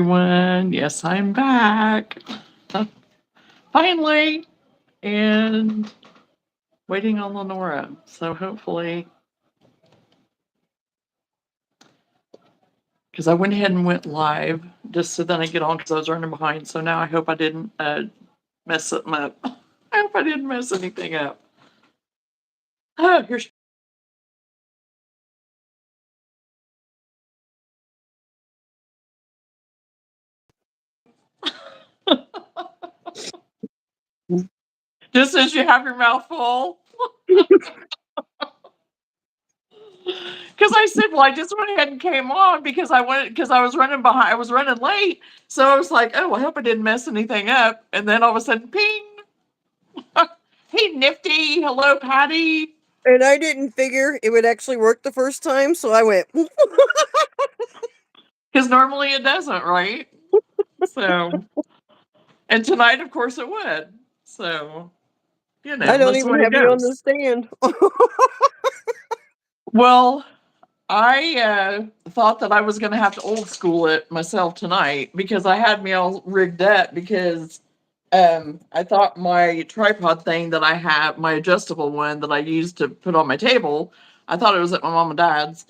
Everyone, yes, I'm back. Finally, and waiting on Lenora. So hopefully, because I went ahead and went live just so then I get on because I was running behind. So now I hope I didn't mess something up. I hope I didn't mess anything up. Oh, here's. Just as you have your mouth full. Because I said, well, I just went ahead and came on because I was running behind, I was running late. So I was like, oh, I hope I didn't mess anything up. And then all of a sudden, ping. Hey, Nifty. Hello, Patty. And I didn't figure it would actually work the first time, so I went. Because normally it doesn't, right? So, and tonight, of course, it would. So, I don't that's the way even it have you on goes. the stand. Well, I thought that I was going to have to old school it myself tonight because I had me all rigged up because I thought my tripod thing that I have, my adjustable one that I used to put on my table, I thought it was at my mom and dad's.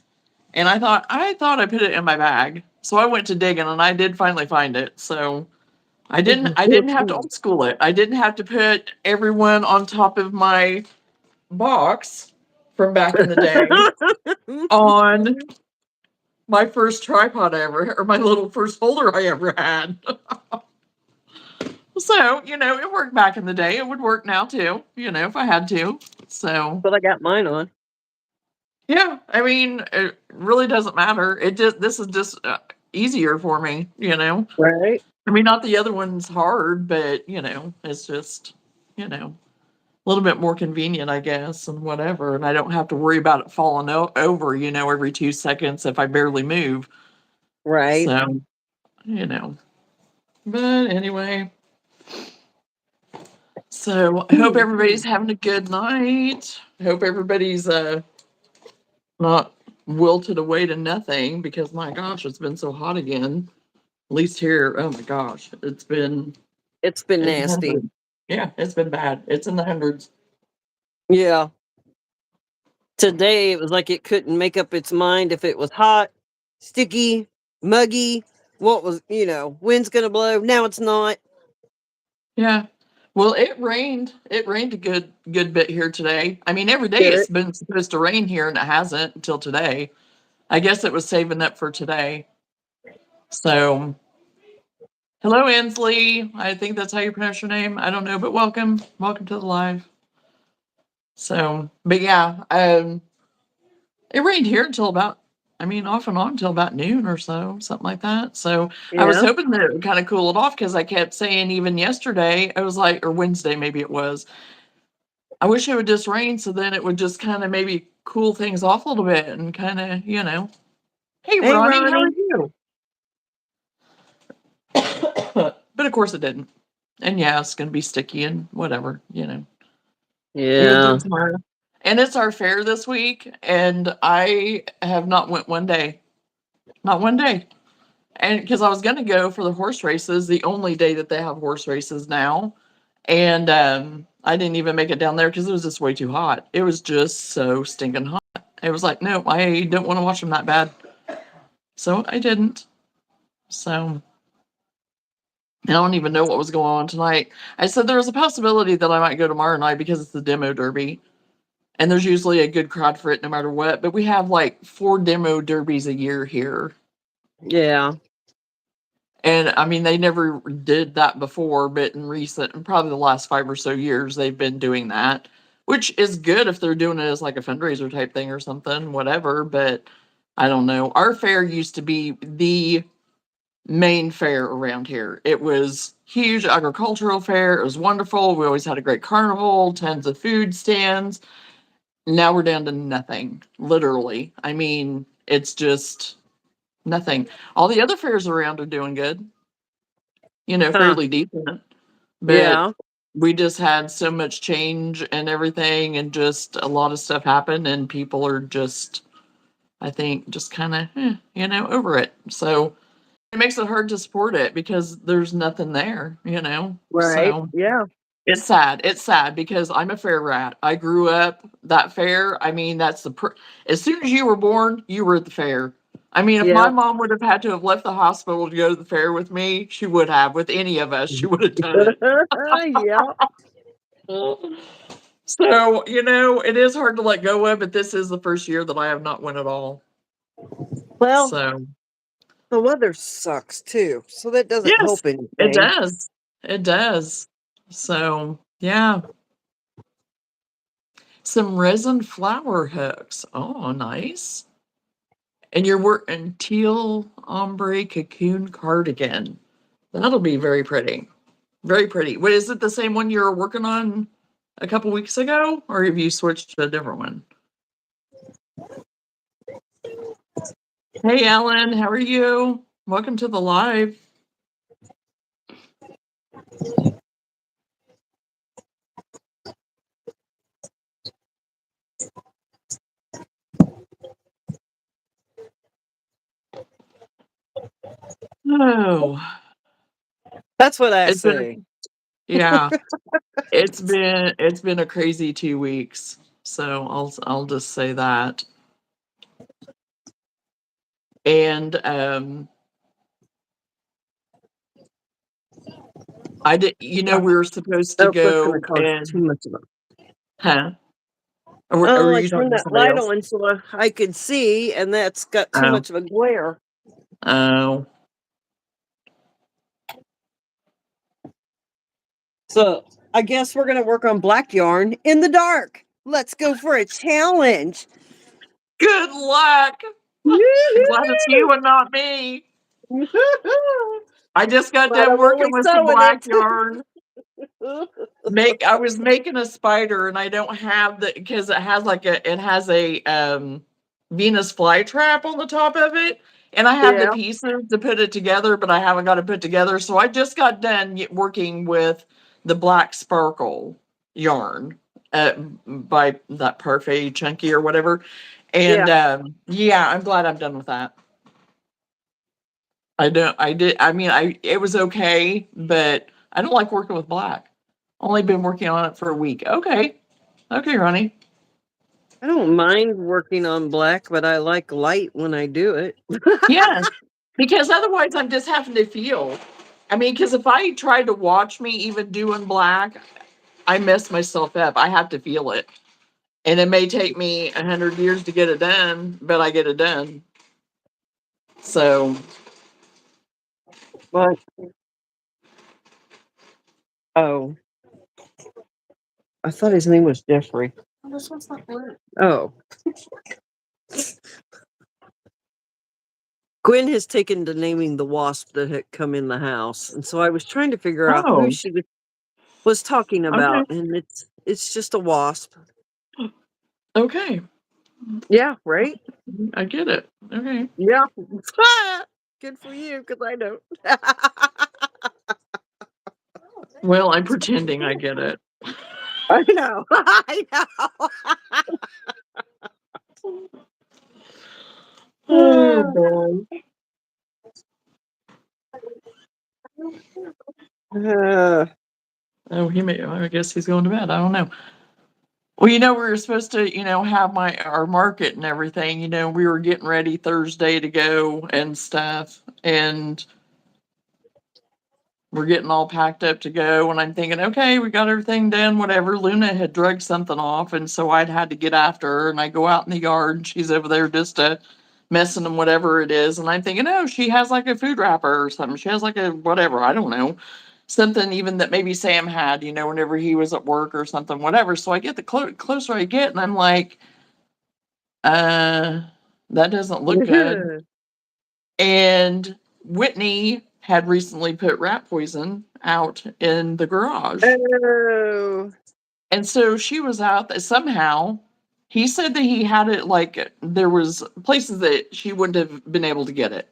And I thought I put it in my bag. So I went to digging and I did finally find it. So I didn't have to old school it. I didn't have to put everyone on top of my box from back in the day on my first tripod I ever, or my little first holder I ever had. So, it worked back in the day. It would work now too, if I had to. So, But I got mine on. yeah, I mean, it really doesn't matter. This is just easier for me, Right. I mean, not the other one's hard, but, it's just, a little bit more convenient, I guess, and whatever. And I don't have to worry about it falling over, every 2 seconds if I barely move. Right. So, you know. But anyway, so I hope everybody's having a good night. I hope everybody's not wilted away to nothing because my gosh, it's been so hot again. At least here, oh my gosh, it's been It's been in the nasty. hundreds. Yeah, it's been bad. It's in the hundreds. Yeah. Today it was like it couldn't make up its mind if it was hot, sticky, muggy, what was, wind's gonna blow. Now it's not. Yeah. Well, it rained. It rained a good bit here today. I mean, every day Did it's it? been supposed to rain here and it hasn't until today. I guess it was saving up for today. So, hello Ansley. I think that's how you pronounce your name. I don't know, but welcome. Welcome to the live. So, but yeah, it rained here until about, I mean, off and on until about noon or so, something like that. So I was Yeah. hoping that it would kind of cool it off because I kept saying even yesterday, I was like, or Wednesday maybe it was, I wish it would just rain so then it would just kind of maybe cool things off a little bit and kind of, hey Hey Ronnie, how are Ronnie. you? But of course it didn't. And yeah, it's gonna be sticky and whatever. We'll do Yeah. it tomorrow. And it's our fair this week, and I have not went one day. Not one day. And because I was gonna go for the horse races, the only day that they have horse races now. And I didn't even make it down there because it was just way too hot. It was just so stinking hot. It was like, no, I don't want to watch them that bad. So I didn't. So I don't even know what was going on tonight. I said there was a possibility that I might go tomorrow night because it's the demo derby. And there's usually a good crowd for it no matter what. But we have like 4 demo derbies a year here. Yeah. And I mean, they never did that before, but in recent, probably the last 5 or so years, they've been doing that, which is good if they're doing it as like a fundraiser type thing or something, whatever. But I don't know. Our fair used to be the main fair around here. It was huge agricultural fair. It was wonderful. We always had a great carnival, tons of food stands. Now we're down to nothing, literally. I mean, it's just nothing. All the other fairs around are doing good, Huh. fairly decent. But Yeah. we just had so much change and everything, and just a lot of stuff happened, and people are just, I think, just kind of, over it. So it makes it hard to support it because there's nothing there, you know? Right. So Yeah. it's sad. It's sad because I'm a fair rat. I grew up that fair. I mean, that's as soon as you were born, you were at the fair. I mean, if Yeah. my mom would have had to have left the hospital to go to the fair with me, she would have. With any of us, she would have done it. Yeah. So, you know, it is hard to let go of, but this is the first year that I have not won at all. Well, So, the weather sucks too, so that doesn't yes, help it anything. does. It does. So, yeah. Some resin flower hooks. Oh, nice. And you're working teal ombre cocoon cardigan. That'll be very pretty. Very pretty. What is it, the same one you were working on a couple weeks ago? Or have you switched to a different one? Hey Ellen, how are you? Welcome to the live. Oh, That's what I it's say. been yeah, it's been a crazy 2 weeks. So I'll just say that. And I did, you know, we were supposed to Oh, that's going go to cause too and, much of a. huh? Or Oh, were I you talking turned to that somebody light else? on so I could see, and that's got too Oh, much of a glare. oh, So I guess we're going to work on black yarn in the dark. Let's go for a challenge. good luck. I'm glad it's you and not me. I just got But done I'm working only with some sewing black it. yarn. I was making a spider and I don't have the, because it has a Venus flytrap on the top of it. And I have the Yeah. pieces to put it together, but I haven't got it put together. So I just got done working with the black sparkle yarn by that Parfait Chunky or whatever. And Yeah. yeah, I'm glad I'm done with that. I mean, it was okay, but I don't like working with black. Only been working on it for a week. Okay. Okay, Ronnie. I don't mind working on black, but I like light when I do it. Yes. Because otherwise I'm just having to feel. I mean, because if I try to watch me even doing black, I mess myself up. I have to feel it. And it may take me 100 years to get it done, but I get it done. So, But oh, I thought his name was Jeffrey. This one's not blue. Oh. Gwen has taken to naming the wasp that had come in the house, and so I was trying to figure out who oh, she was talking okay. about, and it's just a wasp. Okay. Yeah, right? I get it. Okay. Yeah. Good for you, because I don't. Well, I'm pretending I get it. I know. I Oh, know. boy. Uh, Oh, I guess he's going to bed. I don't know. Well, you know, we were supposed to, have our market and everything. You know, we were getting ready Thursday to go and stuff, and we're getting all packed up to go. And I'm thinking, okay, we got everything done, whatever. Luna had drugged something off, and so I'd had to get after her. And I go out in the yard, and she's over there just messing and whatever it is. And I'm thinking, oh, she has like a food wrapper or something. She has like a whatever, I don't know. Something even that maybe Sam had, whenever he was at work or something, whatever. So I get the closer I get, and I'm like, uh, that doesn't look good. And Whitney had recently put rat poison out in the garage. oh. And so she was out that somehow he said that he had it, like there was places that she wouldn't have been able to get it.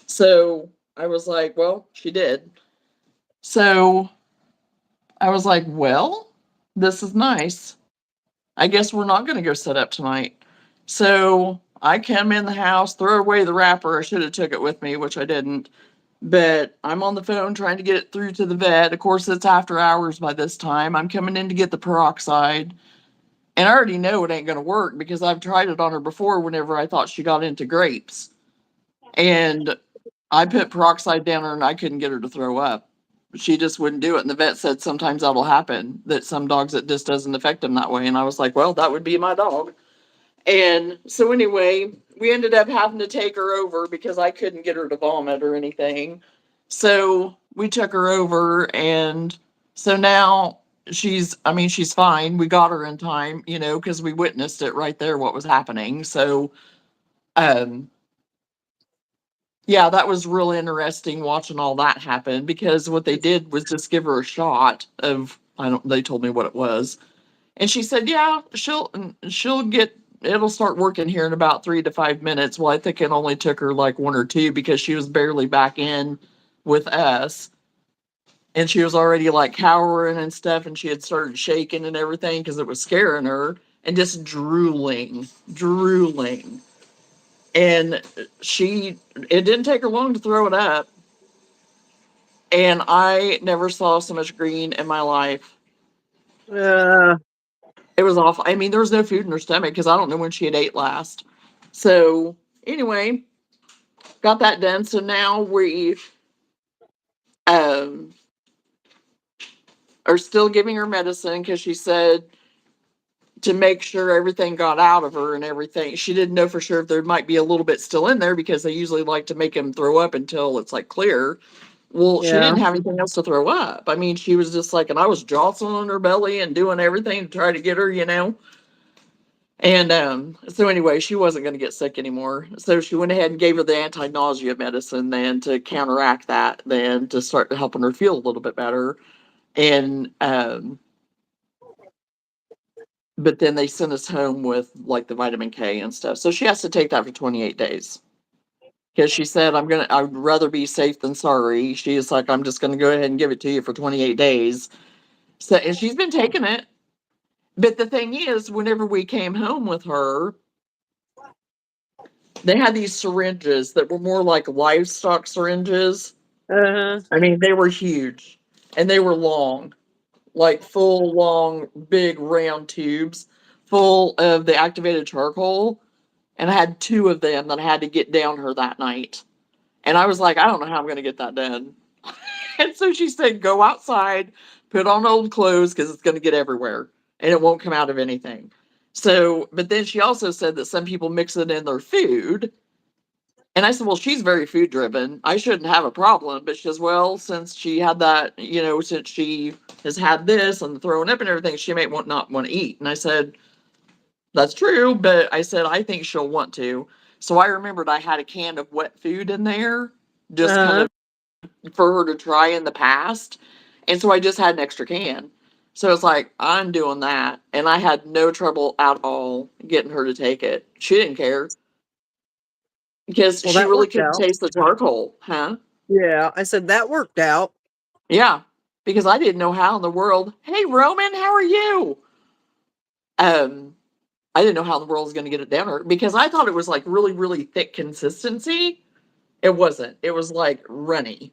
So I was like, well, she did. So I was like, well, this is nice. I guess we're not going to go set up tonight. So I come in the house, throw away the wrapper. I should have took it with me, which I didn't. But I'm on the phone trying to get it through to the vet. Of course, it's after hours by this time. I'm coming in to get the peroxide. And I already know it ain't going to work because I've tried it on her before whenever I thought she got into grapes. And I put peroxide down her and I couldn't get her to throw up. She just wouldn't do it. And the vet said sometimes that'll happen, that some dogs it just doesn't affect them that way. And I was like, well, that would be my dog. And so anyway, we ended up having to take her over because I couldn't get her to vomit or anything. So we took her over, and so now she's fine. We got her in time, because we witnessed it right there what was happening. So um yeah, that was real interesting watching all that happen because what they did was just give her a shot of, I don't they told me what it was. And she said, "Yeah, she'll get it'll start working here in about 3 to 5 minutes." Well, I think it only took her like one or two because she was barely back in with us, and she was already like cowering and stuff, and she had started shaking and everything because it was scaring her and just drooling. And it didn't take her long to throw it up, and I never saw so much green in my life. Uh, It was awful. I mean, there was no food in her stomach because I don't know when she had ate last. So anyway, got that done. So now we um, are still giving her medicine because she said to make sure everything got out of her and everything. She didn't know for sure if there might be a little bit still in there because they usually like to make him throw up until it's like clear. Well, she yeah. didn't have anything else to throw up. I mean, she was just like, and I was jostling her belly and doing everything to try to get her. And so anyway, she wasn't going to get sick anymore. So she went ahead and gave her the anti-nausea medicine then to counteract that, then to start helping her feel a little bit better. And but then they sent us home with like the vitamin K and stuff. So she has to take that for 28 days. Because she said, I'd rather be safe than sorry. She's like, I'm just gonna go ahead and give it to you for 28 days. So and she's been taking it. But the thing is, whenever we came home with her, they had these syringes that were more like livestock syringes. Uh-huh. I mean, they were huge and they were long, like full, long, big, round tubes full of the activated charcoal. And I had two of them that I had to get down her that night. And I was like, I don't know how I'm going to get that done. And so she said, go outside, put on old clothes because it's going to get everywhere and it won't come out of anything. So, but then she also said that some people mix it in their food. And I said, well, she's very food driven. I shouldn't have a problem. But she says, well, since she had that, since she has had this and throwing up and everything, she may not want to eat. And I said, that's true. But I said, I think she'll want to. So I remembered I had a can of wet food in there, just kind Uh-huh. of for her to try in the past. And so I just had an extra can. So it's like, I'm doing that. And I had no trouble at all getting her to take it. She didn't care because Well, she that really worked couldn't out. taste the charcoal, huh? Yeah, I said that worked out. Yeah, because I didn't know how in the world. Hey, Roman, how are you? Um, I didn't know how in the world I was going to get it down her because I thought it was like really, really thick consistency. It wasn't. It was like runny.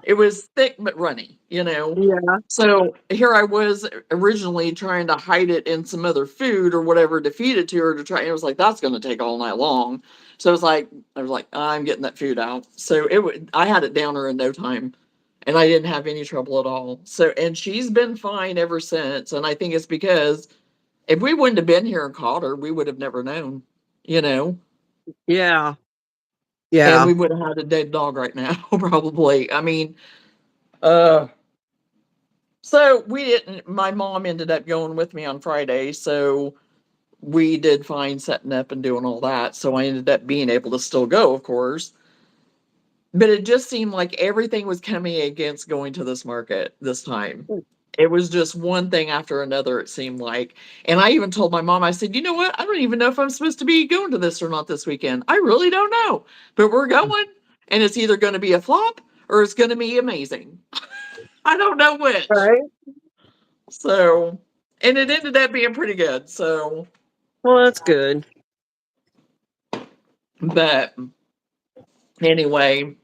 It was thick but runny. Yeah. So here I was originally trying to hide it in some other food or whatever to feed it to her to try. And it was like that's going to take all night long. So I was like, I'm getting that food out. So I had it down her in no time, and I didn't have any trouble at all. So and she's been fine ever since. And I think it's because if we wouldn't have been here and caught her, we would have never known, you know, Yeah. and Yeah. we would have had a dead dog right now, probably. I mean, uh, so we didn't, my mom ended up going with me on Friday. So we did fine setting up and doing all that. So I ended up being able to still go, of course. But it just seemed like everything was coming against going to this market this time. It was just one thing after another, it seemed like. And I even told my mom, I said, you know what? I don't even know if I'm supposed to be going to this or not this weekend. I really don't know. But we're going, and it's either going to be a flop or it's going to be amazing. I don't know which. Right. So, and it ended up being pretty good. So, Well, that's good. but anyway,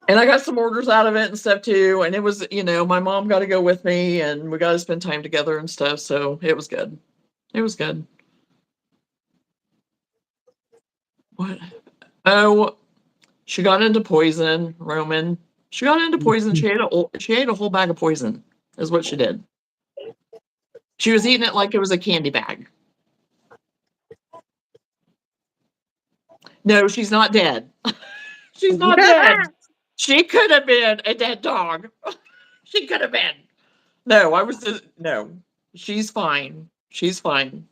And I got some orders out of it and stuff too. And it was, my mom got to go with me and we got to spend time together and stuff. So it was good. It was good. What? Oh, she got into poison, Roman. She got into poison. She ate a whole bag of poison, is what she did. She was eating it like it was a candy bag. No, she's not dead. She's not dead. She could have been a dead dog. She could have been. No, no. She's fine. She's fine.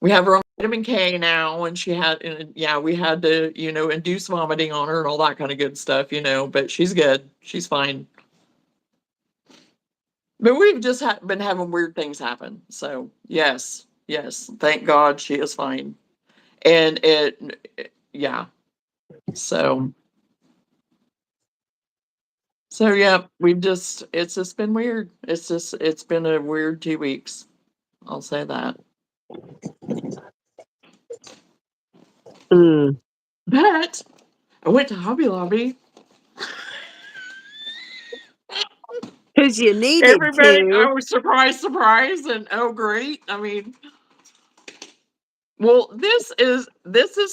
We have her on vitamin K now, and we had to, induce vomiting on her and all that kind of good stuff, but she's good. She's fine. But we've just been having weird things happen. So, yes, thank God she is fine. And yeah. So yeah, it's just been weird. It's been a weird 2 weeks. I'll say that. But I went to Hobby Lobby. Because you needed Everybody, to. I was surprised, and oh great. I mean, well, this is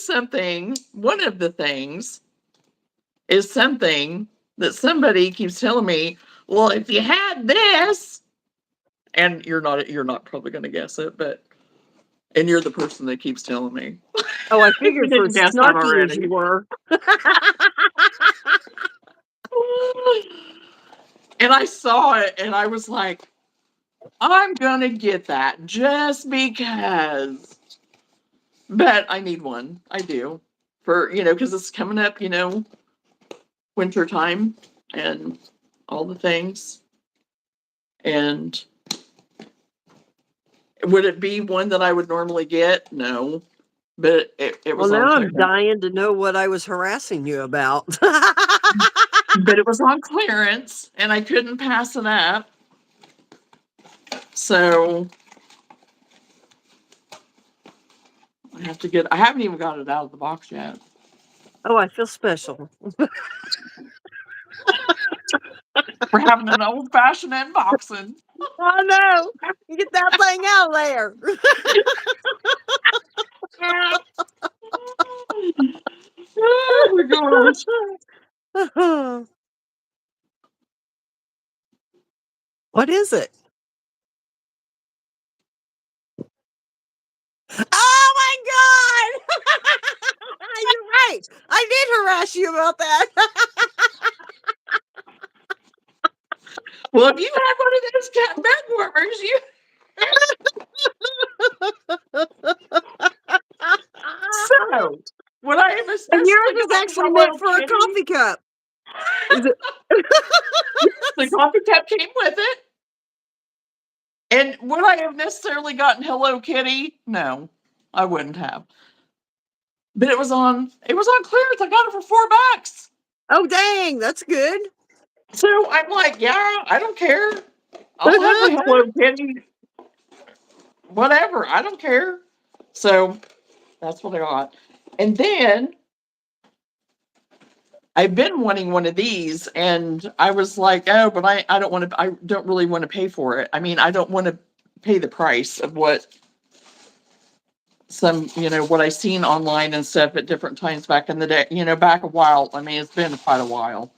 something, one of the things is something that somebody keeps telling me, well, if you had this, and you're not probably gonna guess it, and you're the person that keeps telling me. Oh, I figured for didn't guess that snarky as already. you were. And I saw it and I was like, I'm gonna get that just because. But I need one. I do. For, because it's coming up, winter time and all the things. And would it be one that I would normally get? No. But it was Well, on now clearance. I'm dying to know what I was harassing you about. But it was on clearance and I couldn't pass it up. So I haven't even got it out of the box yet. Oh, I feel special. We're having an old-fashioned unboxing. I know. Get that thing out there. Oh my gosh. What is it? Oh my God! You're right. I did harass you about that. Well, if you had one of those cat bed warmers, so what I am especially And yours is got actually meant for a coffee cup. Is it? The coffee cup came with it. And would I have necessarily gotten Hello Kitty? No, I wouldn't have. But it was on clearance. I got it for $4. Oh dang, that's good. So I'm like, yeah, I don't care. I'll have the Hello Kitty. Whatever, I don't care. So that's what I got. And then I've been wanting one of these, and I was like, oh, but I don't really want to pay for it. I mean, I don't want to pay the price of what what I seen online and stuff at different times back in the day, back a while. I mean, it's been quite a while.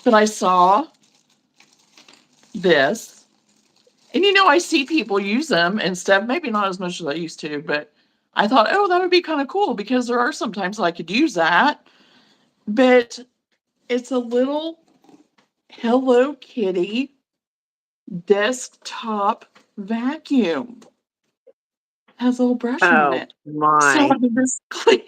But I saw this, and I see people use them and stuff, maybe not as much as I used to, but I thought, oh, that would be kind of cool because there are some times I could use that. But it's a little Hello Kitty desktop vacuum. Has a little brush on it. My. So I can just clean up.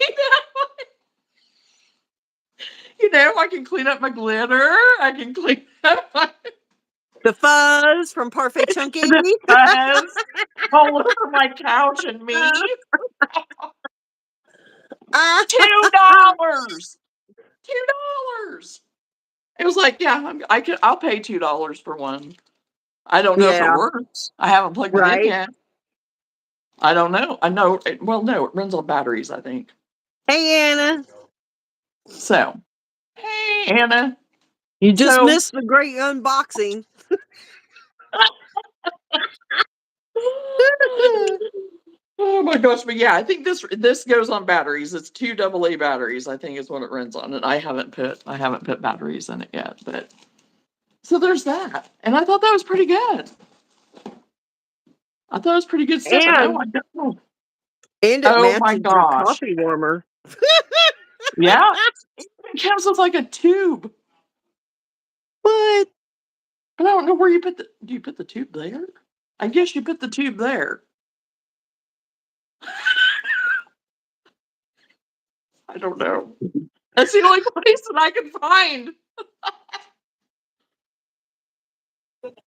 I can clean up my glitter. I can clean up The fuzz from Parfait Chunky. the fuzz all over my couch and me. $2. $2. It was like, yeah, I'll pay $2 for one. I don't know if it works. I haven't plugged it in yet. I don't know. I know. No, it runs on batteries, I think. Hey, Anna. So, Hey, Anna. You just So- missed the great unboxing. Oh my gosh, but yeah, I think this goes on batteries. It's 2 AA batteries, I think is what it runs on. And I haven't put batteries in it yet, but so there's that. And I thought that was pretty good. I thought it was pretty good stuff. But no, I don't know. And it Oh my matches your gosh. coffee warmer. Yeah. It comes with like a tube. What? But I don't know where do you put the tube there? I guess you put the tube there. I don't know. That's the only place that I can find.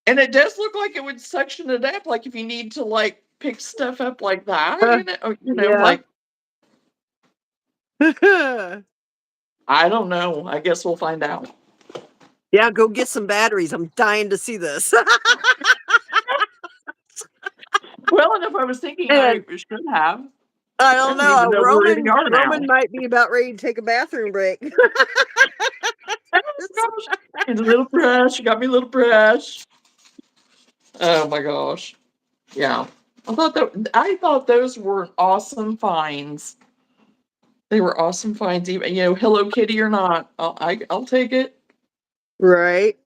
And it does look like it would suction it up, like if you need to like pick stuff up like that, Yeah. like I don't know. I guess we'll find out. Yeah, go get some batteries. I'm dying to see this. Well, and if I was thinking I should have. I don't I don't even know. know where they are now. Roman might be about ready to take a bathroom break. It's a little brush. You got me a little brush. Oh my gosh. Yeah. I thought those were awesome finds. They were awesome finds. Even Hello Kitty or not, I'll take it. Right.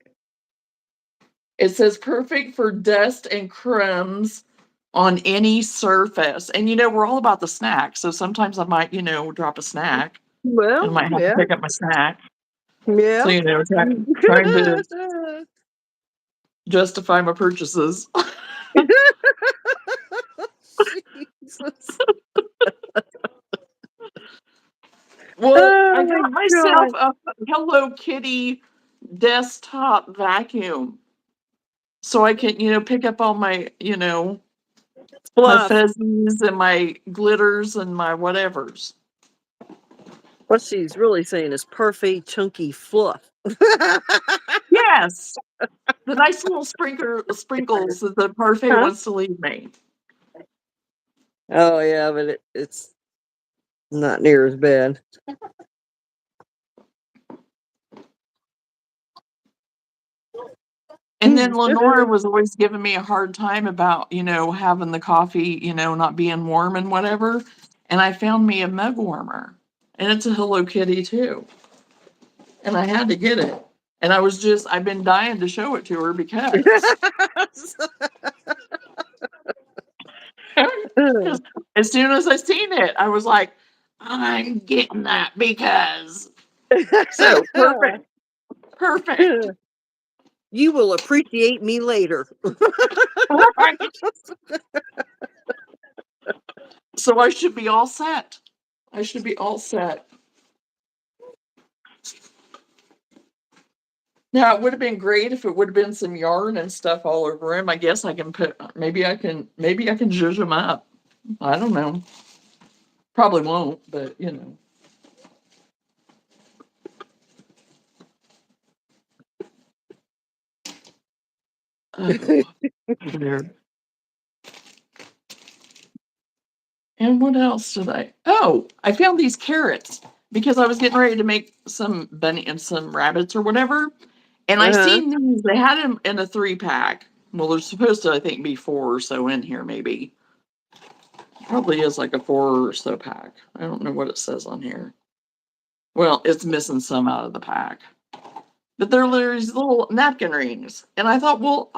It says perfect for dust and crumbs on any surface. And we're all about the snack. So sometimes I might, drop a snack. Well, and I might have to pick up my snack. Yeah. So trying to justify my purchases. Jesus. Well, I got myself a Hello Kitty desktop vacuum. So I can, pick up all my, my fuzzies and my glitters and my whatevers. What she's really saying is perfect chunky fluff. Yes. The nice little sprinkles that the parfait wants to leave me. Oh yeah, but it's not near as bad. And then Lenora was always giving me a hard time about, having the coffee, not being warm and whatever. And I found me a mug warmer. And it's a Hello Kitty too. And I had to get it. And I've been dying to show it to her because as soon as I seen it, I was like, I'm getting that because. So perfect. You will appreciate me later. Right. So I should be all set. Now it would have been great if it would have been some yarn and stuff all over him. I guess I can maybe I can zhuzh him up. I don't know. Probably won't, but there. And what else did I? Oh, I found these carrots because I was getting ready to make some bunny and some rabbits or whatever. And I seen these. They had them in a 3-pack. Well, there's supposed to, I think, be 4 or so in here, maybe. Probably is like a 4 or so pack. I don't know what it says on here. Well, it's missing some out of the pack. But they're these little napkin rings. And I thought, well,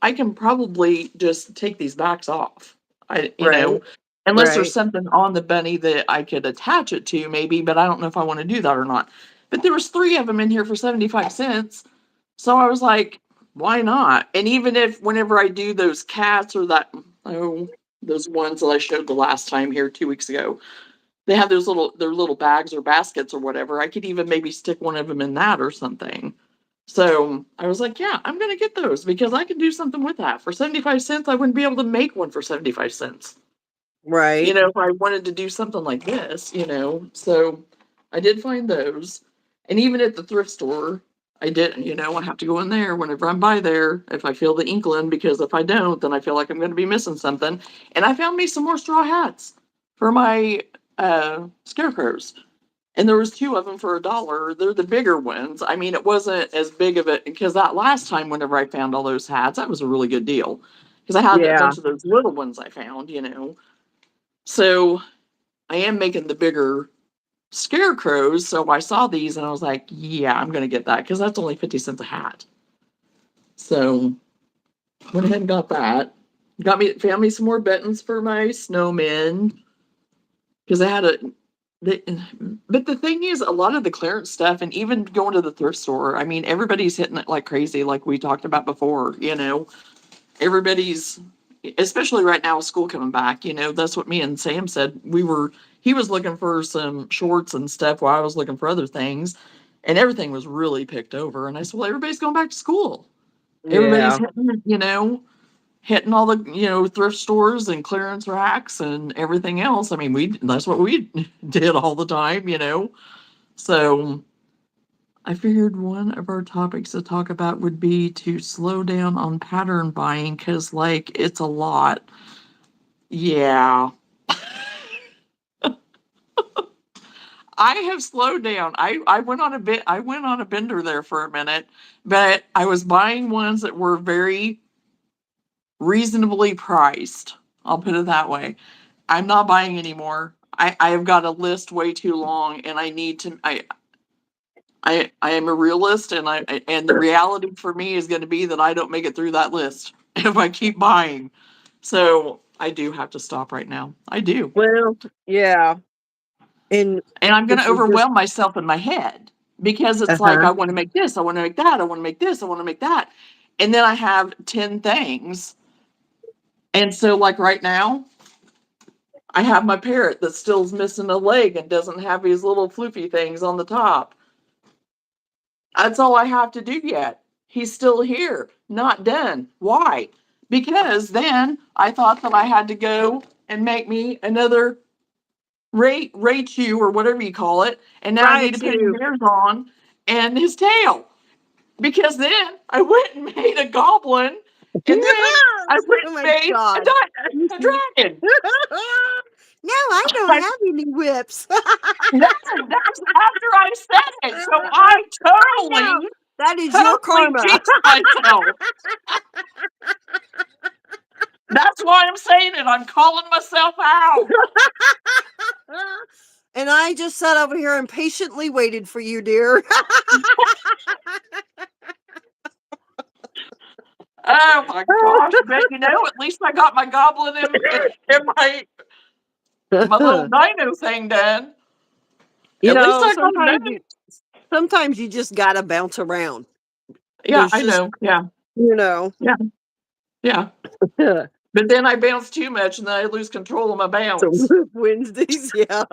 I can probably just take these backs off. Unless there's something on the bunny that I could attach it to, maybe, but I don't know if I want to do that or not. But there was 3 of them in here for 75 cents. So I was like, why not? And even whenever I do those cats or those ones that I showed the last time here 2 weeks ago, they have their little bags or baskets or whatever. I could even maybe stick one of them in that or something. So I was like, yeah, I'm going to get those because I can do something with that. For 75 cents, I wouldn't be able to make one for 75 cents. Right. If I wanted to do something like this, So I did find those. And even at the thrift store, I did, I have to go in there whenever I'm by there if I feel the inkling, because if I don't, then I feel like I'm going to be missing something. And I found me some more straw hats for my scarecrows. and there was two of them for $1. They're the bigger ones. I mean, it wasn't as big of it because that last time, whenever I found all those hats, that was a really good deal because I had a Yeah. bunch of those little ones I found, So I am making the bigger scarecrows. So I saw these and I was like, yeah, I'm going to get that because that's only 50 cents a hat. So went ahead and got that. Found me some more buttons for my snowmen because I had a. But the thing is, a lot of the clearance stuff, and even going to the thrift store, I mean, everybody's hitting it like crazy, like we talked about before. Everybody's, especially right now with school coming back. That's what me and Sam said. He was looking for some shorts and stuff while I was looking for other things, and everything was really picked over. And I said, well, everybody's going back to school. Everybody's Yeah. hitting all the thrift stores and clearance racks and everything else. I mean, that's what we did all the time. So I figured one of our topics to talk about would be to slow down on pattern buying because it's a lot. Yeah. I have slowed down. I went on a bender there for a minute, but I was buying ones that were very reasonably priced. I'll put it that way. I'm not buying anymore. I have got a list way too long, and I need to. I am a realist, and the reality for me is going to be that I don't make it through that list if I keep buying. So I do have to stop right now. I do, Well, yeah. And and I'm going if to you just overwhelm myself in my head because it's like uh-huh. I want to make this, I want to make that, I want to make this, I want to make that, and then I have 10 things, and so like right now. I have my parrot that still's missing a leg and doesn't have these little floofy things on the top. That's all I have to do yet. He's still here, not done. Why? Because then I thought that I had to go and make me another Raichu or whatever you call it, and now I need Riot to put his you. ears on and his tail. Because then I went and made a goblin, and then I went Oh and my made god. a dragon. No, I don't I have any whips. No, that was after I said it. So I I know. That is your totally karma. jinxed myself. That's why I'm saying it. I'm calling myself out. And I just sat over here and patiently waited for you, dear. Oh my gosh. But at least I got my goblin and my little dino thing done. You At least know, I got it done. sometimes you just gotta bounce around. Yeah, There's I just know. Yeah. you know. Yeah. Yeah. But then I bounce too much and then I lose control of my So bounce. Wednesdays, yeah.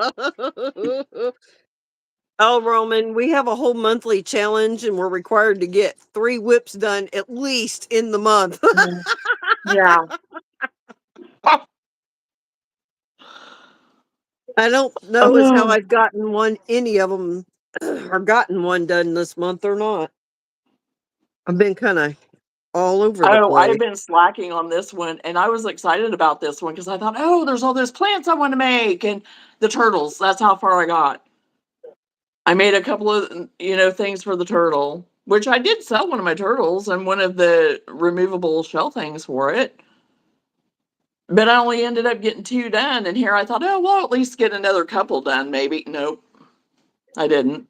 Oh, Roman, we have a whole monthly challenge and we're required to get 3 whips done at least in the month. Yeah. I don't know as how Oh, I've gotten any of them or gotten one done this month or not. I've been kind of all over the I've place. been slacking on this one, and I was excited about this one because I thought, oh, there's all those plants I want to make, and the turtles. That's how far I got. I made a couple of things for the turtle, which I did sell one of my turtles and one of the removable shell things for it. But I only ended up getting 2 done, and here I thought, oh, well, at least get another couple done, maybe. Nope, I didn't.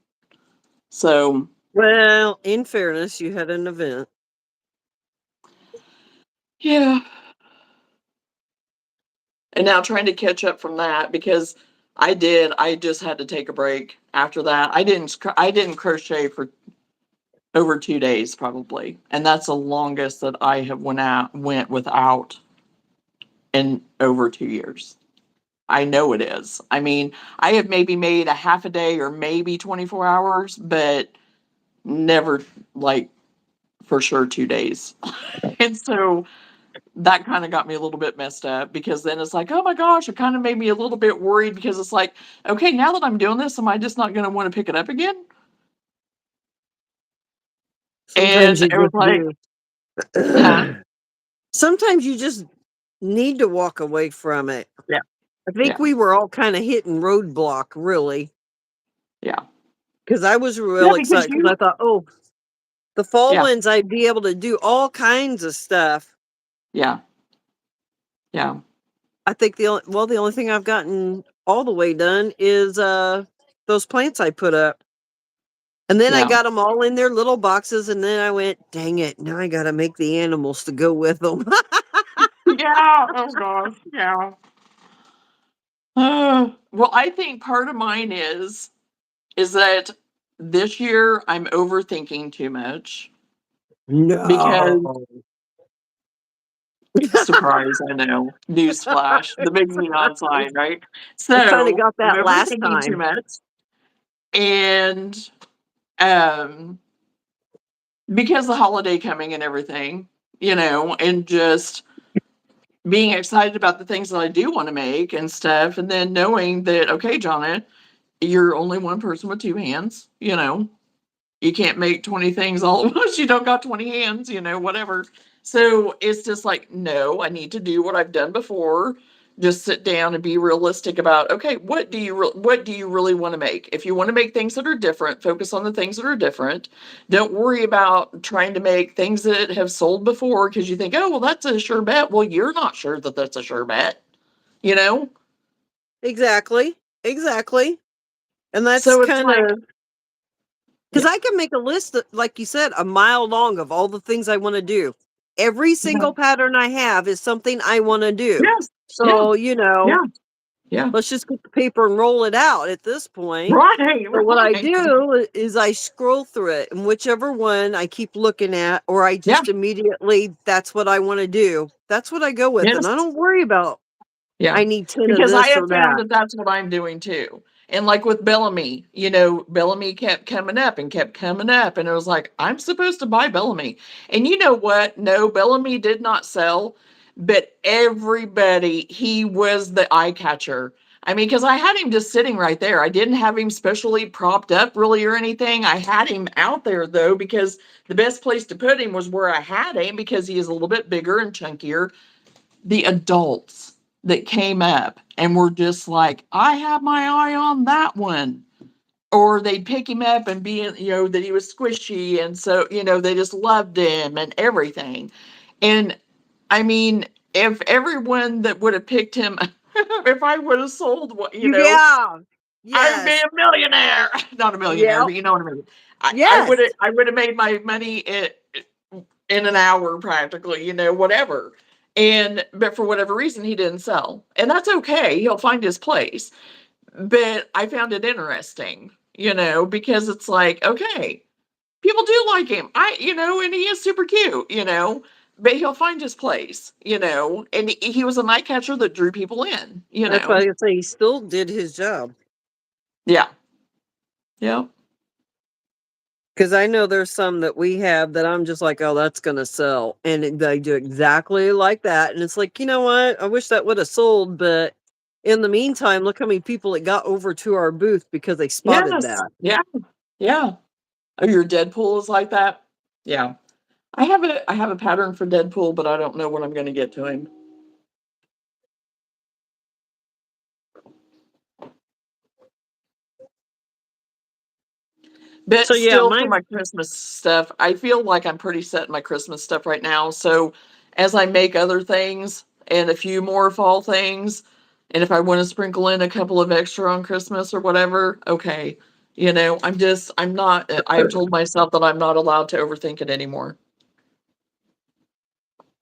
So Well, in fairness, you had an event. yeah, and now trying to catch up from that because I just had to take a break after that. I didn't crochet for over 2 days probably, and that's the longest that I have went without in over 2 years. I know it is. I mean, I have maybe made a half a day or maybe 24 hours, but never like for sure 2 days. And so that kind of got me a little bit messed up because then it's like, oh my gosh, it kind of made me a little bit worried because it's like, okay, now that I'm doing this, am I just not going to want to pick it up again? Sometimes And you it was just like, do. huh? Sometimes you just need to walk away from it. Yeah, I think yeah, we were all kind of hitting roadblock, really. Yeah. Because I was Yeah, real because excited because I you thought, oh, the fall yeah, ones, I'd be able to do all kinds of stuff. yeah, yeah, I think the only thing I've gotten all the way done is those plants I put up. And then I yeah. got them all in their little boxes, and then I went, dang it, now I got to make the animals to go with them. Yeah, oh gosh, yeah. Well, I think part of mine is that this year I'm overthinking too much because No. surprise, I know. Newsflash, the big neon sign, right? I kind of So got I'm that last overthinking too time. much. And um because the holiday coming and everything, and just being excited about the things that I do want to make and stuff, and then knowing that, okay, Johnna, you're only one person with two hands, you can't make 20 things all at once. You don't got 20 hands, whatever. So it's just like, no, I need to do what I've done before. Just sit down and be realistic about, okay, what do you really want to make? If you want to make things that are different, focus on the things that are different. Don't worry about trying to make things that have sold before because you think, oh, well, that's a sure bet. Well, you're not sure that that's a sure bet, you know? Exactly. Exactly. And that's So it's kind like, of because yeah, I can make a list, like you said, a mile long of all the things I want to do. Every yeah, single pattern I have is something I want to do. yes, yeah, So, yeah, yeah. let's just get the paper and roll it out at this point. Right, So what I right. do is I scroll through it, and whichever one I keep looking at, or I Yeah, just immediately, that's what I want to do. That's what I go with, and yes, I don't worry about yeah. I need 10 of Because I this have or found that. that that's what I'm doing too. And like with Bellamy, Bellamy kept coming up and kept coming up, and it was like, I'm supposed to buy Bellamy. And you know what? No, Bellamy did not sell, but everybody, he was the eye catcher. I mean, because I had him just sitting right there. I didn't have him specially propped up really or anything. I had him out there though, because the best place to put him was where I had him because he is a little bit bigger and chunkier. The adults that came up and were just like, I have my eye on that one. Or they'd pick him up and be, that he was squishy. And so, they just loved him and everything. And I mean, if everyone that would have picked him, if I would have sold what, Yeah. I would be Yes. a millionaire. Not a millionaire, Yep. but you know what I mean. Yes. I would have made my money in an hour practically, whatever. But for whatever reason, he didn't sell. And that's okay. He'll find his place. But I found it interesting, because it's like, okay, people do like him. And he is super cute, but he'll find his place, and he was a night catcher that drew people in, That's why I say he still did his job. Yeah. Yeah. Because I know there's some that we have that I'm just like, oh, that's going to sell. And they do exactly like that. And it's like, you know what? I wish that would have sold. But in the meantime, look how many people it got over to our booth because they spotted Yes. that. Yeah. Yeah. Oh, your Deadpool is like that? Yeah. I have a pattern for Deadpool, but I don't know when I'm gonna get to him. So, But yeah, still for my my Christmas stuff, I feel like I'm pretty set in my Christmas stuff right now. So as I make other things and a few more fall things, and if I want to sprinkle in a couple of extra on Christmas or whatever, okay. I'm not, I've told myself that I'm not allowed to overthink it anymore.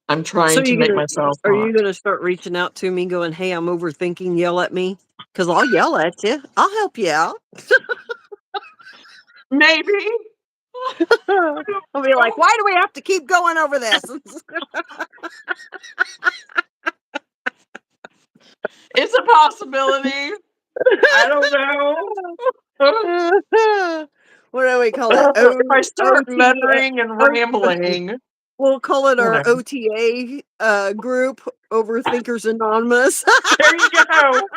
I'm so trying to make myself are you not. gonna start reaching out to me going, hey, I'm overthinking, yell at me? Because I'll yell at you. I'll help you out. Maybe. I'll be like, why do we have to keep going over this? It's a possibility. I don't know. What do we call it? If I start OTA. muttering and rambling, We'll call it you our know. OTA group, Overthinkers Anonymous. There you go.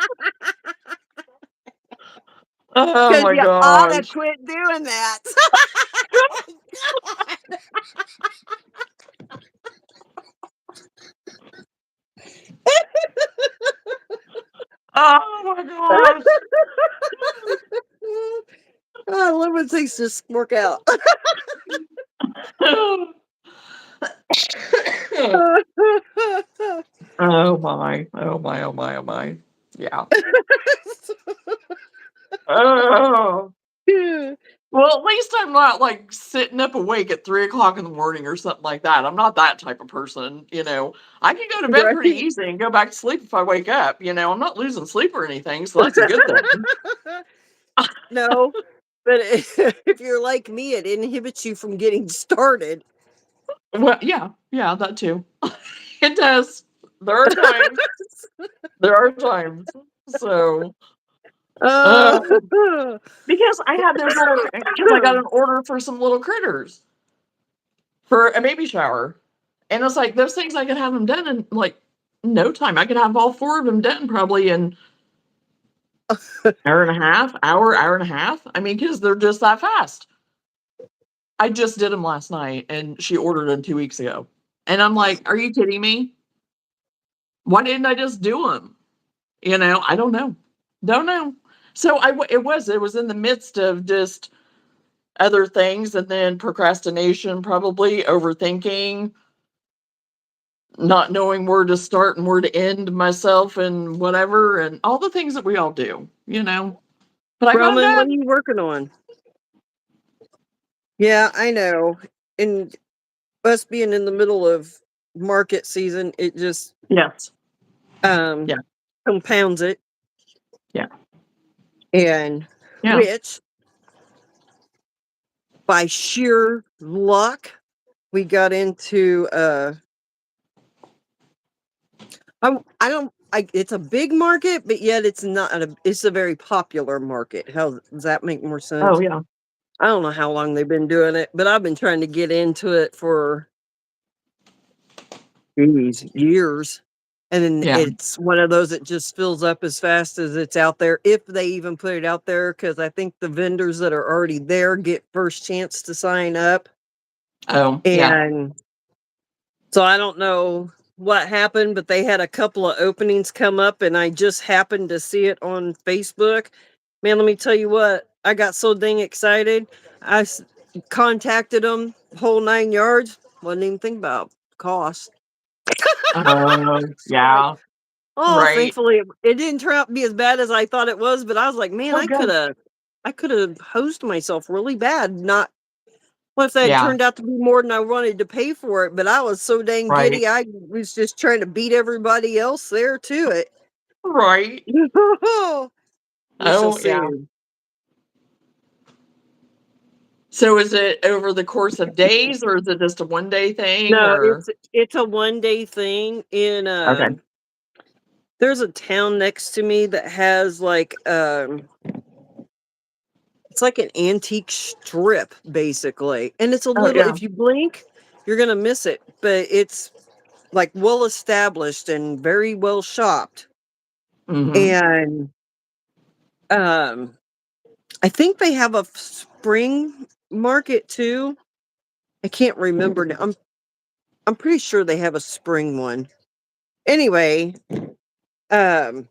Oh Because my you ought to gosh. quit doing that. Oh my gosh. when things just work out. Oh my. Oh my, oh my, oh my. Yeah. Oh. Well, at least I'm not like sitting up awake at 3 o'clock in the morning or something like that. I'm not that type of person, you know. I can go to bed pretty Right. easy and go back to sleep if I wake up. You know, I'm not losing sleep or anything, so that's a good thing. No, but if you're like me, it inhibits you from getting started. Well, yeah, yeah, that too. It does. There are times. There are times. So, Uh, uh, because I had those little, because I got an order for some little critters for a baby shower. And it's like those things I could have them done in like no time. I could have all 4 of them done probably in hour and a half, hour and a half. I mean, because they're just that fast. I just did them last night and she ordered them 2 weeks ago. And I'm like, are you kidding me? Why didn't I just do them? You know, I don't know. Don't know. So it was in the midst of just other things and then procrastination, probably overthinking, not knowing where to start and where to end myself and whatever, and all the things that we all do, you know. But I got them Roman, what are done. you working on? Yeah, I know. And us being in the middle of market season, it just Yes. um Yeah. compounds it. Yeah. And Yeah. which by sheer luck we got into I don't it's a big market, but yet it's not it's a very popular market. How does that make more Oh sense? yeah. I don't know how long they've been doing it, but I've been trying to get into it for years. And then Yeah. it's one of those that just fills up as fast as it's out there, if they even put it out there, because I think the vendors that are already there get first chance to sign up. Oh yeah. And so I don't know what happened, but they had a couple of openings come up, and I just happened to see it on Facebook. Man, let me tell you what, I got so dang excited. Contacted them, whole 9 yards. Wasn't even thinking about cost. So I'm like, Yeah. oh, Right. thankfully it didn't turn out to be as bad as I thought it was. But I was like, man, Oh good. I could have hosed myself really bad. Not what if that had Yeah. turned out to be more than I wanted to pay for it? But I was so dang Right. giddy, I was just trying to beat everybody else there to it. Right. We shall Oh see. yeah. So is it over the course of days or is it just a 1 day thing No, or it's a 1 day thing in okay. there's a town next to me that has like it's like an antique strip basically. And it's a Oh little, yeah. if you blink, you're gonna miss it. But it's like well established and very well shopped. Mm-hmm. And um I think they have a spring market too. I can't remember now. I'm pretty sure they have a spring one. Anyway, um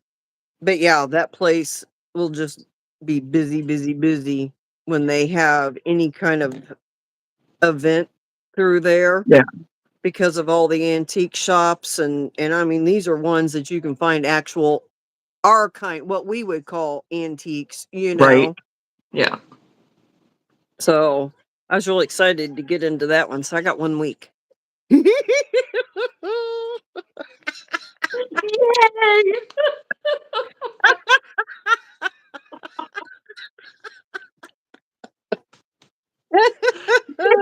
but yeah, that place will just be busy, busy, busy when they have any kind of event through there Yeah. because of all the antique shops. And I mean, these are ones that you can find actual our kind, what we would call antiques, you Right. know. Yeah. So I was really excited to get into that one. So I got 1 week. Yay! Yay!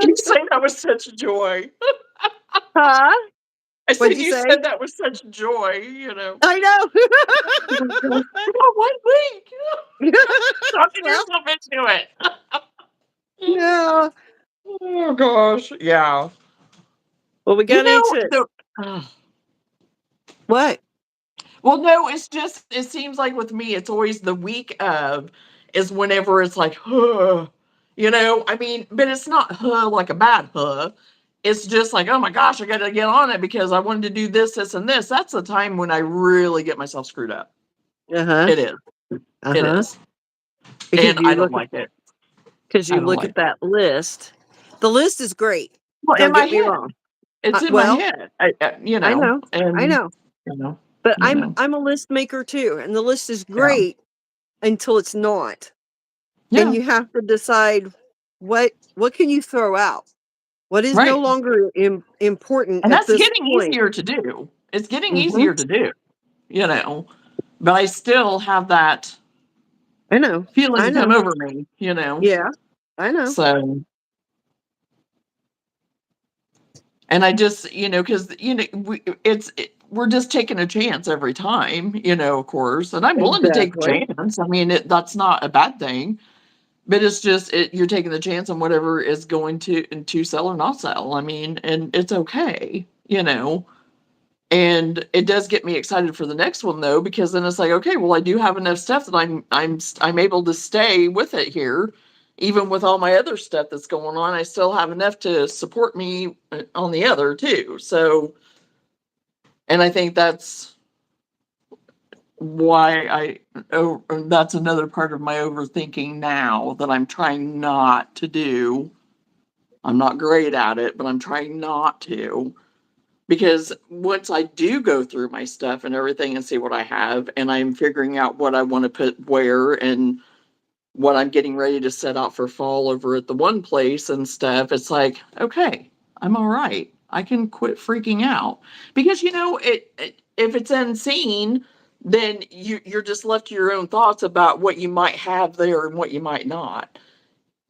You say that was such joy. Huh? I What'd said you you say? said that was such joy, you know. I know. Oh my gosh. Come on, 1 week. Talking Well, yourself into it. yeah. Oh gosh. Yeah. Well, we You got know, into the what? well, no, it's just it seems like with me, it's always the week of is whenever it's like, huh, you know. I mean, but it's not huh like a bad huh. It's just like, oh my gosh, I got to get on it because I wanted to do this, this, and this. That's the time when I really get myself screwed up. Uh huh. It is. Uh It huh. is, Because and you I don't look like it. because I you don't look like at that. that list. The list is great. Well, in Don't my get me head. wrong. It's in my Well, head. I know, I And know, you know, but you know. I'm a list maker too, and the list is Yeah. great until it's not, and Yeah. you have to decide what can you throw out, what is no Right. longer important And at that's this getting point. easier to do. It's getting Hmm. easier to do, you know. But I still have that I know, I feeling come know. over me, you know. Yeah, I know. So, and I just, because we're just taking a chance every time, of course. And I'm willing to take a Exactly. chance. I mean, that's not a bad thing. But it's just you're taking the chance on whatever is going to sell or not sell. I mean, and it's okay, And it does get me excited for the next one though, because then it's like, okay, well, I do have enough stuff that I'm able to stay with it here, even with all my other stuff that's going on. I still have enough to support me on the other too. So, and I think that's why that's another part of my overthinking now that I'm trying not to do. I'm not great at it, but I'm trying not to. Because once I do go through my stuff and everything and see what I have, and I'm figuring out what I want to put where and what I'm getting ready to set out for fall over at the one place and stuff, it's like, okay, I'm all right. I can quit freaking out. Because, if it's unseen, then you're just left to your own thoughts about what you might have there and what you might not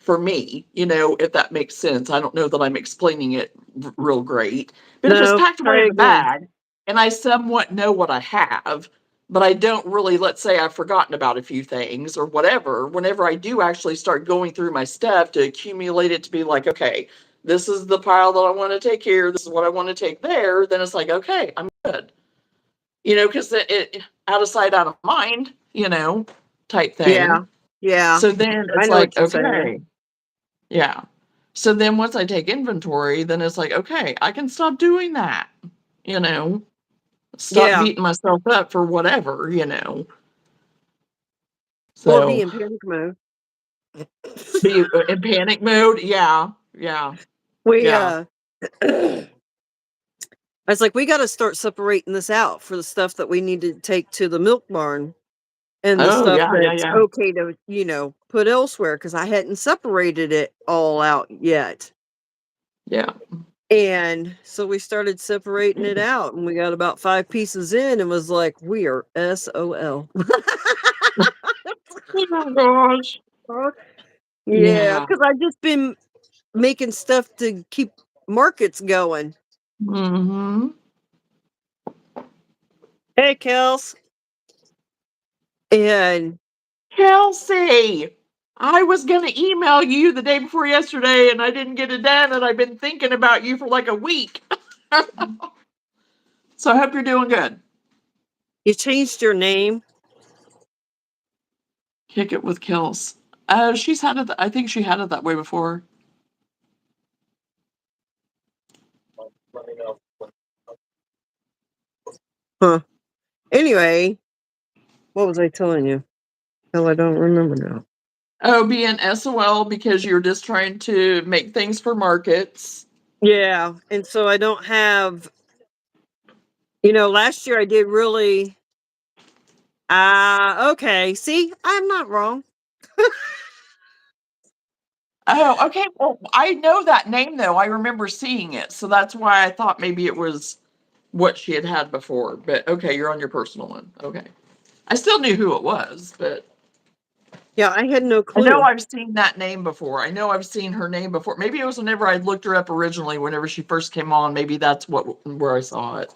for me, if that makes sense. I don't know that I'm explaining it real great, but if it's No, packed away I in the agree. bag and I somewhat know what I have, but I don't really, let's say I've forgotten about a few things or whatever, whenever I do actually start going through my stuff to accumulate it to be like, okay, this is the pile that I want to take here, this is what I want to take there, then it's like, okay, I'm good. Because it out of sight, out of mind, type Yeah, thing. yeah. So then I it's know like, what you're saying. okay, yeah. So then once I take inventory, then it's like, okay, I can stop doing that, you know, stop Yeah. beating myself up for whatever. Or be So in panic mode. be in panic mode. Yeah. Yeah. We Yeah. I was like, we got to start separating this out for the stuff that we need to take to the milk barn and the Oh, stuff yeah. Yeah. that's Yeah. okay to, put elsewhere because I hadn't separated it all out yet. Yeah. And so we started separating it out, and we got about 5 pieces in and was like, we are SOL. Oh my gosh. Yeah, Yeah. because I've just been making stuff to keep markets going. Mm-hmm. Hey, Kels. And Kelsey, I was going to email you the day before yesterday and I didn't get it done, and I've been thinking about you for like a week. So I hope you're doing good. you changed your name. Kick it with Kels. She's had it. I think she had it that way before. Huh. Anyway, what was I telling you? Hell, I don't remember now. Oh, being SOL because you're just trying to make things for markets. Yeah, and so I don't have. Last year I did really. Okay. See, I'm not wrong. Oh, okay. Well, I know that name though. I remember seeing it, so that's why I thought maybe it was what she had had before. But okay, you're on your personal one. Okay, I still knew who it was, but Yeah, I had no I know clue. I've seen that name before. I know I've seen her name before. Maybe it was whenever I looked her up originally, whenever she first came on. Maybe that's where I saw it.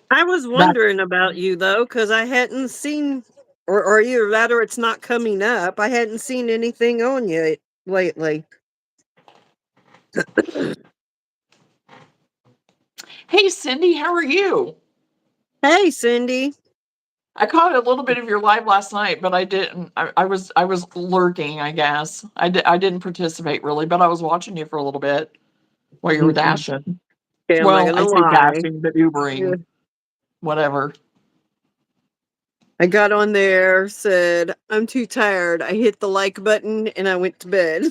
I was That wondering about you though, because I hadn't seen, or either that or it's not coming up. I hadn't seen anything on you lately. Hey, Cindy, how are you? Hey, Cindy. I caught a little bit of your live last night, but I didn't. I was lurking, I guess. I didn't participate really, but I was watching you for a little bit while you were Okay, dashing. I'm not Well, I gonna say lie. dashing, but Yeah. Ubering, whatever. I got on there, said, I'm too tired. I hit the like button and I went to bed.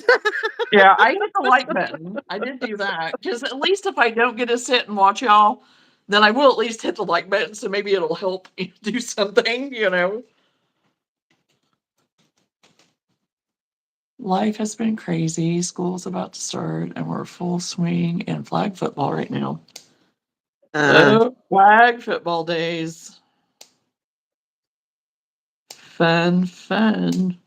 Yeah, I hit the like button. I did do that. Because at least if I don't get to sit and watch y'all, then I will at least hit the like button, so maybe it'll help do something, you know. Life has been crazy. School's about to start, and we're full swing in flag football right now. Oh, flag football days. Fun, fun.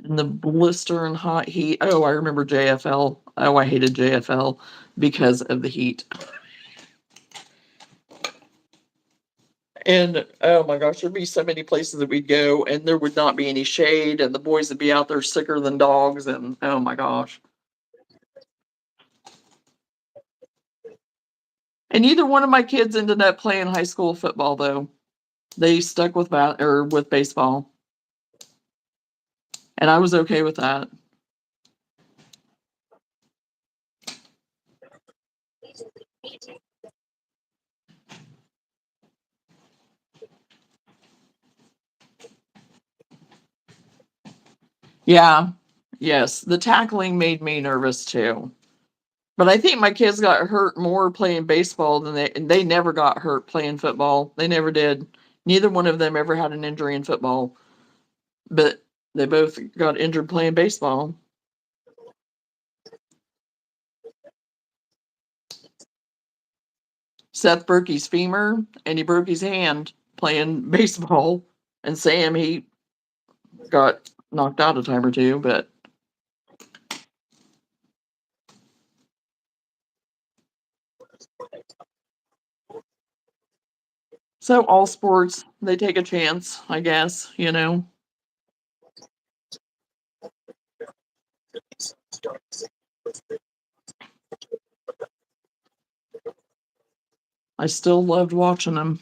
In the blistering hot heat. Oh, I remember JFL. Oh, I hated JFL because of the heat. And oh my gosh, there'd be so many places that we'd go, and there would not be any shade, and the boys would be out there sicker than dogs, and oh my gosh. And neither one of my kids ended up playing high school football, though. They stuck with with baseball, and I was okay with that. Yeah, yes, the tackling made me nervous too. But I think my kids got hurt more playing baseball than they never got hurt playing football. They never did. Neither one of them ever had an injury in football, but they both got injured playing baseball. Seth broke his femur and he broke his hand playing baseball. And Sam, he got knocked out a time or two, but so all sports, they take a chance, I guess, you know. I still loved watching them.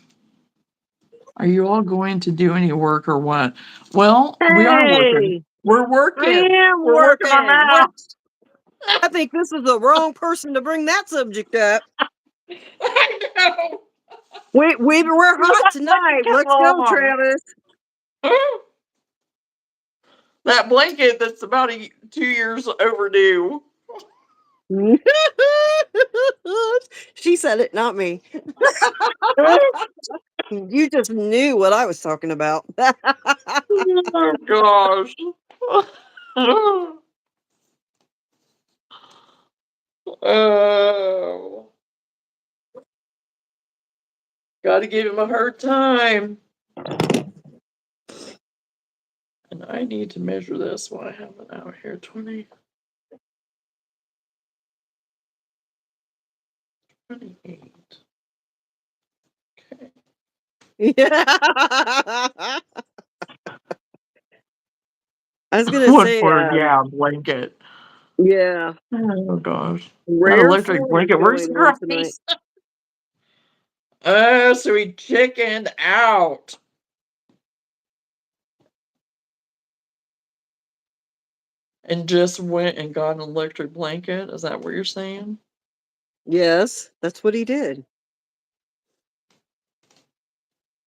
Are you all going to do any work or what? Well, we are working. Hey, We're I working. am We're working on working. that. I think this is the wrong person to bring that subject up. I know. We're hot Let me tonight. come Let's go, along. Travis. That blanket that's about 2 years overdue. She said it, not me. You just knew what I was talking about. Oh gosh. Oh. Gotta give him a hard time. And I need to measure this while I have it out here. 20. 28. Okay. Yeah. I was gonna One say, word, yeah, blanket. yeah, Oh gosh. That rare electric 40s blanket, where's going on tonight. Grace? Oh, so he chickened out. And just went and got an electric blanket. Is that what you're saying? Yes, that's what he did.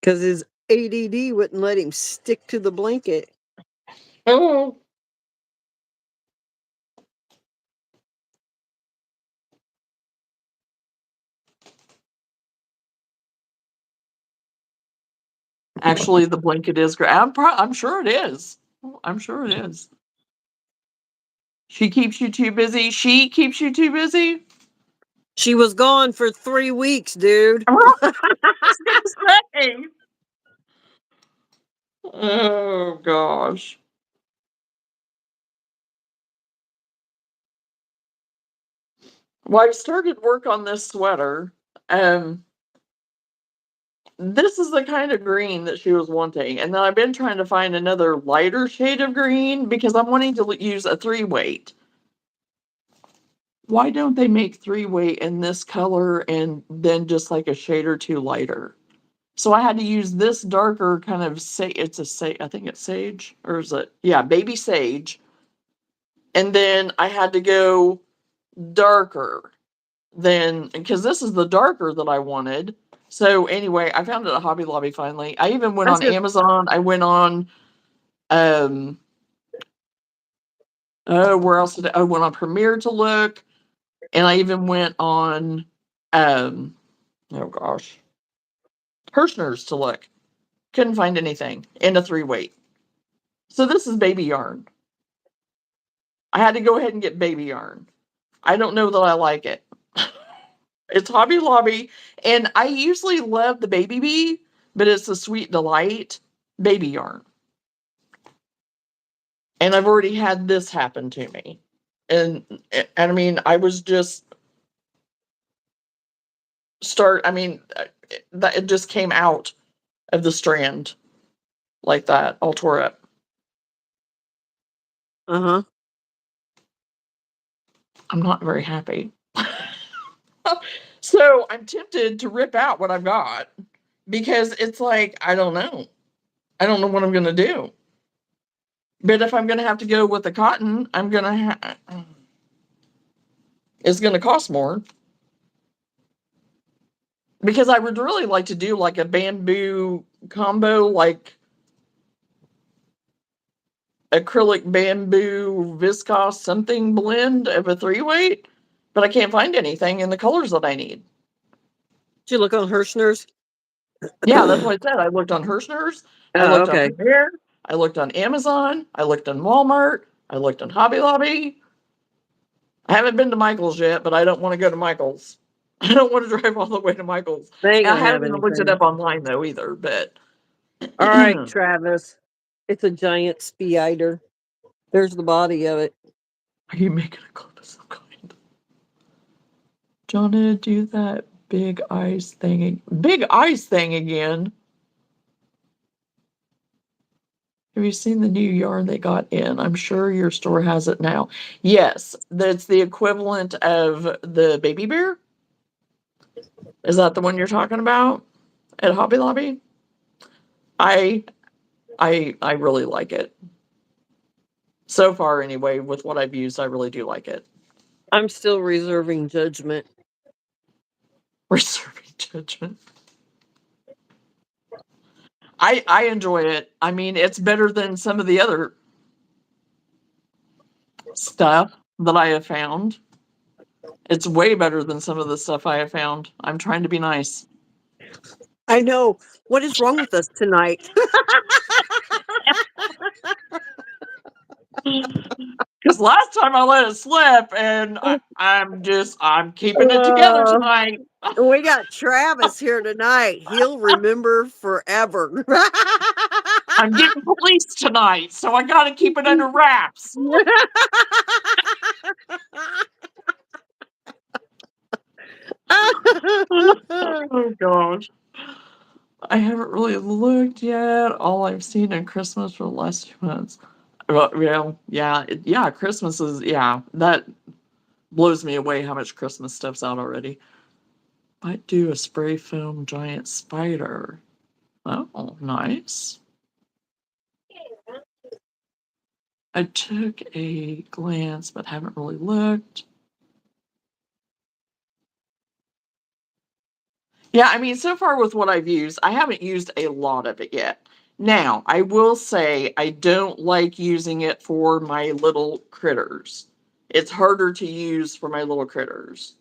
Because his ADD wouldn't let him stick to the blanket. Oh. Actually, the blanket is great. I'm sure it is. I'm sure it is. She keeps you too busy. She keeps you too busy. She was gone for 3 weeks, dude. I was gonna say. Oh gosh. Well, I started work on this sweater. Um, this is the kind of green that she was wanting, and then I've been trying to find another lighter shade of green because I'm wanting to use a 3-weight. Why don't they make 3-weight in this color and then just like a shade or two lighter? So I had to use this darker kind of I think it's sage, or is it? Yeah, baby sage. And then I had to go darker than, because this is the darker that I wanted. So anyway, I found it at Hobby Lobby finally. I even went I on said, Amazon. I went on um where else did I went on Premiere to look, and I even went on um oh gosh, Hirschner's to look. Couldn't find anything in a 3-weight. So this is baby yarn. I had to go ahead and get baby yarn. I don't know that I like it. It's Hobby Lobby, and I usually love the baby bee, but it's a Sweet Delight baby yarn. And I've already had this happen to me. And I mean, I was just I mean, that it just came out of the strand like that, all tore up. uh-huh. I'm not very happy. So I'm tempted to rip out what I've got because it's like, I don't know. I don't know what I'm going to do. But if I'm going to have to go with the cotton, I'm going to it's going to cost more. Because I would really like to do like a bamboo combo, like acrylic bamboo viscose something blend of a 3-weight, but I can't find anything in the colors that I need. Did you look on Hirschner's? Yeah, that's what I said. I looked on Hirschner's, I Oh, looked on okay. Premiere, I looked on Amazon, I looked on Walmart, I looked on Hobby Lobby. I haven't been to Michael's yet, but I don't want to go to Michael's. I don't want to drive all the way to Michael's. They ain't And I gonna have haven't even looked it anything. up online though either, but All right, are Travis. It's a giant spider. There's the body of it. you making a clip of some kind? Johnna, do that big eyes thing. Big eyes thing again. Have you seen the new yarn they got in? I'm sure your store has it now. Yes, that's the equivalent of the baby bear. Is that the one you're talking about at Hobby Lobby? I I really like it. So far anyway, with what I've used, I really do like it. I'm still reserving judgment. Reserving judgment. I enjoy it. I mean, it's better than some of the other stuff that I have found. It's way better than some of the stuff I have found. I'm trying to be nice. I know. What is wrong with us tonight? Because last time I let it slip, and I'm keeping it together Uh, tonight. we got Travis here tonight. He'll remember forever. I'm getting police tonight, so I got to keep it under wraps. Oh gosh. I haven't really looked yet. All I've seen in Christmas for the last 2 months. Well, yeah, Christmas is, yeah, that blows me away how much Christmas stuff's out already. Might do a spray foam giant spider. Oh, nice. I took a glance, but haven't really looked. Yeah, I mean, so far with what I've used, I haven't used a lot of it yet. Now, I will say I don't like using it for my little critters. It's harder to use for my little critters.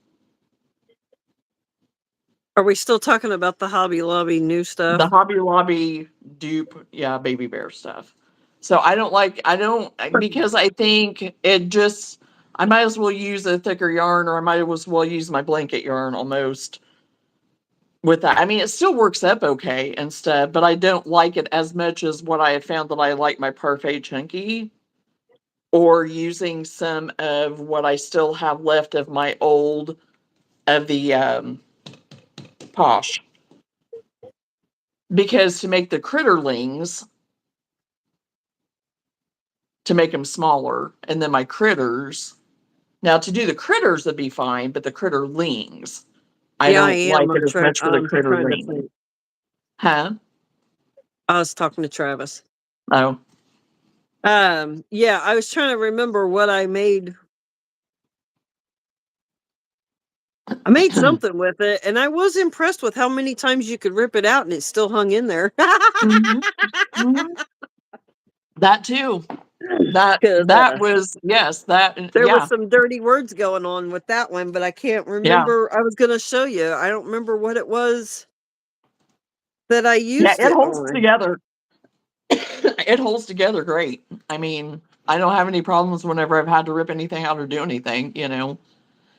Are we still talking about the Hobby Lobby new The stuff? Hobby Lobby dupe, yeah, baby bear stuff. So I don't, because I think it just, I might as well use a thicker yarn, or I might as well use my blanket yarn almost with that. I mean, it still works up okay and stuff, but I don't like it as much as what I have found that I like my Parfait Chunky, or using some of what I still have left of my old, of the Posh. Because to make the critterlings, to make them smaller, and then my critters. Now, to do the critters would be fine, but the critterlings, I Yeah, I don't am. like it as much for the Trying to critterling. think. Huh? I was talking to Travis. Oh. Yeah, I was trying to remember what I made I made something with it, and I was impressed with how many times you could rip it out and it still hung in there. Mhm. Mhm. That too. Because That was yes, there was yeah, some dirty words going on with that one, but I can't yeah. remember. I was going to show you. I don't remember what it was that I Yeah, used it it holds on. together. It holds together great. I mean, I don't have any problems whenever I've had to rip anything out or do anything.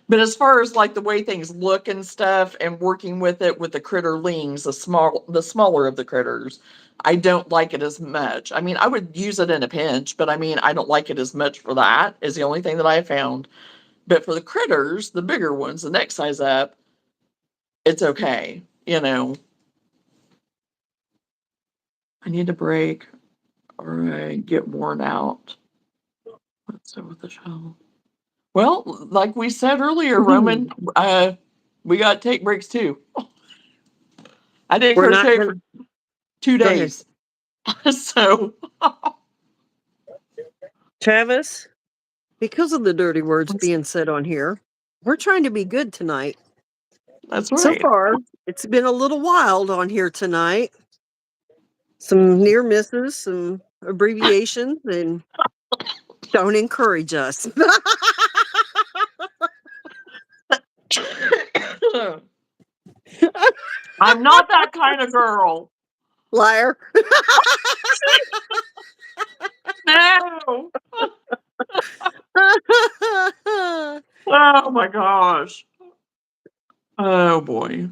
But as far as like the way things look and stuff and working with it with the critterlings, the smaller of the critters, I don't like it as much. I mean, I would use it in a pinch, but I mean, I don't like it as much for that is the only thing that I have found. But for the critters, the bigger ones, the next size up, it's okay. I need a break or I get worn out. Let's go with the shell. Well, like we said earlier, Roman, we got to take breaks too. I did We're not crochet going for to two go ahead. days. So Travis, because of the dirty words being said on here, we're trying to be good tonight. that's So right. far, it's been a little wild on here tonight. Some near misses, some abbreviations, and don't encourage us. I'm not that kind of girl. Liar. No. Oh my gosh. Oh boy.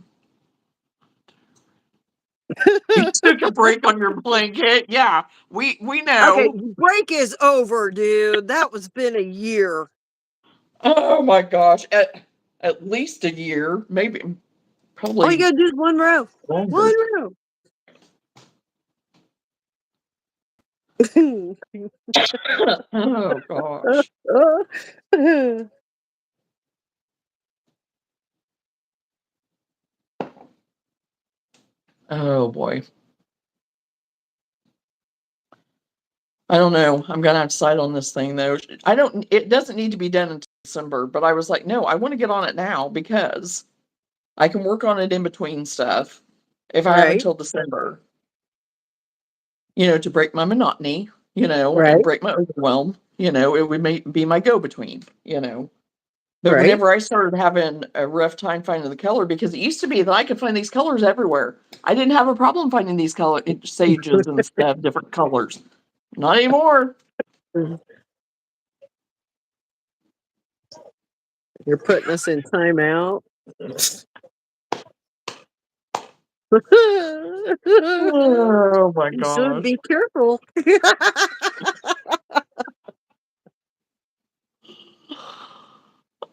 You took a break on your blanket. Yeah, we Okay, know. break is over, dude. That was been a year. Oh my gosh. At least a year, maybe All you probably gotta do is one row. One longer. row. Oh gosh. Oh boy. I don't know. I'm gonna have to decide on this thing though. I don't. It doesn't need to be done until December, but I was like, no, I want to get on it now because I can work on it in between stuff if I have Right, until December. To break my monotony, and right, break my overwhelm. It would be my go between. But right. whenever I started having a rough time finding the color, because it used to be that I could find these colors everywhere. I didn't have a problem finding these sages and stuff, different colors. Not anymore. You're putting us in timeout. Oh my You should gosh. be careful.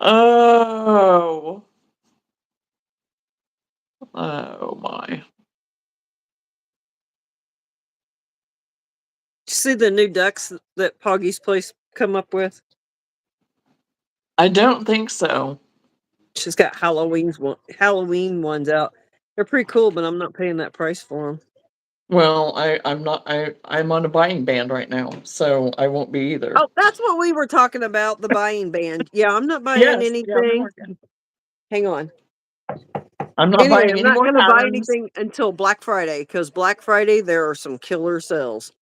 Oh. Oh my. See the new ducks that Poggy's place come up with? I don't think so. She's got Halloween ones out. They're pretty cool, but I'm not paying that price for them. Well, I'm not I'm on a buying ban right now, so I won't be either. Oh, that's what we were talking about, the buying band. Yeah, I'm not buying Yes, yeah, we anything. are good. Hang on. I'm not Anyway, buying I'm any not more going to buy patterns. anything until Black Friday because Black Friday there are some killer sales,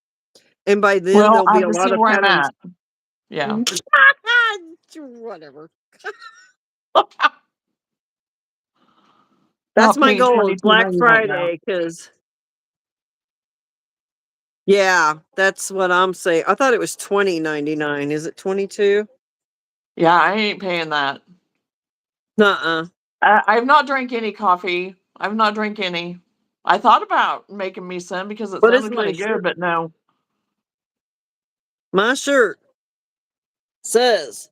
and by then Well, there'll I be have a to lot see of where I'm patterns. at. Yeah. Whatever. That's Not my paying goal is Black $22.90 right now. Friday because yeah, that's what I'm saying. I thought it was $20.99. Is it 22? Yeah, I ain't paying that. Nuh-uh. I've not drank any coffee. I've not drank any. I thought about making me some because it What is sounded kind my of good, shirt? but no. My shirt says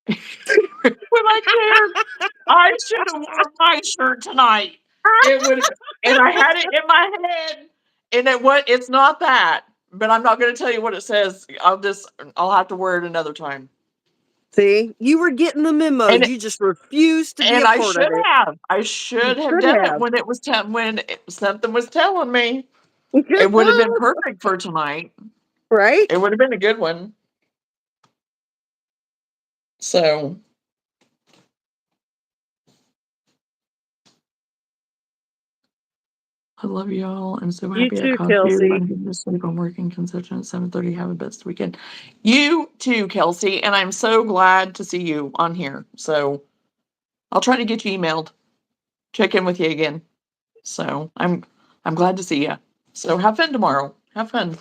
When I cared, I should have worn my shirt tonight. It would, and I had it in my head, and it's not that, but I'm not going to tell you what it says. I'll have to wear it another time. See, you were getting the memo. And You just refused to be and a I part of should it. have. I You should have should done it have. when something was telling me. It would have been perfect for tonight. Right? It would have been a good one. So I love y'all. I'm so You happy I too, caught you. Kelsey. I'm going to sleep. I'm working concession at 7:30. Have a best weekend. You too, Kelsey. And I'm so glad to see you on here. So I'll try to get you emailed. Check in with you again. So I'm glad to see you. So have fun tomorrow. Have fun.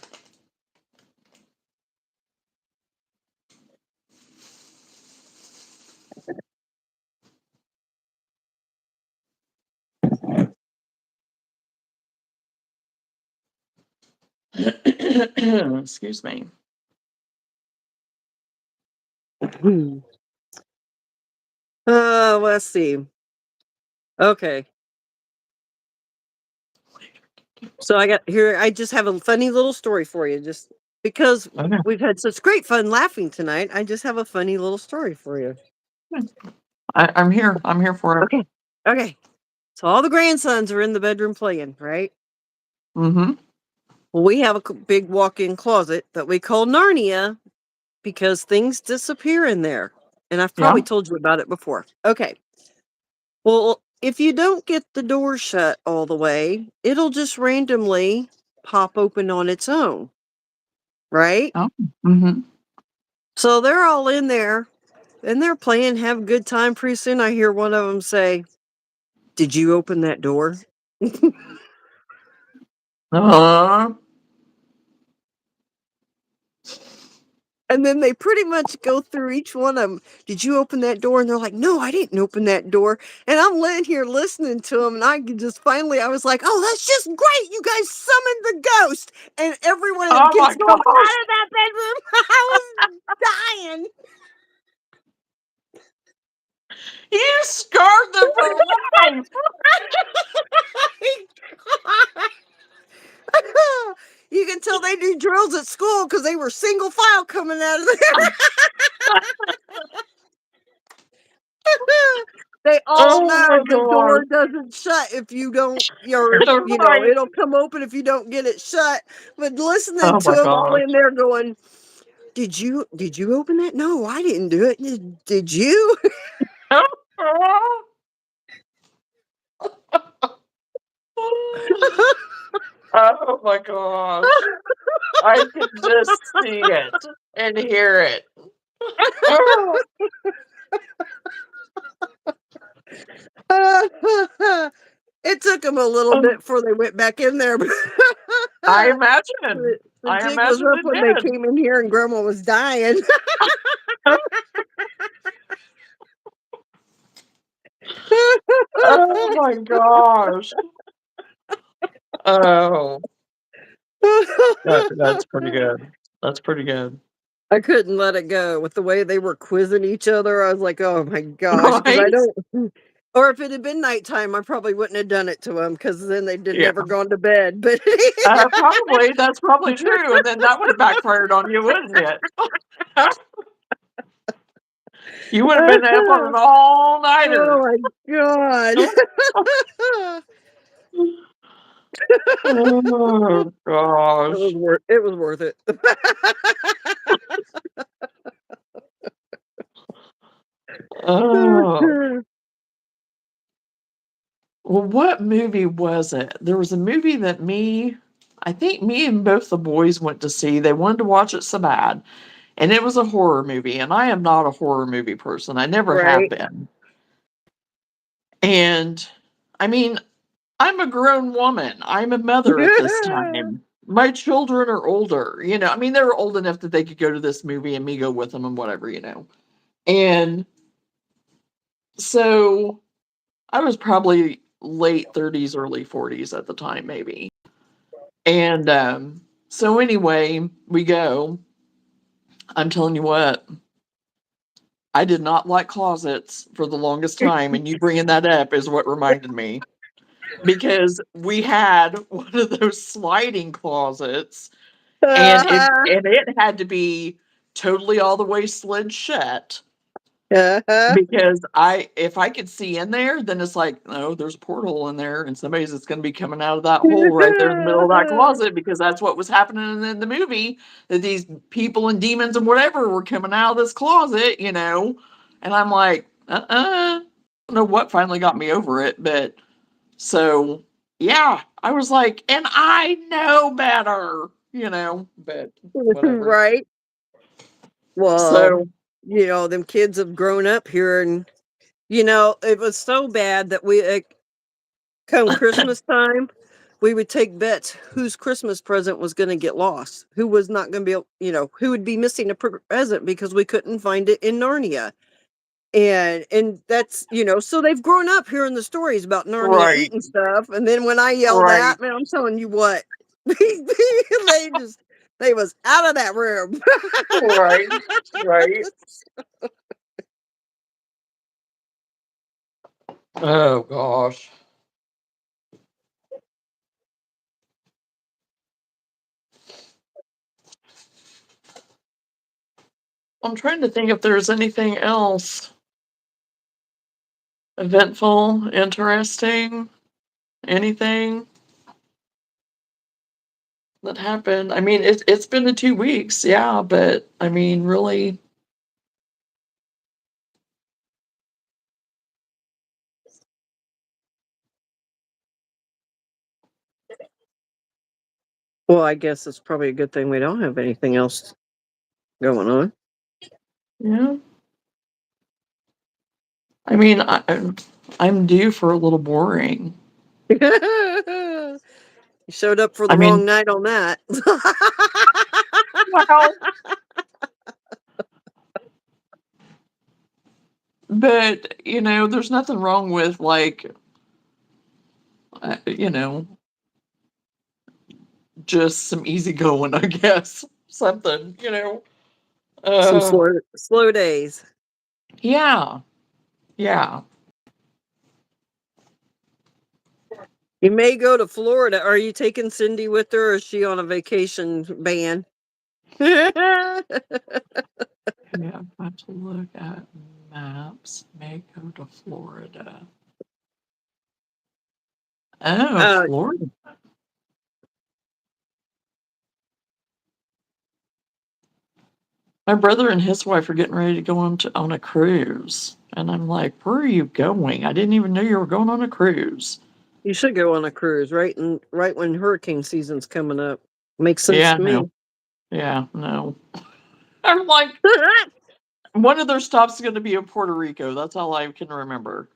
Excuse me. Let's see. Okay. So I just have a funny little story for you. Just because Okay. we've had such great fun laughing tonight, I just have a funny little story for you. I'm here. I'm here for it. Okay. Okay. So all the grandsons are in the bedroom playing, right? Mm-hmm. Well, we have a big walk-in closet that we call Narnia because things disappear in there. And I've Yeah. probably told you about it before. Okay. Well, if you don't get the door shut all the way, it'll just randomly pop open on its own, right? Oh. Mm-hmm. So they're all in there and they're playing, have a good time. Pretty soon I hear one of them say, "Did you open that door?" Uh, And then they pretty much go through each one of them. "Did you open that door?" And they're like, "No, I didn't open that door." And I'm laying here listening to them. And I was like, "Oh, that's just great. You guys summoned the ghost." And everyone oh my gets going out gosh. of that bedroom. I was dying. You scarred them for life. You can tell they do drills at school because they were single file coming out of there. They all Oh my know the door gosh. doesn't shut if you don't, Right. it'll come open if you don't get it shut. But listening Oh to my them all gosh. in there going, "Did you open that?" "No, I didn't do it." Did you?" Oh my gosh. I can just see it and hear it. Oh, It took them a little bit before they went back in there. But I the, imagine. the I jig was imagine up it when they did. came in here and Grandma was dying. Oh my gosh. Oh, that's pretty good. That's pretty good. I couldn't let it go with the way they were quizzing each other. I was like, "Oh my gosh," because I Right? don't. Or if it had been nighttime, I probably wouldn't have done it to them because then they'd Yeah. never gone to bed. But Probably. That's probably true. And then that would have backfired on you, wouldn't it? You would have been up on an all-nighter. oh my god! Oh gosh. It was worth it. Oh. Well, what movie was it? There was a movie that I think me and both the boys went to see. They wanted to watch it so bad. And it was a horror movie. And I am not a horror movie person. I never have Right. been. And I mean, I'm a grown woman. I'm a mother at this time. My children are older. I mean, they're old enough that they could go to this movie and me go with them and whatever. And so I was probably late 30s, early 40s at the time, maybe. And so anyway, we go. I'm telling you what, I did not like closets for the longest time, and you bringing that up is what reminded me because we had one of those sliding closets, and it had to be totally all the way slid shut. Uh-huh. because if I could see in there, then it's like, oh, there's a portal in there, and somebody's just going to be coming out of that hole right there in the middle of that closet, because that's what was happening in the movie. That these people and demons and whatever were coming out of this closet, and I'm like, I don't know what finally got me over it, but so yeah, I was like, and I know better, but whatever. Right. Well, So them kids have grown up here, and it was so bad that come Christmas time, we would take bets whose Christmas present was going to get lost, who was not going to be, who would be missing a present because we couldn't find it in Narnia. And that's, so they've grown up hearing the stories about Narnia right, eating stuff. And then when I yell right, that, man, I'm telling you what, they was out of that room. right, right. Oh gosh. I'm trying to think if there's anything else eventful, interesting, anything that happened. I mean, it's been the 2 weeks, yeah, but I mean, really, Well, I guess it's probably a good thing we don't have anything else going on. yeah. I mean, I'm due for a little boring. You showed up for I the mean, wrong night on that. well, but there's nothing wrong with like, uh, you know, just some easy going, I guess. Something. Some Uh, slow days. yeah, yeah. You may go to Florida. Are you taking Cindy with her, or is she on a vacation ban? Yeah, I've got to look at maps. May go to Florida. Oh, uh, Florida. My brother and his wife are getting ready to go on a cruise. And I'm like, where are you going? I didn't even know you were going on a cruise. you should go on a cruise right when hurricane season's coming up. Makes sense Yeah, to no. me. Yeah, no. I'm like, one of their stops is going to be in Puerto Rico. That's all I can remember.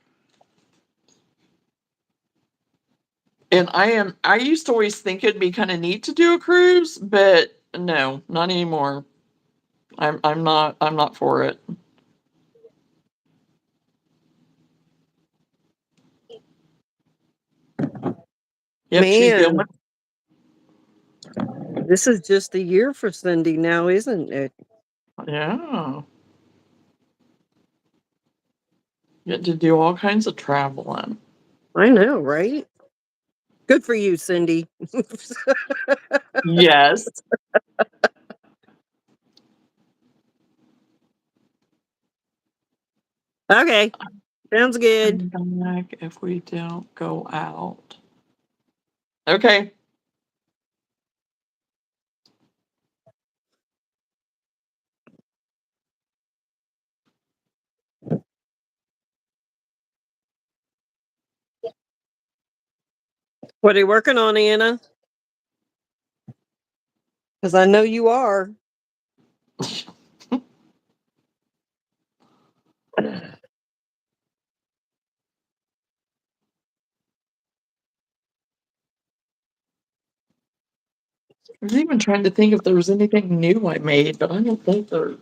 And I used to always think it'd be kind of neat to do a cruise, but no, not anymore. I'm not for it. Yep, she's the only. Man, this is just a year for Cindy now, isn't it? Yeah. Get to do all kinds of traveling. I know, right? Good for you, Cindy. Yes. Okay, sounds good. Come back if we don't go out. Okay. What are you working on, Anna? Because I know you are. I was even trying to think if there was anything new I made, but I don't think there,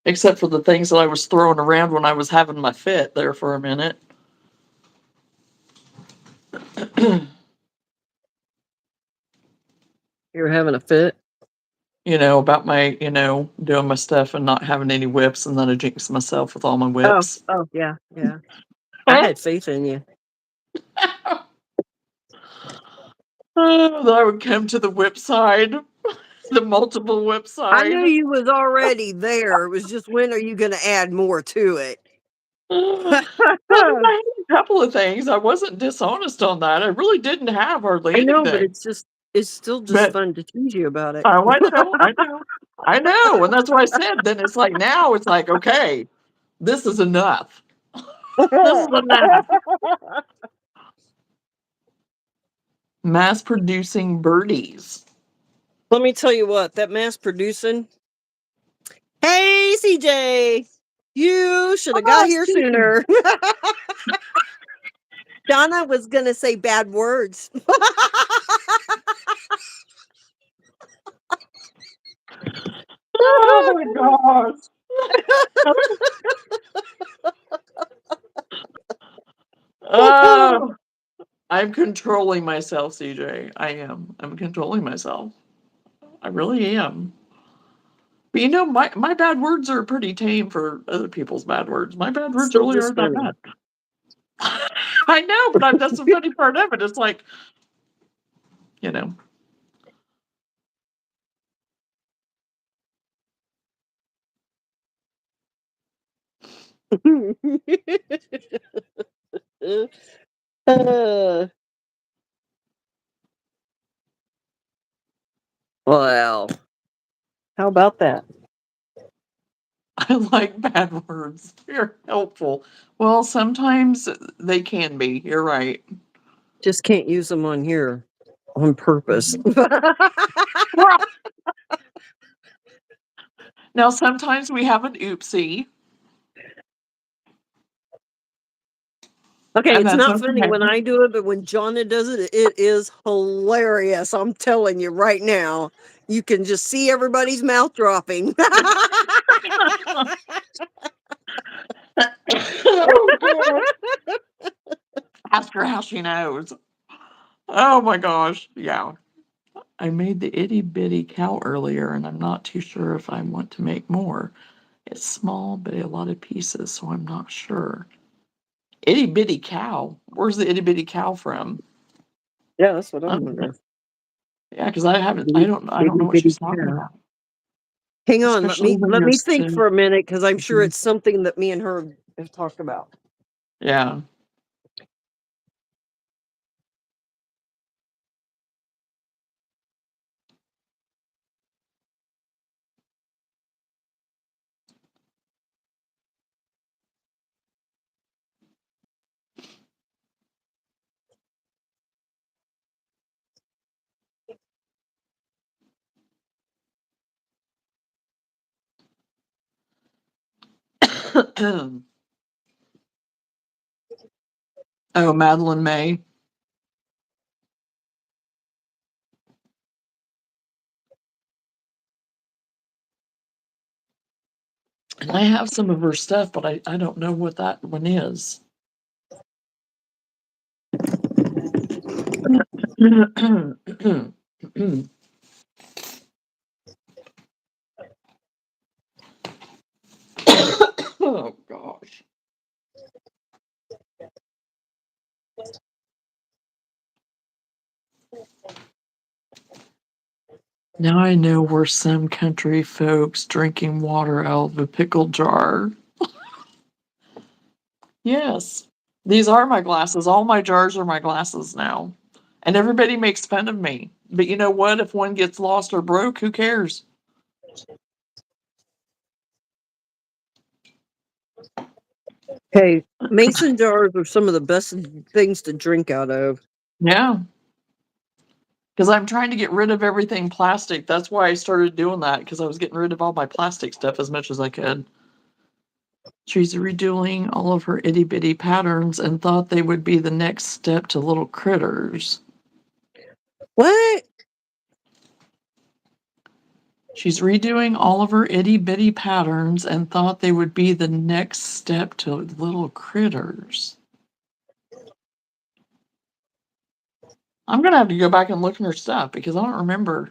except for the things that I was throwing around when I was having my fit there for a minute. You're having a fit. About my, doing my stuff and not having any whips, and then I jinxed myself with all my Oh, whips. oh, yeah, yeah. I had faith in you. Oh, that I would come to the whip side. The multiple whip I knew side. you was already there. It was just when are you gonna add more to it? Well, I had a couple of things. I wasn't dishonest on that. I really didn't have hardly I know, but anything. it's still just But fun to tease you about it. oh, I know, and that's why I said then it's like now it's like, okay, this is enough. This is enough. Mass producing birdies. Let me tell you what, that mass producing. Hey, CJ, you should have got Oh, here Steve. sooner. Johnna was gonna say bad words. Oh my gosh. Oh, I'm controlling myself, CJ. I am. I'm controlling myself. I really am. But you know, my bad words are pretty tame for other people's bad words. My bad words Still really just aren't that funny. bad. I know, but that's the funny part of it. It's like, you know. Uh, well, how about that? I like bad words. They're helpful. Well, sometimes they can be. You're right. Just can't use them on here on purpose. Now, sometimes we have an oopsie, Okay, and it's that's not funny okay. when I do it, but when Johnna does it, it is hilarious. I'm telling you right now. You can just see everybody's mouth dropping. Oh, God. Ask her how she knows. Oh my gosh. Yeah. I made the itty bitty cow earlier, and I'm not too sure if I want to make more. It's small, but a lot of pieces, so I'm not sure. Itty bitty cow. Where's the itty bitty cow from? Yeah, that's what I I'm don't know. wondering. Yeah, because I haven't. Itty I don't itty know what bitty she's talking cow. about. Hang on, Especially when let you're me think sick. for a minute because I'm sure it's something that me and her have talked about. Yeah. Oh, Madeline May. And I have some of her stuff, but I don't know what that one is. Oh gosh. Now I know where some country folks drinking water out of a pickle jar. Yes. These are my glasses. All my jars are my glasses now. And everybody makes fun of me. But you know what? If one gets lost or broke, who cares? Hey, mason jars are some of the best things to drink out of. Yeah. Because I'm trying to get rid of everything plastic. That's why I started doing that, because I was getting rid of all my plastic stuff as much as I could. She's redoing all of her itty bitty patterns and thought they would be the next step to little critters. What? She's redoing all of her itty bitty patterns and thought they would be the next step to little critters. I'm gonna have to go back and look in her stuff because I don't remember.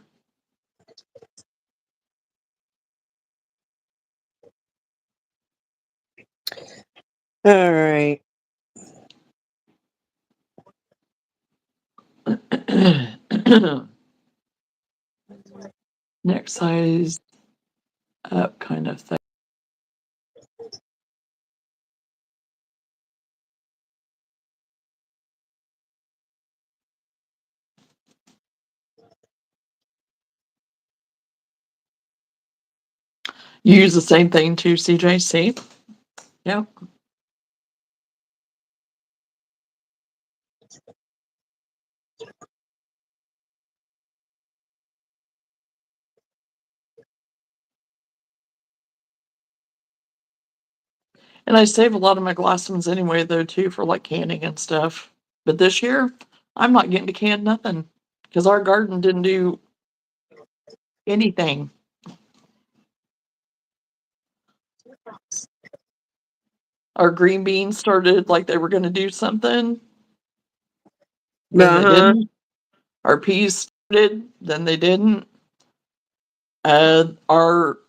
All right. next size up kind of thing. You use the same thing too, CJ? See? Yeah. And I save a lot of my glass ones anyway, though, too, for like canning and stuff. But this year, I'm not getting to can nothing because our garden didn't do anything. Our green beans started like they were going to do something, then they Uh-huh. didn't. Our peas started, then they didn't. Our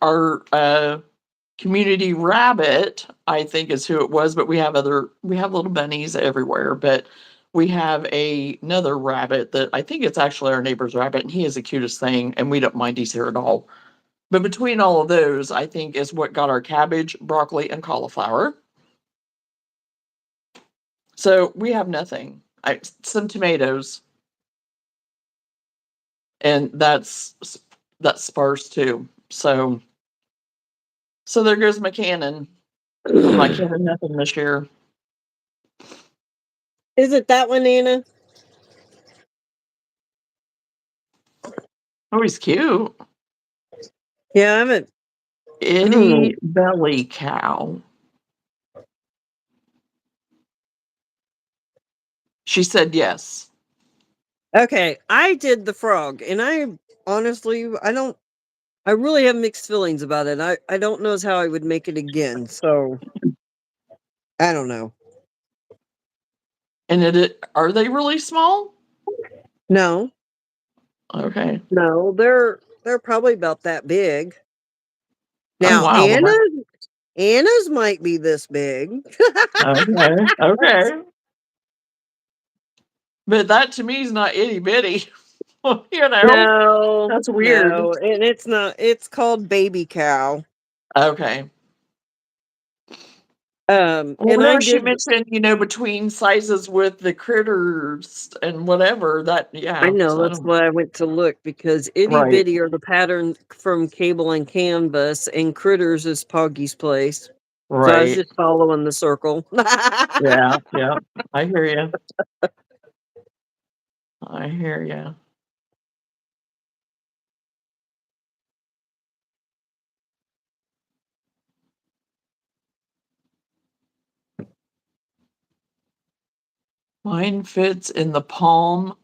community rabbit, I think is who it was, but we have little bunnies everywhere, but we have another rabbit that I think it's actually our neighbor's rabbit, and he is the cutest thing, and we don't mind he's here at all. But between all of those, I think is what got our cabbage, broccoli, and cauliflower. So we have nothing. Some tomatoes, and that's sparse too. So there goes my cannon. I'm not canning nothing this year. Is it that one, Anna? Oh, he's cute. Yeah, I haven't. I don't know. Itty belly cow. She said yes. Okay, I did the frog, and I honestly, I really have mixed feelings about it. I don't know as how I would make it again, so I don't know. And are they really small? No, Okay. no, they're probably about that big. Oh Now, wow. Anna's might be this big. Okay. Okay. But that to me is not itty bitty. You know, No, that's weird. no, and it's not. It's called baby cow. Okay. Well, And I whenever she did. mentioned, between sizes with the critters and whatever, that I yeah. know So I that's don't. why I went to look because itty Right. bitty are the pattern from Cable and Canvas, and Critters is Poggy's Place. So I was Right. just following the circle. Yeah. Yeah. I hear you. I hear you. Mine fits in the palm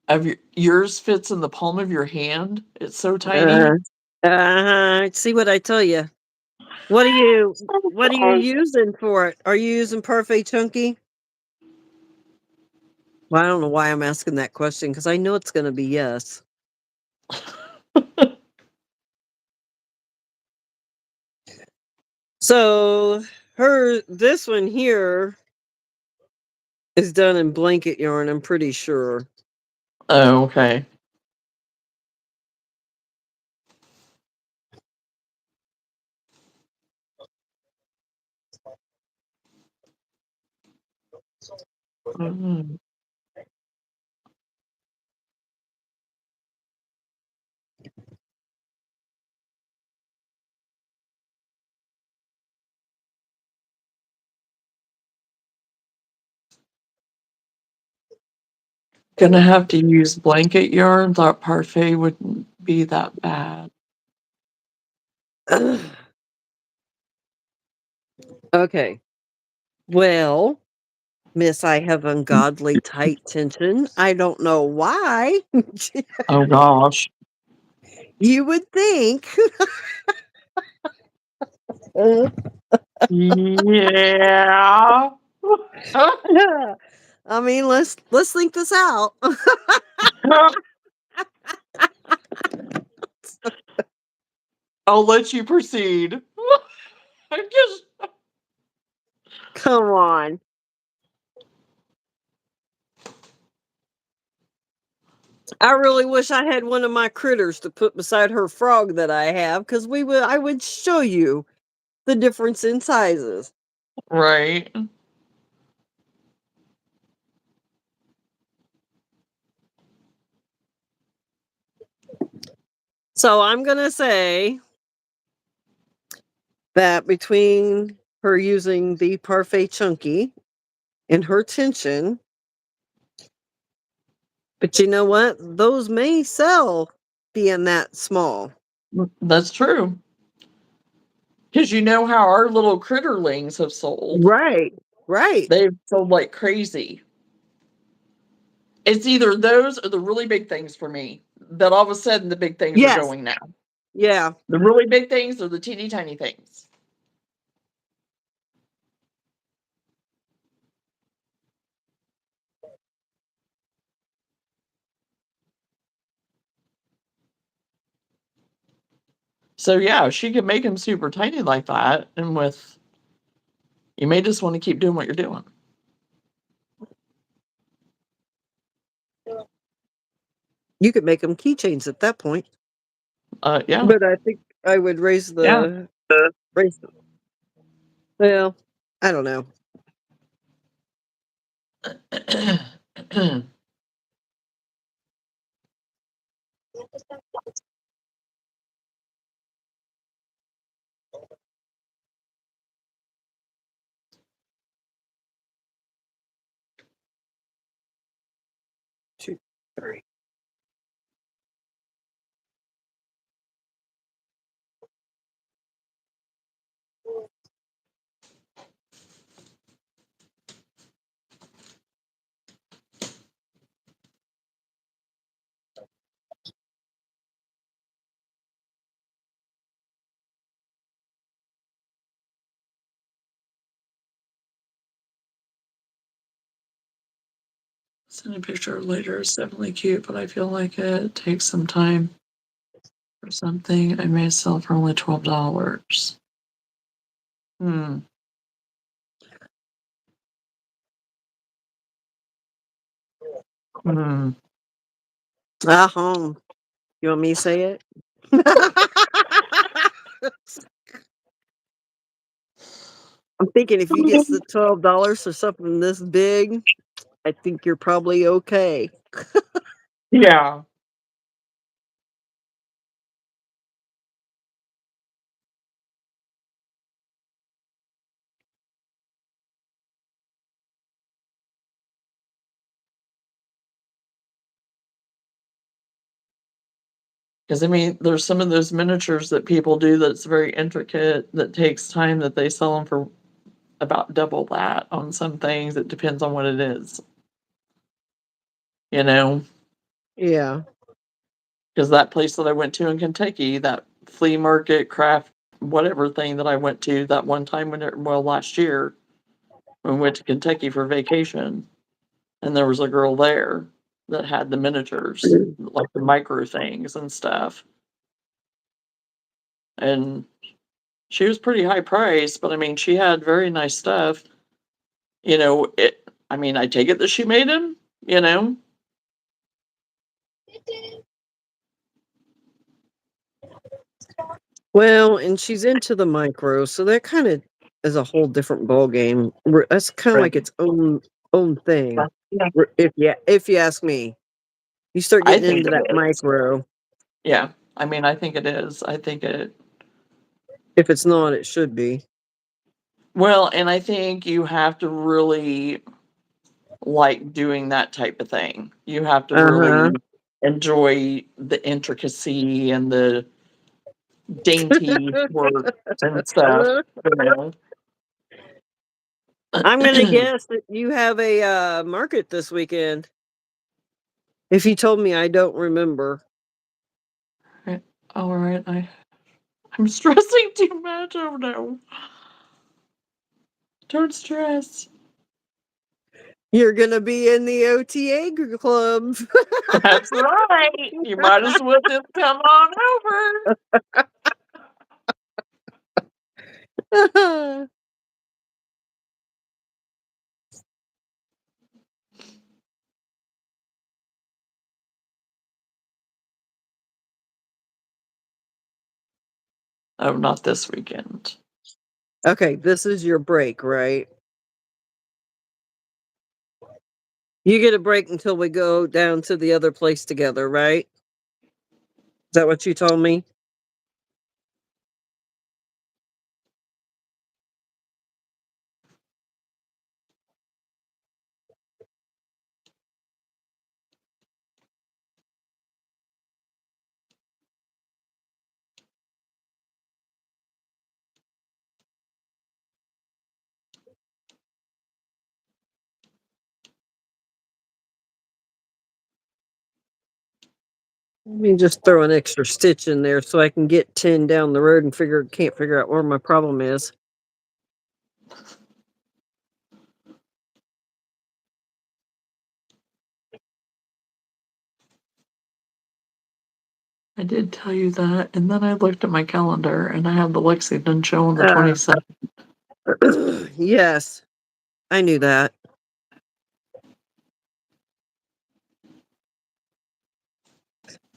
of yours fits in the palm of your hand. It's so uh, tiny. See what I tell you. What are you? Oh What are you gosh. using for it? Are you using Parfait Chunky? Well, I don't know why I'm asking that question because I know it's going to be yes. So this one here is done in blanket yarn. I'm pretty sure. Oh, okay. Mhm. Gonna have to use blanket yarn. Thought parfait wouldn't be that bad. Okay. Well, Miss, I have ungodly tight tension. I don't know why. Oh gosh. You would think. Yeah. I mean, let's think this out. I'll let you proceed. I'm just Come on. I really wish I had one of my critters to put beside her frog that I have, because I would show you the difference in sizes. Right. So I'm gonna say that between her using the Parfait Chunky and her tension, but you know what? Those may sell being that small. That's true. Because you know how our little critterlings have sold. Right. Right. They've sold like crazy. It's either those or the really big things for me. That all of a sudden the big things are Yes. going now. Yeah. The really big things or the teeny tiny things. So yeah, she can make them super tiny like that, and with you may just want to keep doing what you're doing. You could make them keychains at that point. Yeah, But I think I would yeah. raise the well, I don't know. Two, three. Send a picture later. It's definitely cute, but I feel like it takes some time for something I may sell for only $12. Hmm. Hmm. Home. You want me to say it? I'm thinking if you get the $12 for something this big, I think you're probably okay. Yeah. Because I mean, there's some of those miniatures that people do that's very intricate that takes time that they sell them for about double that on some things. It depends on what it is, you know. Yeah. Because that place that I went to in Kentucky, that flea market craft whatever thing that I went to that one time last year when we went to Kentucky for vacation, and there was a girl there that had the miniatures, like the micro things and stuff, and she was pretty high priced, but I mean, she had very nice stuff. You know, I mean, I take it that she made him. You know, Well, and she's into the micro, so that kind of is a whole different ball game. That's kind of right? like its own thing. If you ask me, you start I getting think into it that is. micro. Yeah, I mean, I think it is. I think it. If it's not, it should be. Well, and I think you have to really like doing that type of thing. You have to Uh huh. really enjoy the intricacy and the dainty work and stuff. You know? I'm gonna guess that you have a market this weekend. If you told me, I don't remember. All right, I'm stressing too much. Oh no, don't stress. You're gonna be in the OTA club. That's right. You might as well just come on over. Oh, not this weekend. Okay, this is your break, right? You get a break until we go down to the other place together, right? Is that what you told me? Let me just throw an extra stitch in there so I can get 10 down the road and can't figure out where my problem is. I did tell you that, and then I looked at my calendar and I have the Lexington show on the Uh, 27th. yes, I knew that.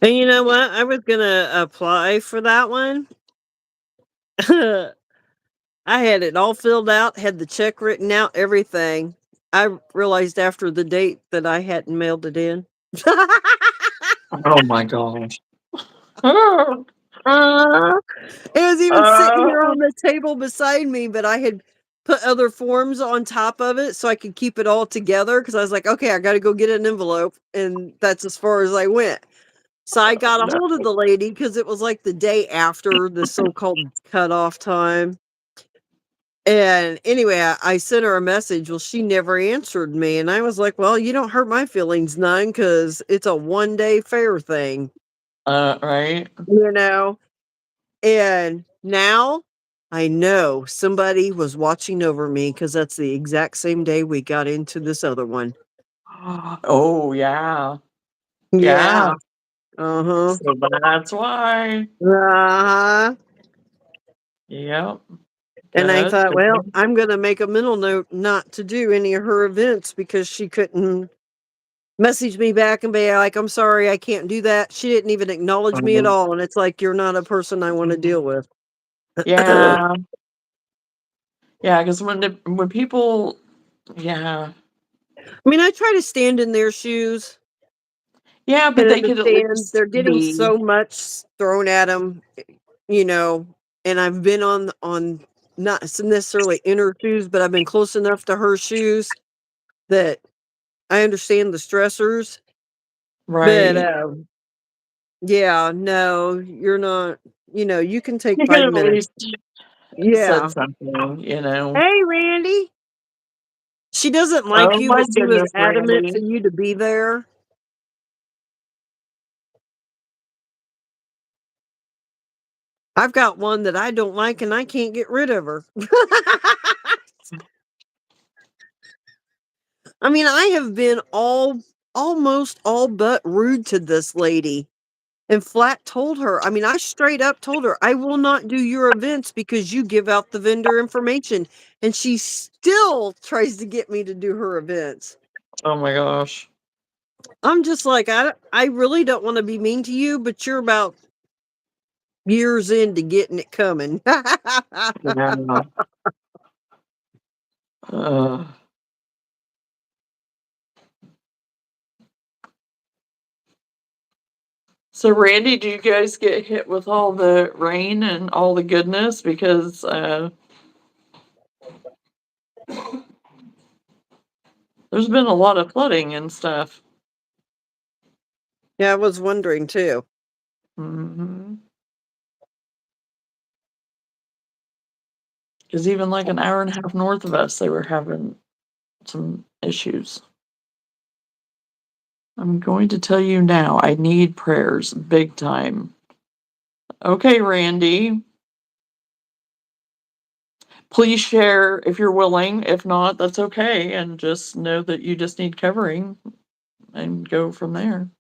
And you know what? I was gonna apply for that one. I had it all filled out, had the check written out, everything. I realized after the date that I hadn't mailed it in. Oh my gosh. Oh, Uh, it was even sitting here oh, on the table beside me, but I had put other forms on top of it so I could keep it all together because I was like, okay, I got to go get an envelope. And that's as far as I went. So I got a no. hold of the lady because it was like the day after the so called cutoff time. And anyway, I sent her a message. Well, she never answered me. And I was like, well, you don't hurt my feelings none because it's a 1 day fair thing, Right? you know? And now I know somebody was watching over me because that's the exact same day we got into this other one. Oh, yeah. Yeah. Yeah. Uh huh. So that's why. Uh huh. Yep. And I Good. thought, well, Good. I'm going to make a mental note not to do any of her events because she couldn't message me back and be like, I'm sorry, I can't do that. She didn't even acknowledge me at Um, all. And it's like, you're not a person I want to deal with. I yeah. Yeah. Because when people, yeah. mean, I try to stand in their shoes Yeah, but and they could at understand least they're getting be. so much thrown at them, you know. And I've been on not necessarily in her shoes, but I've been close enough to her shoes that I understand the stressors. But Right. yeah, no, you're not. You can take You could 5 at minutes. least said Yeah. something. Hey, Randy. She doesn't like Oh you, my but she was goodness, adamant for Randy. you to be there. I've got one that I don't like and I can't get rid of her. I mean, I have been almost all but rude to this lady and flat told her. I mean, I straight up told her, I will not do your events because you give out the vendor information. And she still tries to get me to do her events. Oh my gosh. I'm just like, I really don't want to be mean to you, but you're about years into getting it coming. Yeah. Uh, so Randy, do you guys get hit with all the rain and all the goodness? Because there's been a lot of flooding and stuff. Yeah, I was wondering too. Because even like an hour and a half north of us, they were having some issues. I'm going to tell you now, I need prayers big time. Okay, Randy. Please share if you're willing. If not, that's okay. And just know that you just need covering and go from there.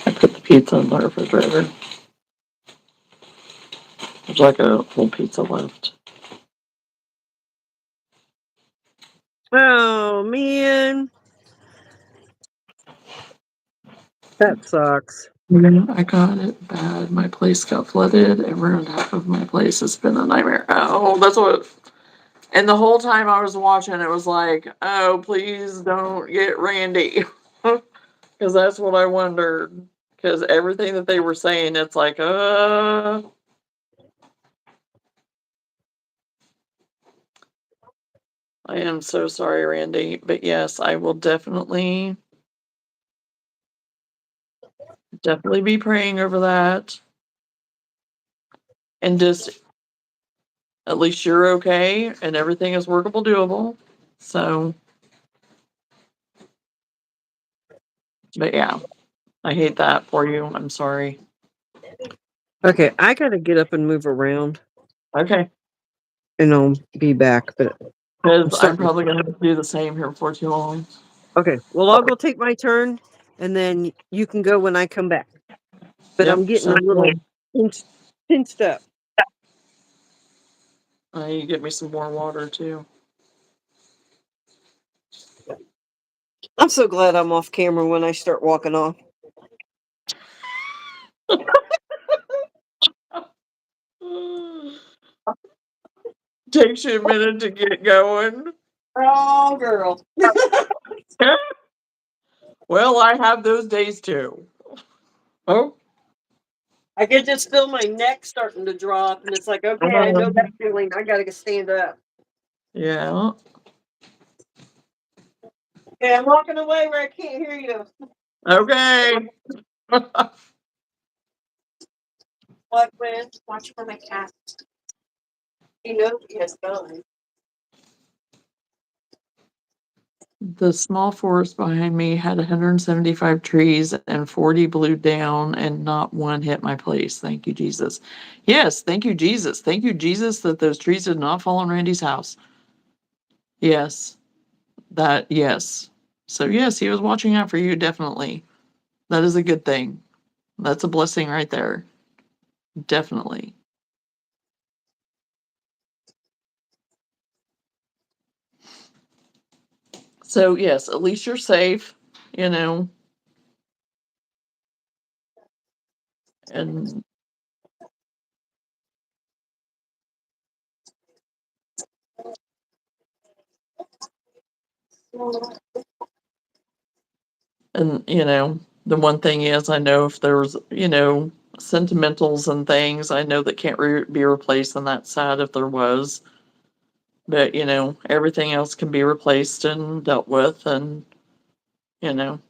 I put the pizza in the refrigerator. There's like a whole pizza left. Oh man, that sucks. Yeah, I got it bad. My place got flooded and ruined half of my place. It's been a nightmare. Oh, that's what. And the whole time I was watching, it was like, oh, please don't get Randy. Because that's what I wondered. Because everything that they were saying, it's like, I am so sorry, Randy. But yes, I will definitely be praying over that. And just at least you're okay and everything is workable, doable. So, but yeah, I hate that for you. I'm sorry. Okay, I gotta get up and move around, Okay. and I'll be back. But I'm Because I'm starting. probably going to do the same here before too long. Okay, well, I'll go take my turn, and then you can go when I come back. But I'm Yep. getting a So little pinched up. you get me some more water too. I'm so glad I'm off camera when I start walking off. Takes you a minute to get going. Oh, girl. Well, I have those days too. Oh. I can just feel my neck starting to drop, and it's like, okay, I know that feeling. I gotta stand up. Yeah. Okay, I'm walking away where I can't hear you. Okay. What, Gwen? Watch for my cat. He knows he has gone. The small forest behind me had 175 trees and 40 blew down and not one hit my place. Thank you, Jesus. Yes, thank you, Jesus. Thank you, Jesus, that those trees did not fall on Randy's house. Yes, yes. So, yes, he was watching out for you, definitely. That is a good thing. That's a blessing right there. Definitely. So, yes, at least you're safe, you know, and the one thing is, I know if there's, sentimentals and things, I know that can't be replaced on that side if there was. But, everything else can be replaced and dealt with, and, you know.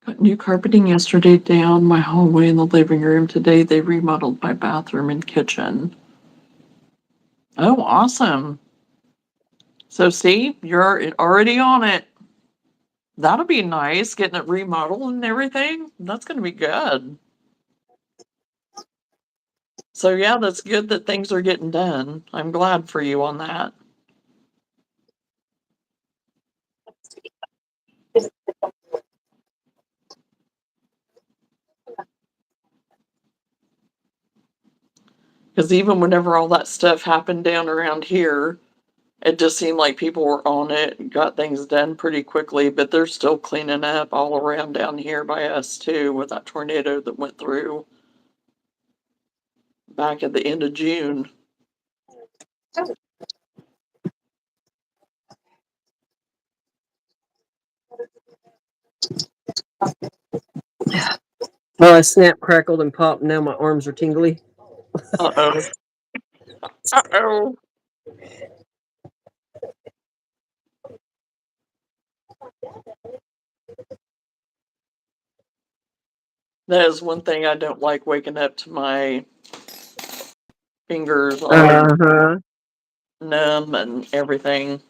Put new carpeting yesterday down my hallway in the living room. Today they remodeled my bathroom and kitchen. Oh, awesome. So see, you're already on it. That'll be nice, getting it remodeled and everything. That's gonna be good. So yeah, that's good that things are getting done. I'm glad for you on that. Because even whenever all that stuff happened down around here, it just seemed like people were on it and got things done pretty quickly, but they're still cleaning up all around down here by us too with that tornado that went through back at the end of June. Well, I snapped, crackled, and popped. Now my arms are tingly. Uh-oh. Uh-oh. That is one thing I don't like, waking up to my fingers all Uh-huh. numb and everything.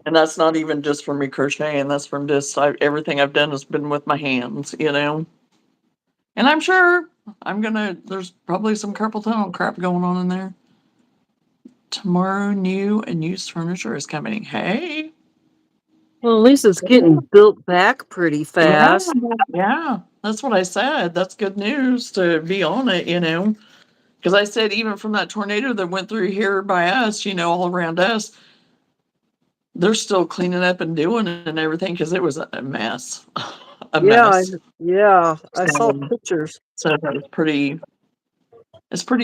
And that's not even just from me crocheting, that's from just everything I've done has been with my hands, you know? And I'm sure there's probably some carpal tunnel crap going on in there. Tomorrow, new and used furniture is coming. Hey. Well, at least it's getting built back pretty Yeah, fast. yeah, that's what I said. That's good news to be on it, you know? Because I said, even from that tornado that went through here by us, you know, all around us, they're still cleaning up and doing it and everything because it was a mess. A Yeah, mess. yeah. I saw So, pictures. so it's pretty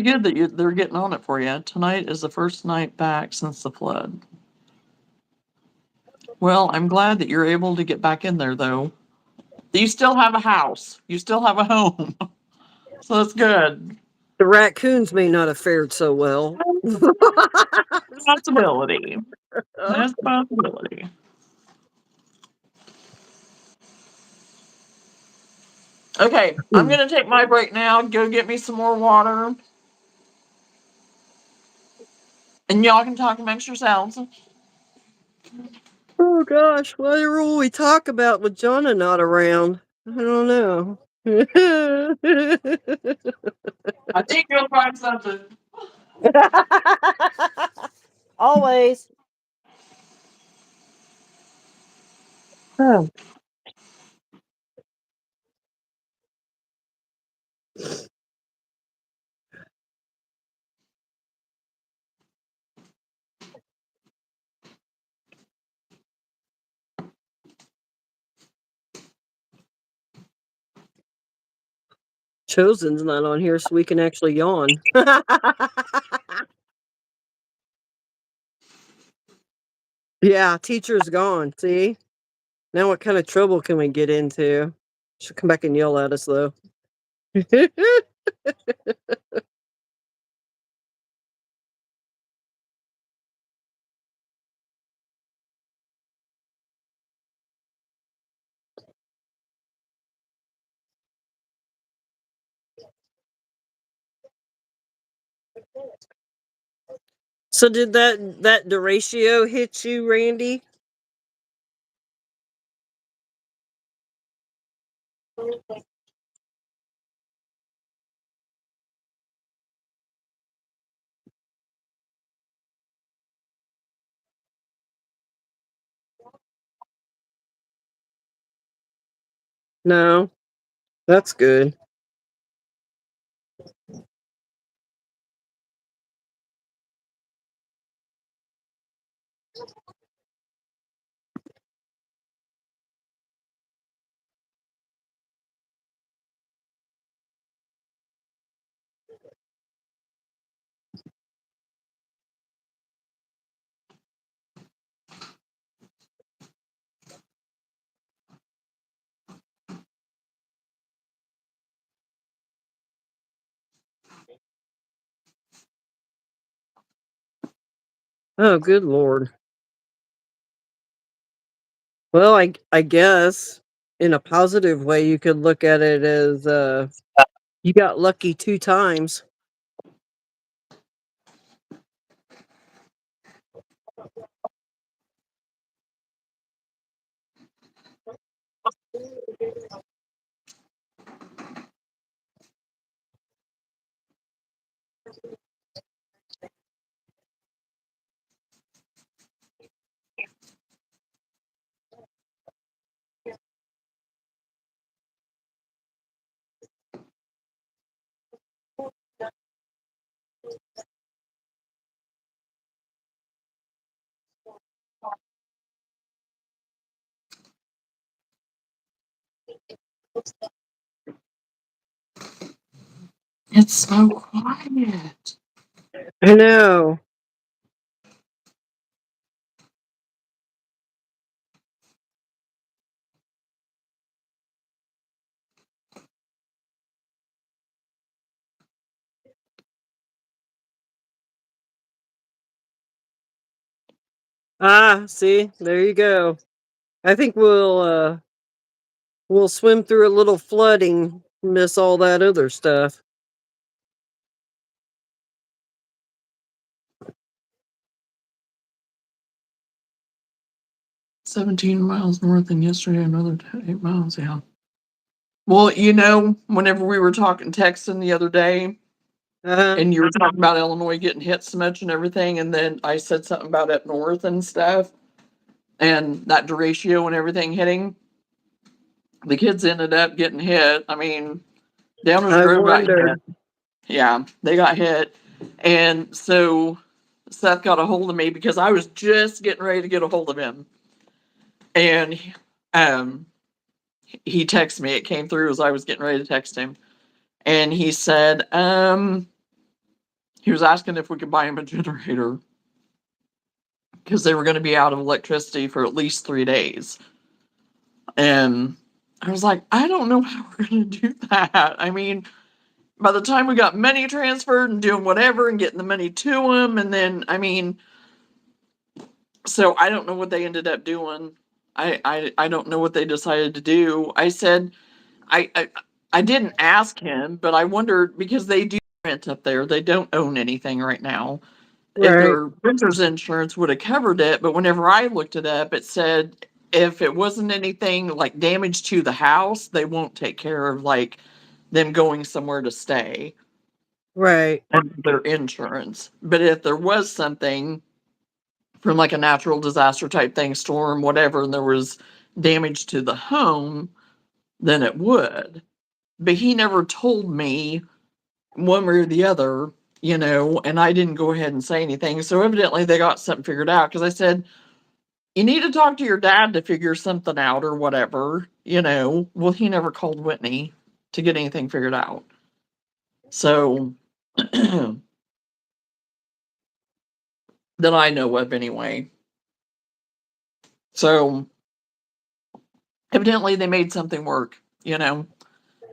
good that they're getting on it for you. Tonight is the first night back since the flood. Well, I'm glad that you're able to get back in there, though. You still have a house. You still have a home. So that's good. The raccoons may not have fared so well. Possibility. That's a possibility. Okay, I'm gonna take my break now. Go get me some more water, and y'all can talk amongst yourselves. Oh gosh, what will we talk about with Johnna not around? I don't know. I think you'll find something. Always. Oh. Chosen's not on here, so we can actually yawn. Yeah, teacher's gone. See? Now what kind of trouble can we get into? She'll come back and yell at us though. So did that deratio hit you, Randy? No. That's good. Oh, good Lord. Well, I guess in a positive way, you could look at it as, you got lucky 2 times. It's so quiet. I know. Ah, see, there you go. I think we'll swim through a little flooding, miss all that other stuff. 17 miles north, and yesterday another 8 miles. Yeah. Well, you know, whenever we were texting the other day, Uh-huh. and you were talking about Illinois getting hit so much and everything, and then I said something about up north and stuff, and that derecho and everything hitting, the kids ended up getting hit. I mean, Downers I Grove got hit. wondered. Yeah, they got hit. And so Seth got a hold of me because I was just getting ready to get a hold of him. And um, he texted me. It came through as I was getting ready to text him. And he said, he was asking if we could buy him a generator because they were going to be out of electricity for at least 3 days. And I was like, I don't know how we're going to do that. I mean, by the time we got money transferred and doing whatever and getting the money to him, and then, I mean, so I don't know what they ended up doing. I don't know what they decided to do. I said, I, I, I didn't ask him, but I wondered because they do rent up there. They don't own anything right now. If Right, their renter's insurance would have covered it, but whenever I looked it up, it said if it wasn't anything like damage to the house, they won't take care of like them going somewhere to stay right, and their insurance. But if there was something from like a natural disaster type thing, storm, whatever, and there was damage to the home, then it would. But he never told me one way or the other, you know, and I didn't go ahead and say anything. So evidently they got something figured out because I said, you need to talk to your dad to figure something out or whatever, you know. Well, he never called Whitney to get anything figured out. So that I know of anyway. So evidently they made something work, you know.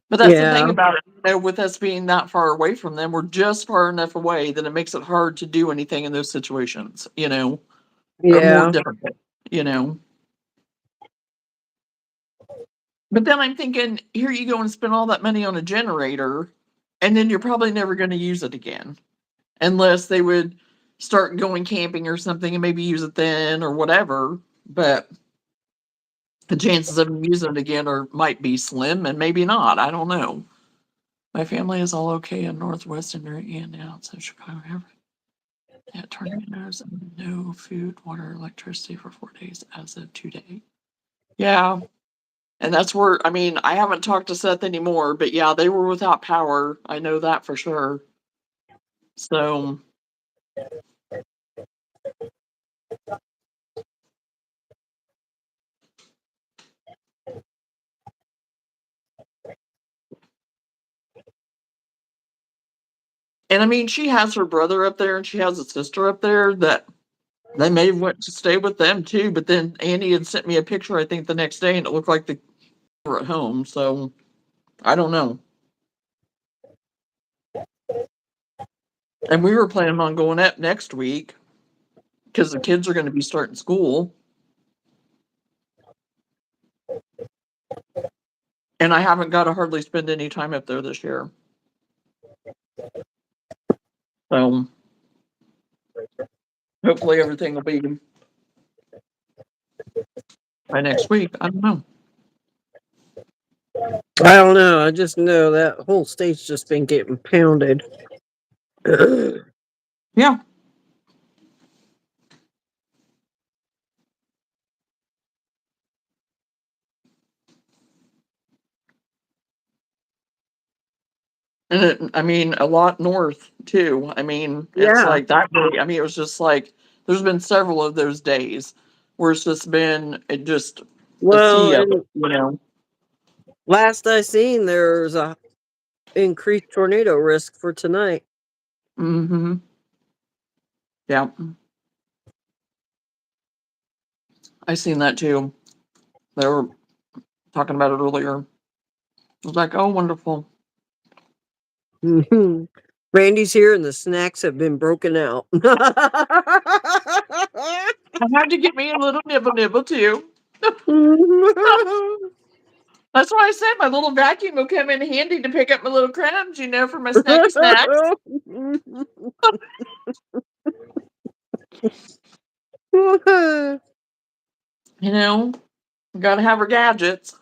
But that's the thing yeah, about it, you know, with us being that far away from them, we're just far enough away that it makes it hard to do anything in those situations, you know, or more yeah, difficult, you know. But then I'm thinking, here you go and spend all that money on a generator, and then you're probably never going to use it again, unless they would start going camping or something and maybe use it then or whatever. But the chances of them using it again are might be slim and maybe not. I don't know. My family is all okay in Northwest and outside Chicago. Yeah, tornadoes and no food, water, electricity for 4 days as of today. Yeah. And that's where, I mean, I haven't talked to Seth anymore, but yeah, they were without power. I know that for sure. So, and I mean, she has her brother up there and she has a sister up there that they may want to stay with them too. But then Annie had sent me a picture, I think, the next day, and it looked like they were at home. So I don't know. And we were planning on going up next week. because the kids are going to be starting school. And I haven't got to hardly spend any time up there this year. So hopefully everything will be by next week. I don't know. I don't know. I just know that whole state's just been getting pounded. Yeah. And I mean, a lot north too. I mean, it's Yeah. like that day. I mean, it was just like there's been several of those days where it's just been just a Well, sea of and it, you know. last I seen, there's a increased tornado risk for tonight. Mm-hmm. Yeah, I seen that too. They were talking about it earlier. I was like, oh, wonderful. Randy's here, and the snacks have been broken out. I had to get me a little nibble nibble too. That's why I said my little vacuum will come in handy to pick up my little crumbs, you know, for my snacky snacks. You know, gotta have her gadgets.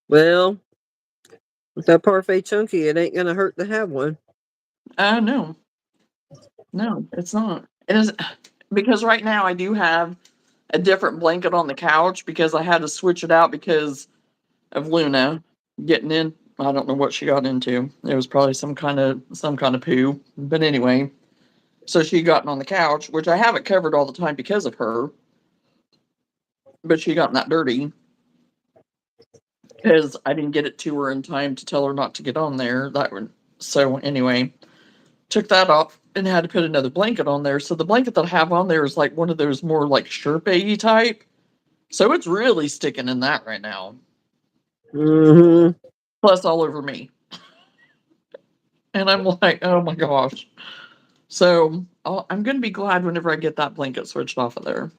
Well, with that parfait chunky, it ain't gonna hurt to have one. No, no, it's not. It is because right now I do have a different blanket on the couch because I had to switch it out because of Luna getting in. I don't know what she got into. It was probably some kind of poo. But anyway, so she got on the couch, which I have it covered all the time because of her. But she got that dirty because I didn't get it to her in time to tell her not to get on there. So anyway, took that off and had to put another blanket on there. So the blanket that I have on there is like one of those more like Sherpa-y type. So it's really sticking in that right now. Mm-hmm. Plus all over me. And I'm like, oh my gosh. So I'm going to be glad whenever I get that blanket switched off of there.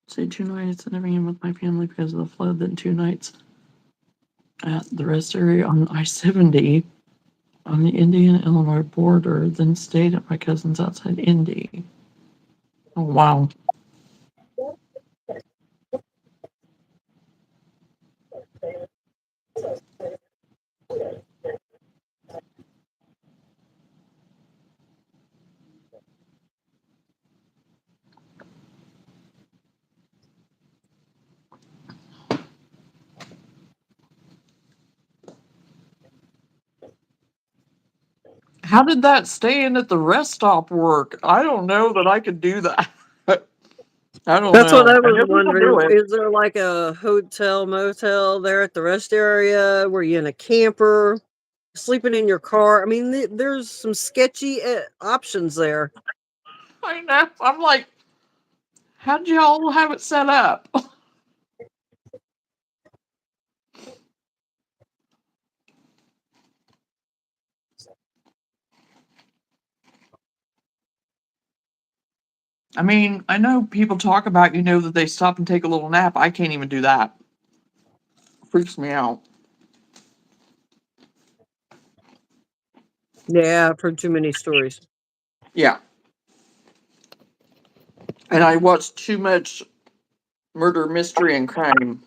Say 2 nights and everything with my family because of the flood, then 2 nights at the rest area on I-70 on the Indiana-Illinois border, then stayed at my cousin's outside Indy. Oh, wow. How did that staying at the rest stop work? I don't know that I could do that. I don't That's what know. I I was know people do wondering. it. Is there like a hotel, motel there at the rest area? Were you in a camper? Sleeping in your car? I mean, there's some sketchy options there. I know. I'm like, how'd y'all have it set up? I mean, I know people talk about, that they stop and take a little nap. I can't even do that. Freaks me out. Yeah, I've heard too many stories. Yeah. And I watch too much murder, mystery, and crime.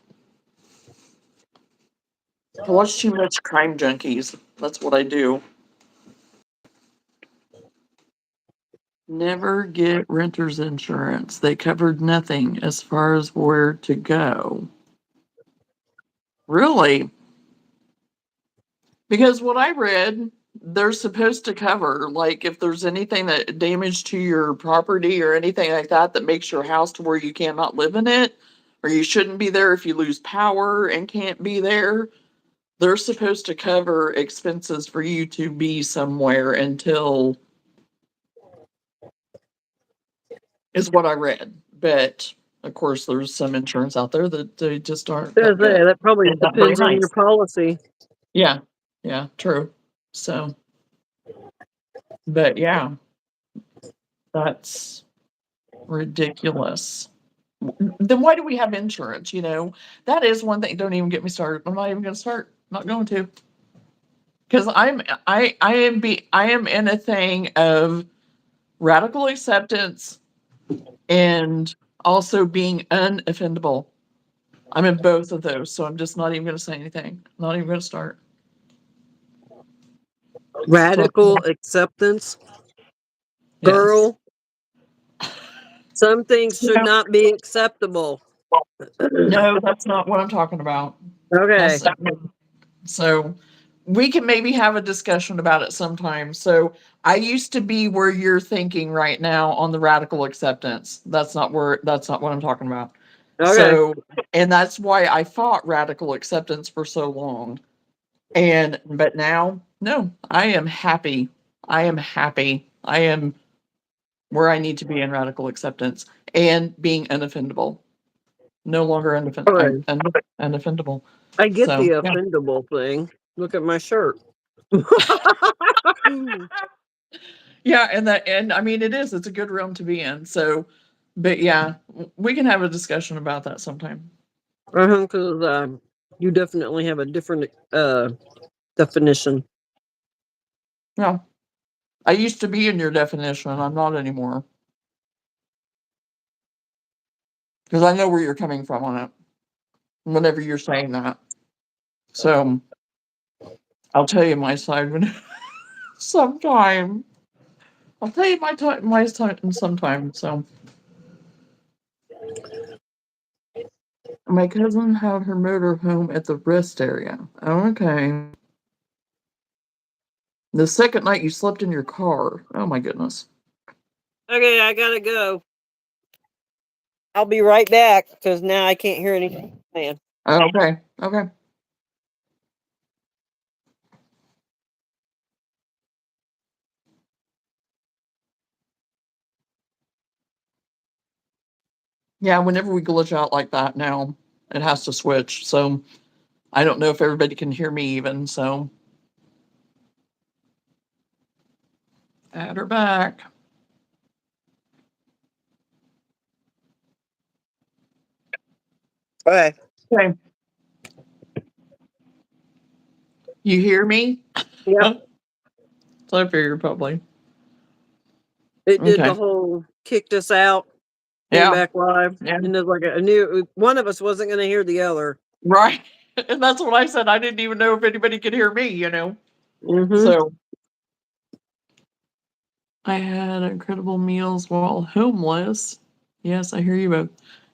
I watch too much crime junkies. That's what I do. Never get renter's insurance. They covered nothing as far as where to go. Really? Because what I read, they're supposed to cover, like, if there's anything that damage to your property or anything like that that makes your house to where you cannot live in it, or you shouldn't be there if you lose power and can't be there. they're supposed to cover expenses for you to be somewhere until, is what I read. But of course, there's some insurance out there that they just aren't that good. That probably It's not very depends on your nice. policy. Yeah, yeah, true. So, but yeah, that's ridiculous. Then why do we have insurance? That is one thing. Don't even get me started. I'm not even going to start. Not going to. Because I am in a thing of radical acceptance and also being unoffendable. I'm in both of those, so I'm just not even going to say anything. Not even going to start. Radical acceptance. Yes. Girl, some things should No, not be acceptable. no, that's not what I'm talking about. Okay. So we can maybe have a discussion about it sometime. So I used to be where you're thinking right now on the radical acceptance. That's not what I'm talking about. Okay. So, and that's why I fought radical acceptance for so long. But now, no, I am happy. I am happy. I am where I need to be in radical acceptance and being unoffendable. No longer Okay. unoffendable. I get the So, yeah. offendable thing. Look at my shirt. Yeah, and I mean it's a good realm to be in. So, but yeah, we can have a discussion about that sometime. Because you definitely have a different definition. Yeah. I used to be in your definition, I'm not anymore. Because I know where you're coming from on it. Whenever you're saying that. So I'll tell you my side when sometime. I'll tell you my time sometime. So my cousin had her motor home at the rest area. Okay. The second night you slept in your car. Oh my goodness. Okay, I gotta go. I'll be right back because now I can't hear anything. Man. Okay. Okay. Yeah, whenever we glitch out like that now, it has to switch. So I don't know if everybody can hear me even. So add her back. Okay. Okay. You hear me? Yep. So I figured probably. It did the Okay. whole kicked us out, came Yeah. back live, Yeah. and it's like I knew one of us wasn't going to hear the other. Right. And that's what I said. I didn't even know if anybody could hear me, Mm-hmm. So I had incredible meals while homeless. Yes, I hear you both.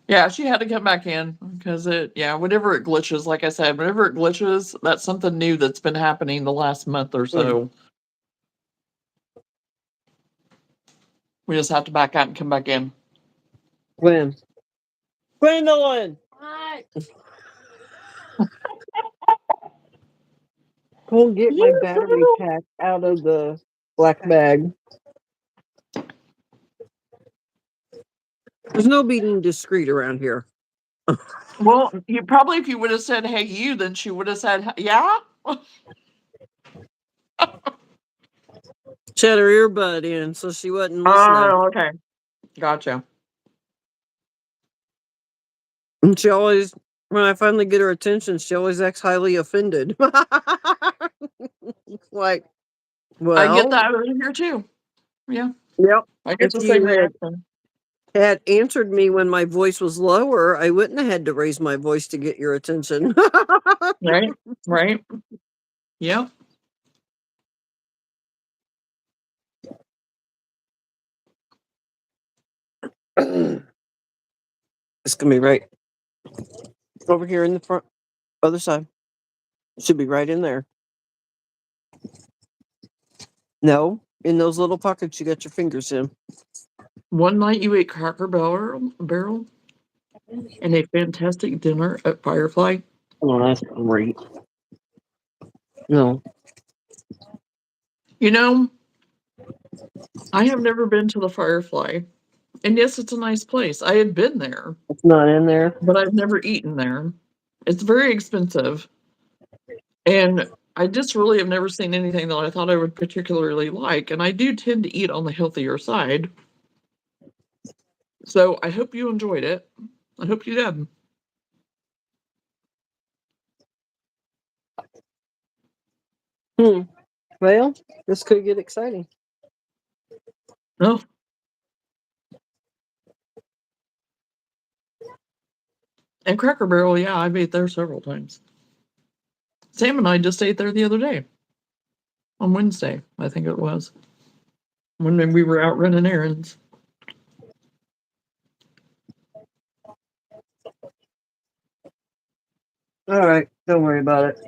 Yeah, she had to come back in because whenever it glitches, like I said, whenever it glitches, that's something new that's been happening the last month or so. We just have to back out and come back in. When? Gwendolyn! Hi. Go get my battery pack out of the black bag. There's no being discreet around here. Well, you probably if you would have said "Hey, you," then she would have said "Yeah." She had her earbud in, so she wasn't listening. Oh, okay, gotcha. And she always, when I finally get her attention, she always acts highly offended. Like, I get well, that over here too. Yeah, yep. I get If the same you reaction. had answered me when my voice was lower, I wouldn't have had to raise my voice to get your attention. Right, right. Yep. It's gonna be right over here in the front, other side. It should be right in there. No, in those little pockets you got your fingers in. One night you ate Cracker Barrel and a fantastic dinner at Firefly. Oh, that's great. No, You know, I have never been to the Firefly. And yes, it's a nice place. I had been there, it's not in there. but I've never eaten there. It's very expensive. And I just really have never seen anything that I thought I would particularly like. And I do tend to eat on the healthier side. So I hope you enjoyed it. I hope you did. Well, this could get exciting. Oh. And Cracker Barrel, yeah, I've ate there several times. Sam and I just ate there the other day. On Wednesday, I think it was. When we were out running errands. All right, don't worry about it.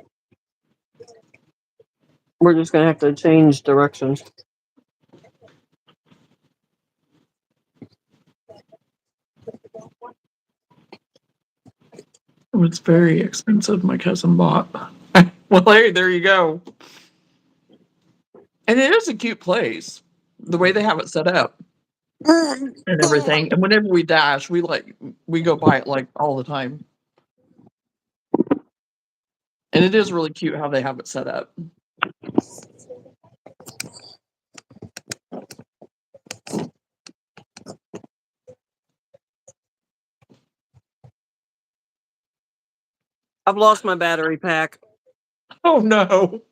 We're just gonna have to change directions. It was very expensive, my cousin bought. Well, hey, there you go. And it is a cute place. The way they have it set up and everything. And whenever we dash, we go by it like all the time. And it is really cute how they have it set up. I've lost my battery pack. Oh no.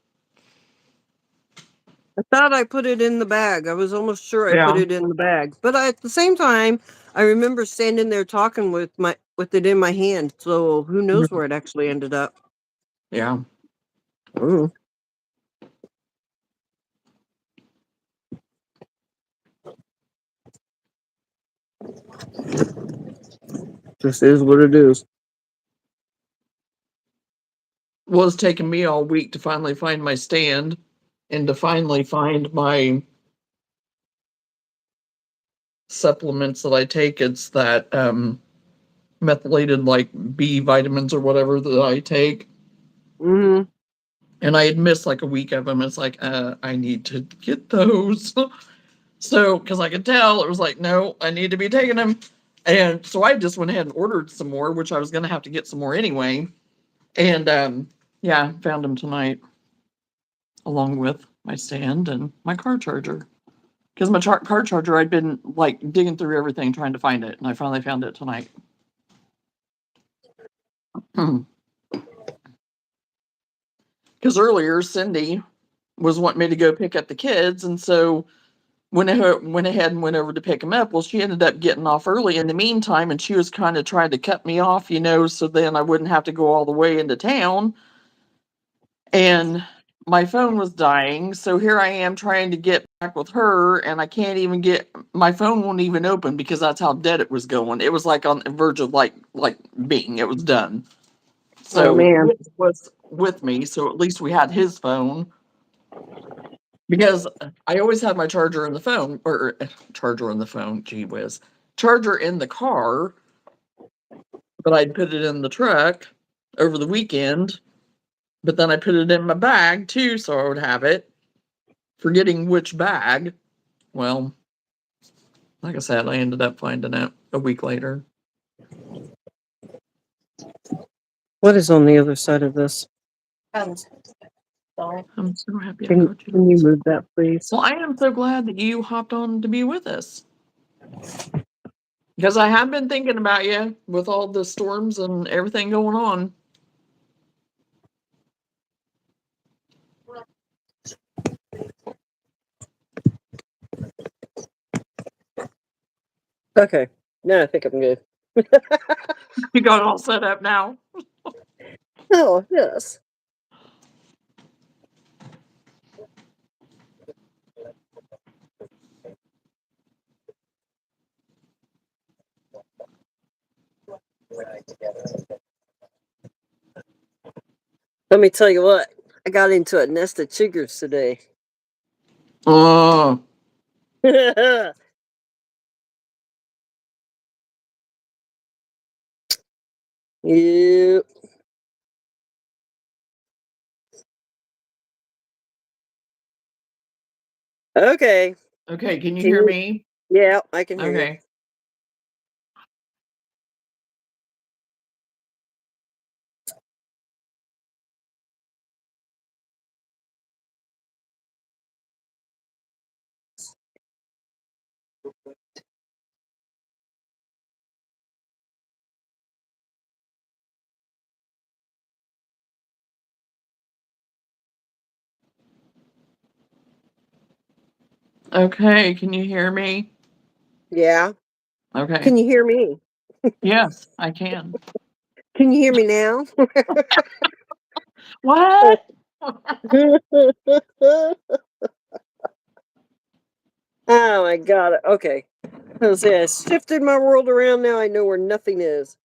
I thought I put it in the bag. I was almost sure I put Yeah. it in the bag. But at the same time, I remember standing there talking with it in my hand. So who knows where it actually ended up? Yeah. Ooh. This is what it is. Well, it's taken me all week to finally find my stand and to finally find my supplements that I take. It's that methylated like B vitamins or whatever that I take. Mm-hmm. And I had missed like a week of them. It's like, I need to get those. So, because I could tell, it was like, no, I need to be taking them. And so I just went ahead and ordered some more, which I was going to have to get some more anyway. And yeah, found them tonight, along with my stand and my car charger. Because my car charger, I'd been like digging through everything trying to find it, and I finally found it tonight. Because earlier, Cindy was wanting me to go pick up the kids, and so went ahead and went over to pick them up. Well, she ended up getting off early in the meantime, and she was kind of trying to cut me off, so then I wouldn't have to go all the way into town. And my phone was dying, so here I am trying to get back with her, and I can't even get my phone won't even open because that's how dead it was going. It was like on the verge of like being it was done. Oh So man. Rich was with me, so at least we had his phone because I always had my charger in the phone or charger in the phone. Gee whiz, charger in the car, but I'd put it in the truck over the weekend. But then I put it in my bag too, so I would have it. Forgetting which bag. Well, like I said, I ended up finding it a week later. What is on the other side of this? I'm so happy I Can caught you. can you move that, please? Well, I am so glad that you hopped on to be with us. Because I have been thinking about you with all the storms and everything going on. Okay. No, I think I'm good. You got it all set up now. Oh, yes. Let me tell you what. I got into a nest of chiggers today. Oh, Yep. Okay. Okay, can you Can hear you me? Yeah, I can hear you. Okay. Okay, can you hear me? Yeah. Okay. Can you hear me? Yes, I can. Can you hear me now? What? Oh my god. Okay. I was say I shifted my world around now. I know where nothing is.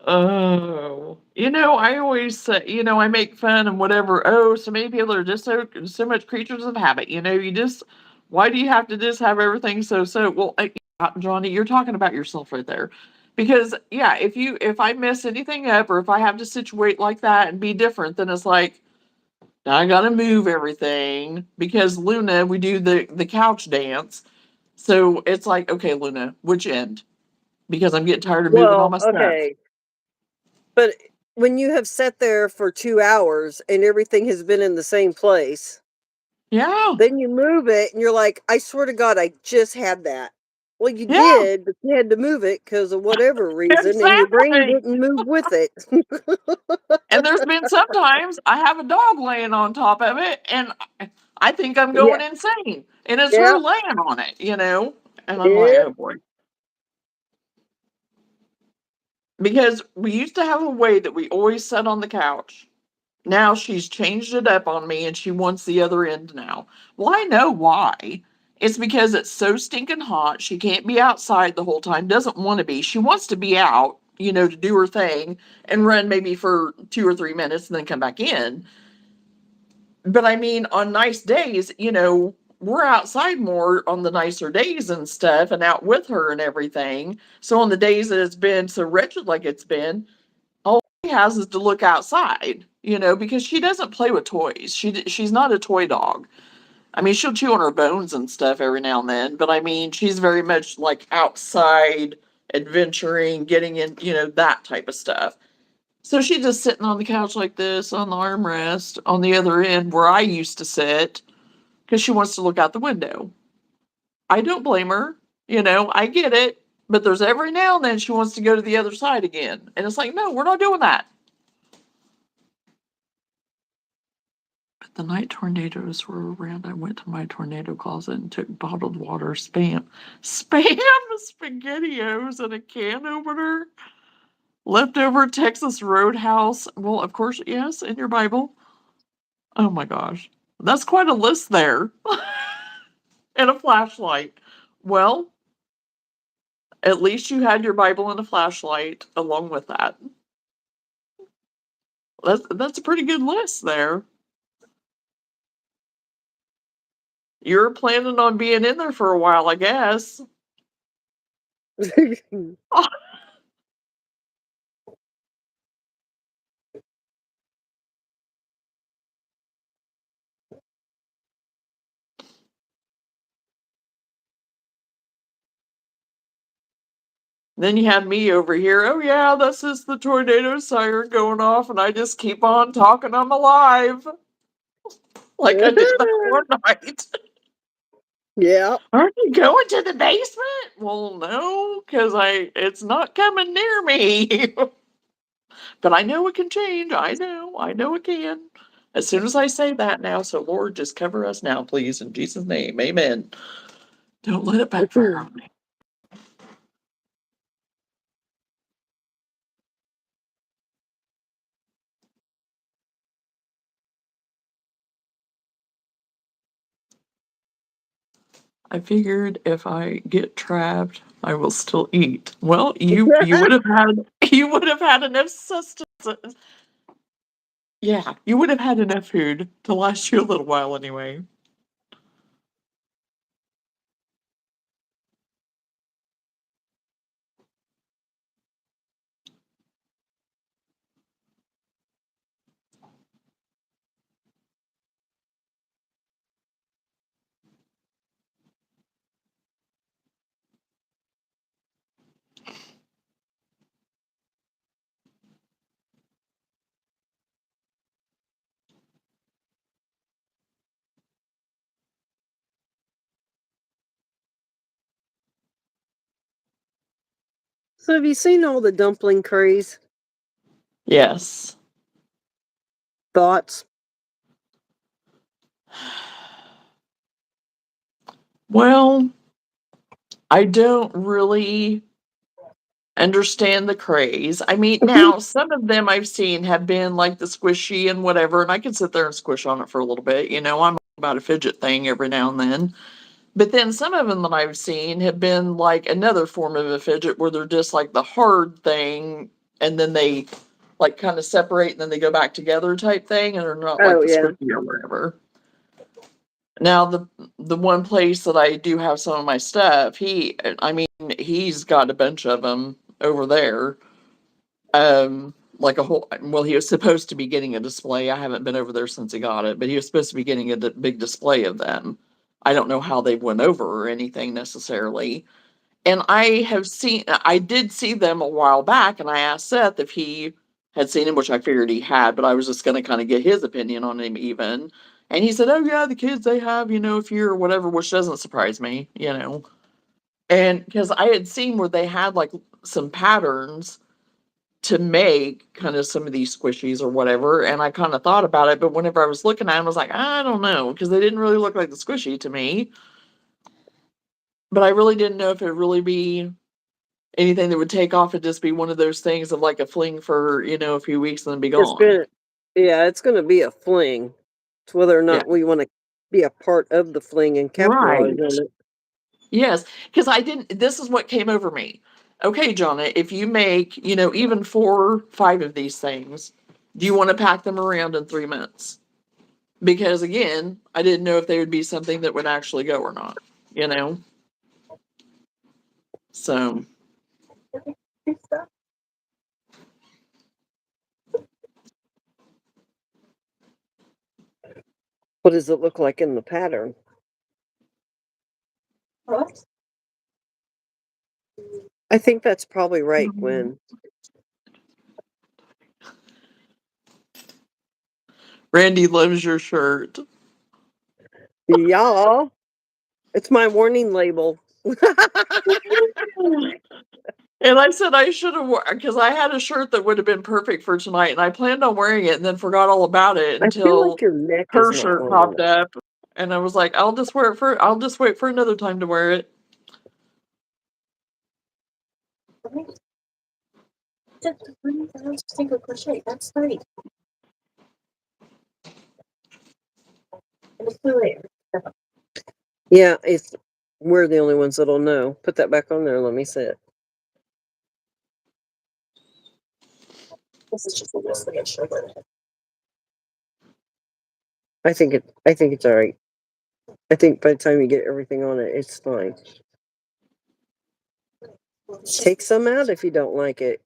Oh, I always say, I make fun and whatever. Oh, so many people are just so much creatures of habit. You just why do you have to just have everything so? Well, Johnny, you're talking about yourself right there, because yeah, if I mess anything up or if I have to situate like that and be different, then it's like now I gotta move everything because Luna, we do the couch dance, so it's like okay, Luna, which end? Because I'm getting tired of moving all Well, my stuff. okay. But when you have sat there for 2 hours and everything has been in the same place, Yeah. then you move it and you're like, "I swear to God, I just had that." Well, you Yeah, did, but you had to move it because of whatever reason, and your brain exactly. didn't move with it. And there's been sometimes I have a dog laying on top of it, and I think I'm Yeah. going insane, and it's her Yeah. laying on it. And I'm like, Yeah. oh boy, because we used to have a way that we always sat on the couch. Now she's changed it up on me, and she wants the other end now. Well, I know why. It's because it's so stinking hot. She can't be outside the whole time. Doesn't want to be. She wants to be out, to do her thing and run maybe for 2 or 3 minutes and then come back in. But I mean, on nice days, we're outside more on the nicer days and stuff and out with her and everything. So on the days that it's been so wretched like it's been, all she has is to look outside, because she doesn't play with toys. She's not a toy dog. I mean, she'll chew on her bones and stuff every now and then, but I mean, she's very much like outside, adventuring, getting in, that type of stuff. So she's just sitting on the couch like this on the armrest on the other end where I used to sit because she wants to look out the window. I don't blame her. I get it. But there's every now and then she wants to go to the other side again. And it's like, no, we're not doing that. But the night tornadoes were around. I went to my tornado closet and took bottled water, spam spaghettios and a can opener, leftover Texas Roadhouse. Well, of course, yes, in your Bible. Oh my gosh. That's quite a list there. And a flashlight. Well, at least you had your Bible and a flashlight along with that. That's a pretty good list there. You're planning on being in there for a while, I guess. Then you had me over here. Oh yeah, this is the tornado siren going off, and I just keep on talking. I'm alive, like I did that one night. Yeah. Aren't you going to the basement? Well, no, because it's not coming near me. But I know it can change. I know it can. As soon as I say that now, so Lord, just cover us now, please, in Jesus' name. Amen. Don't let it backfire on me. I figured if I get trapped, I will still eat. Well, you would have had you would have had enough sustenance. Yeah, you would have had enough food to last you a little while anyway. So have you seen all the dumpling craze? Yes. Thoughts? Well, I don't really understand the craze. I mean, now some of them I've seen have been like the squishy and whatever, and I can sit there and squish on it for a little bit. I'm about a fidget thing every now and then. But then some of them that I've seen have been like another form of a fidget where they're just like the hard thing and then they like kind of separate and then they go back together type thing and they're not like Oh the yeah. squishy or whatever. Now the one place that I do have some of my stuff, he's got a bunch of them over there. Like a whole well, he was supposed to be getting a display. I haven't been over there since he got it, but he was supposed to be getting a big display of them. I don't know how they went over or anything necessarily. And I did see them a while back, and I asked Seth if he had seen him, which I figured he had, but I was just going to kind of get his opinion on him even. And he said, "Oh yeah, the kids they have, a few or whatever," which doesn't surprise me. And because I had seen where they had like some patterns to make kind of some of these squishies or whatever, and I kind of thought about it, but whenever I was looking at them, I was like, I don't know, because they didn't really look like the squishy to me. But I really didn't know if it would really be anything that would take off and just be one of those things of like a fling for, a few weeks and then be It's gone. gonna Yeah, it's gonna be a fling. It's whether or Yeah. not we want to be a part of the fling and capitalize Right. on it. Yes. Because this is what came over me. Okay, Johnna, if you make, even 4, 5 of these things, do you want to pack them around in 3 months? Because again, I didn't know if they would be something that would actually go or not, you know? So, What does it look like in the pattern? I think that's probably right, Gwen. Randy loves your shirt. Yeah, it's my warning label. And I said I should have worn because I had a shirt that would have been perfect for tonight, and I planned on wearing it and then forgot all about it I feel like until your neck is her not shirt long popped enough. up, and I was like, I'll just wait for another time to wear it. Single crochet. That's great. Yeah, we're the only ones that'll know. Put that back on there. Let me see it. This is just mostly a sugar. I think it's all right. I think by the time you get everything on it, it's fine. Take some out if you don't like it.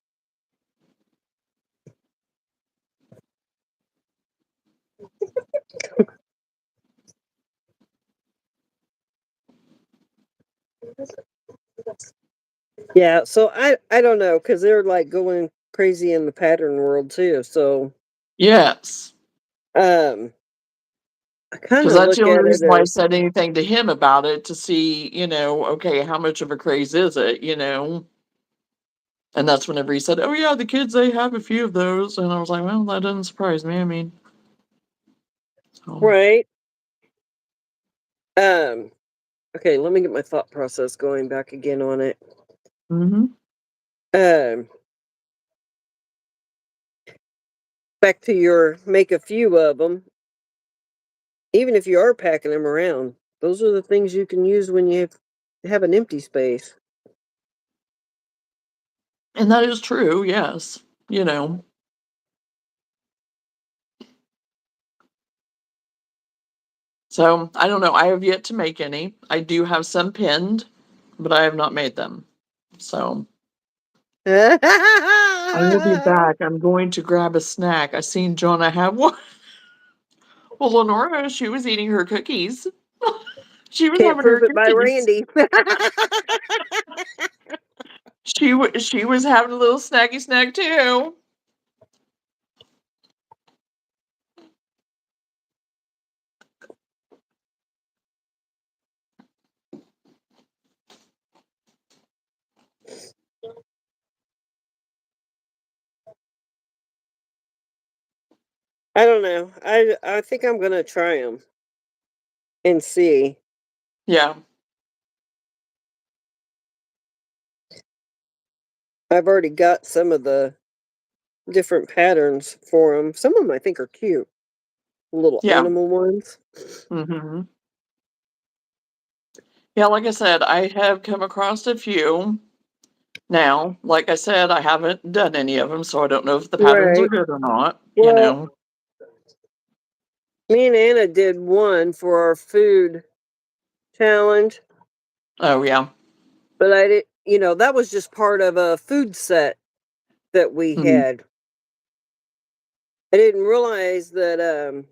Yeah, so I don't know because they're like going crazy in the pattern world too. So Yes, I kind because of that's the look only at it reason why I as said anything to him about it to see, okay, how much of a craze is it, And that's whenever he said, "Oh yeah, the kids they have a few of those," and I was like, "Well, that doesn't surprise me. I mean, so, right. Um, okay, let me get my thought process going back again on it. hmm Um, Back to your make a few of them. Even if you are packing them around, those are the things you can use when you have an empty space. and that is true. Yes, you know." So I don't know. I have yet to make any. I do have some pinned, but I have not made them. So I will be back. I'm going to grab a snack. I seen Johnna have one. Well, Lenora, she was eating her cookies. She was Can't having her prove it by cookies. Randy. She was having a little snacky snack too. I don't know. I think I'm gonna try them and see. Yeah. I've already got some of the different patterns for them. Some of them I think are cute. Little Yeah. animal ones. Hmm. Yeah, like I said, I have come across a few. Now, like I said, I haven't done any of them, so I don't know if the patterns are Right. good or not, you Well, know. me and Anna did one for our food challenge, Oh, yeah. but I did, that was just part of a food set that we Mhm. had. I didn't realize that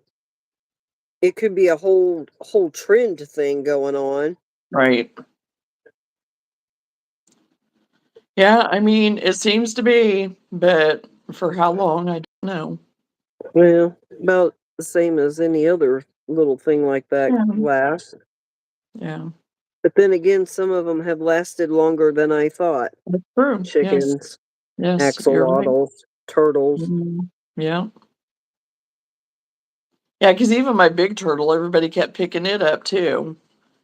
it could be a whole trend thing going on. Right. Yeah, I mean, it seems to be, but for how long, I don't know. Well, about the same as any other little thing like that Yeah. lasts. Yeah. But then again, some of them have lasted longer than I thought. That's true. Yes. Chickens, Yes, you're right. axolotls, turtles. Mhm. Yeah. Yeah, because even my big turtle, everybody kept picking it up too.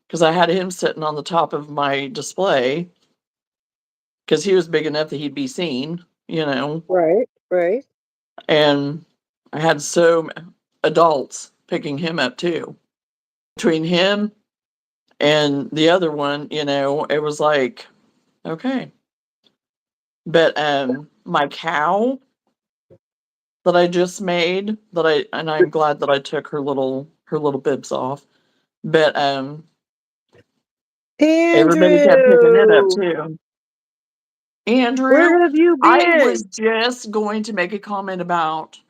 Because I had him sitting on the top of my display because he was big enough that he'd be seen, you know. Right, right. And I had adults picking him up too. Between him and the other one, it was like, okay. But my cow that I just made, and I'm glad that I took her little bibs off. But everybody kept picking it up Andrew, too. Andrew, where have you I was been? just going to make a comment about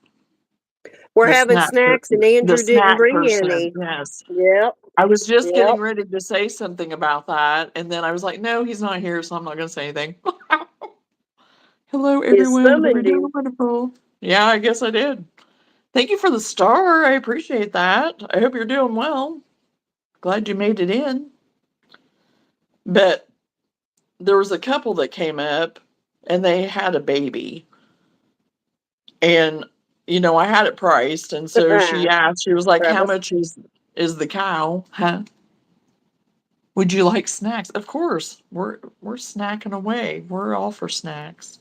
We're having snacks and the Andrew didn't snack bring person. any. Yes. Yep, I was just getting yep. ready to say something about that, and then I was like, "No, he's not here, so I'm not gonna say anything." Hello, Is everyone. Hope you're summoned doing him. wonderful. Yeah, I guess I did. Thank you for the star. I appreciate that. I hope you're doing well. Glad you made it in. But there was a couple that came up, and they had a baby, and I had it priced, and so she asked. She was like, "How Travis. much is the cow?" Huh? Would you like snacks? Of course. We're snacking away. We're all for snacks.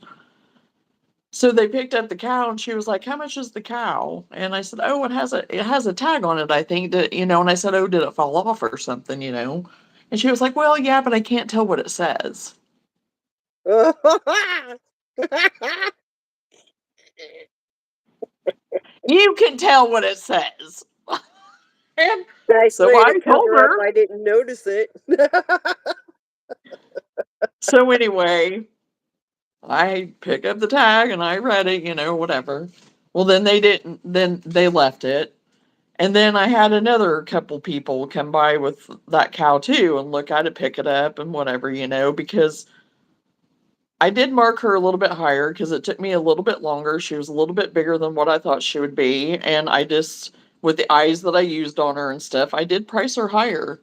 So they picked up the cow and she was like, "How much is the cow?" And I said, "Oh, it has a tag on it, I think that, and I said, "Oh, did it fall off or something?" And she was like, "Well, yeah, but I can't tell what it says." You can tell what it says. And Nice so way I to told cover up her. I didn't notice it. So anyway, I pick up the tag and I read it, whatever. Well, then they didn't, then they left it. And then I had another couple people come by with that cow too and look at it, pick it up and whatever, because I did mark her a little bit higher because it took me a little bit longer. She was a little bit bigger than what I thought she would be. And I just, with the eyes that I used on her and stuff, I did price her higher.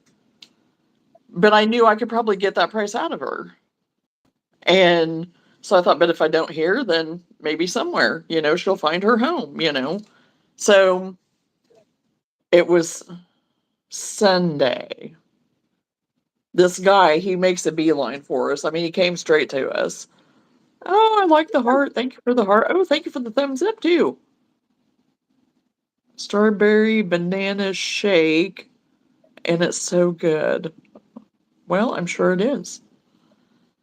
But I knew I could probably get that price out of her. And so I thought, but if I don't hear, then maybe somewhere, she'll. Her home. So it was Sunday. This guy, he makes a beeline for us. I mean, he came straight to us. Oh, I like the heart. Thank you for the heart. Oh, thank you for the thumbs up, too. Strawberry banana shake, and it's so good. Well, I'm sure it is.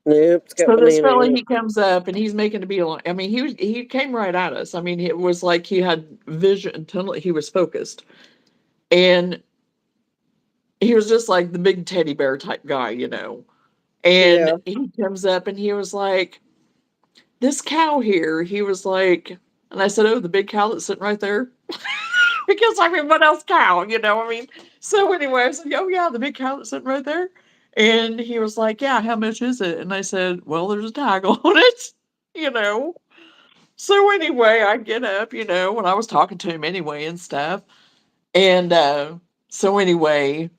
Nope, it's got So this banana fella, in it. he comes up and he's making a beeline. I mean, he came right at us. I mean, it was like he had vision, totally, he was focused. And he was just like the big teddy bear type guy. And Yeah. he comes up and he was like, "This cow here," he was like, and I said, "Oh, the big cow that's sitting right there." Because I mean, what else cow, I mean. So anyway, I said, "Oh yeah, the big cow that's sitting right there." And he was like, "Yeah, how much is it?" And I said, "Well, there's a tag on it, you know. So anyway, I get up, when I was talking to him anyway and stuff. And so anyway,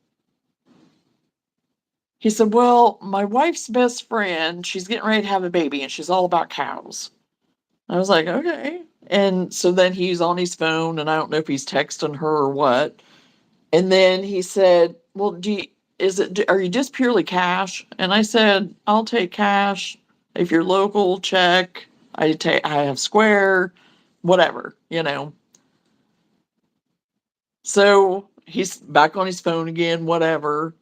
he said, "Well, my wife's best friend, she's getting ready to have a baby and she's all about cows." I was like, okay. And so then he's on his phone, and I don't know if he's texting her or what. And then he said, well, are you just purely cash? And I said, I'll take cash. If you're local, check. I have Square, whatever, you know. So he's back on his phone again, whatever.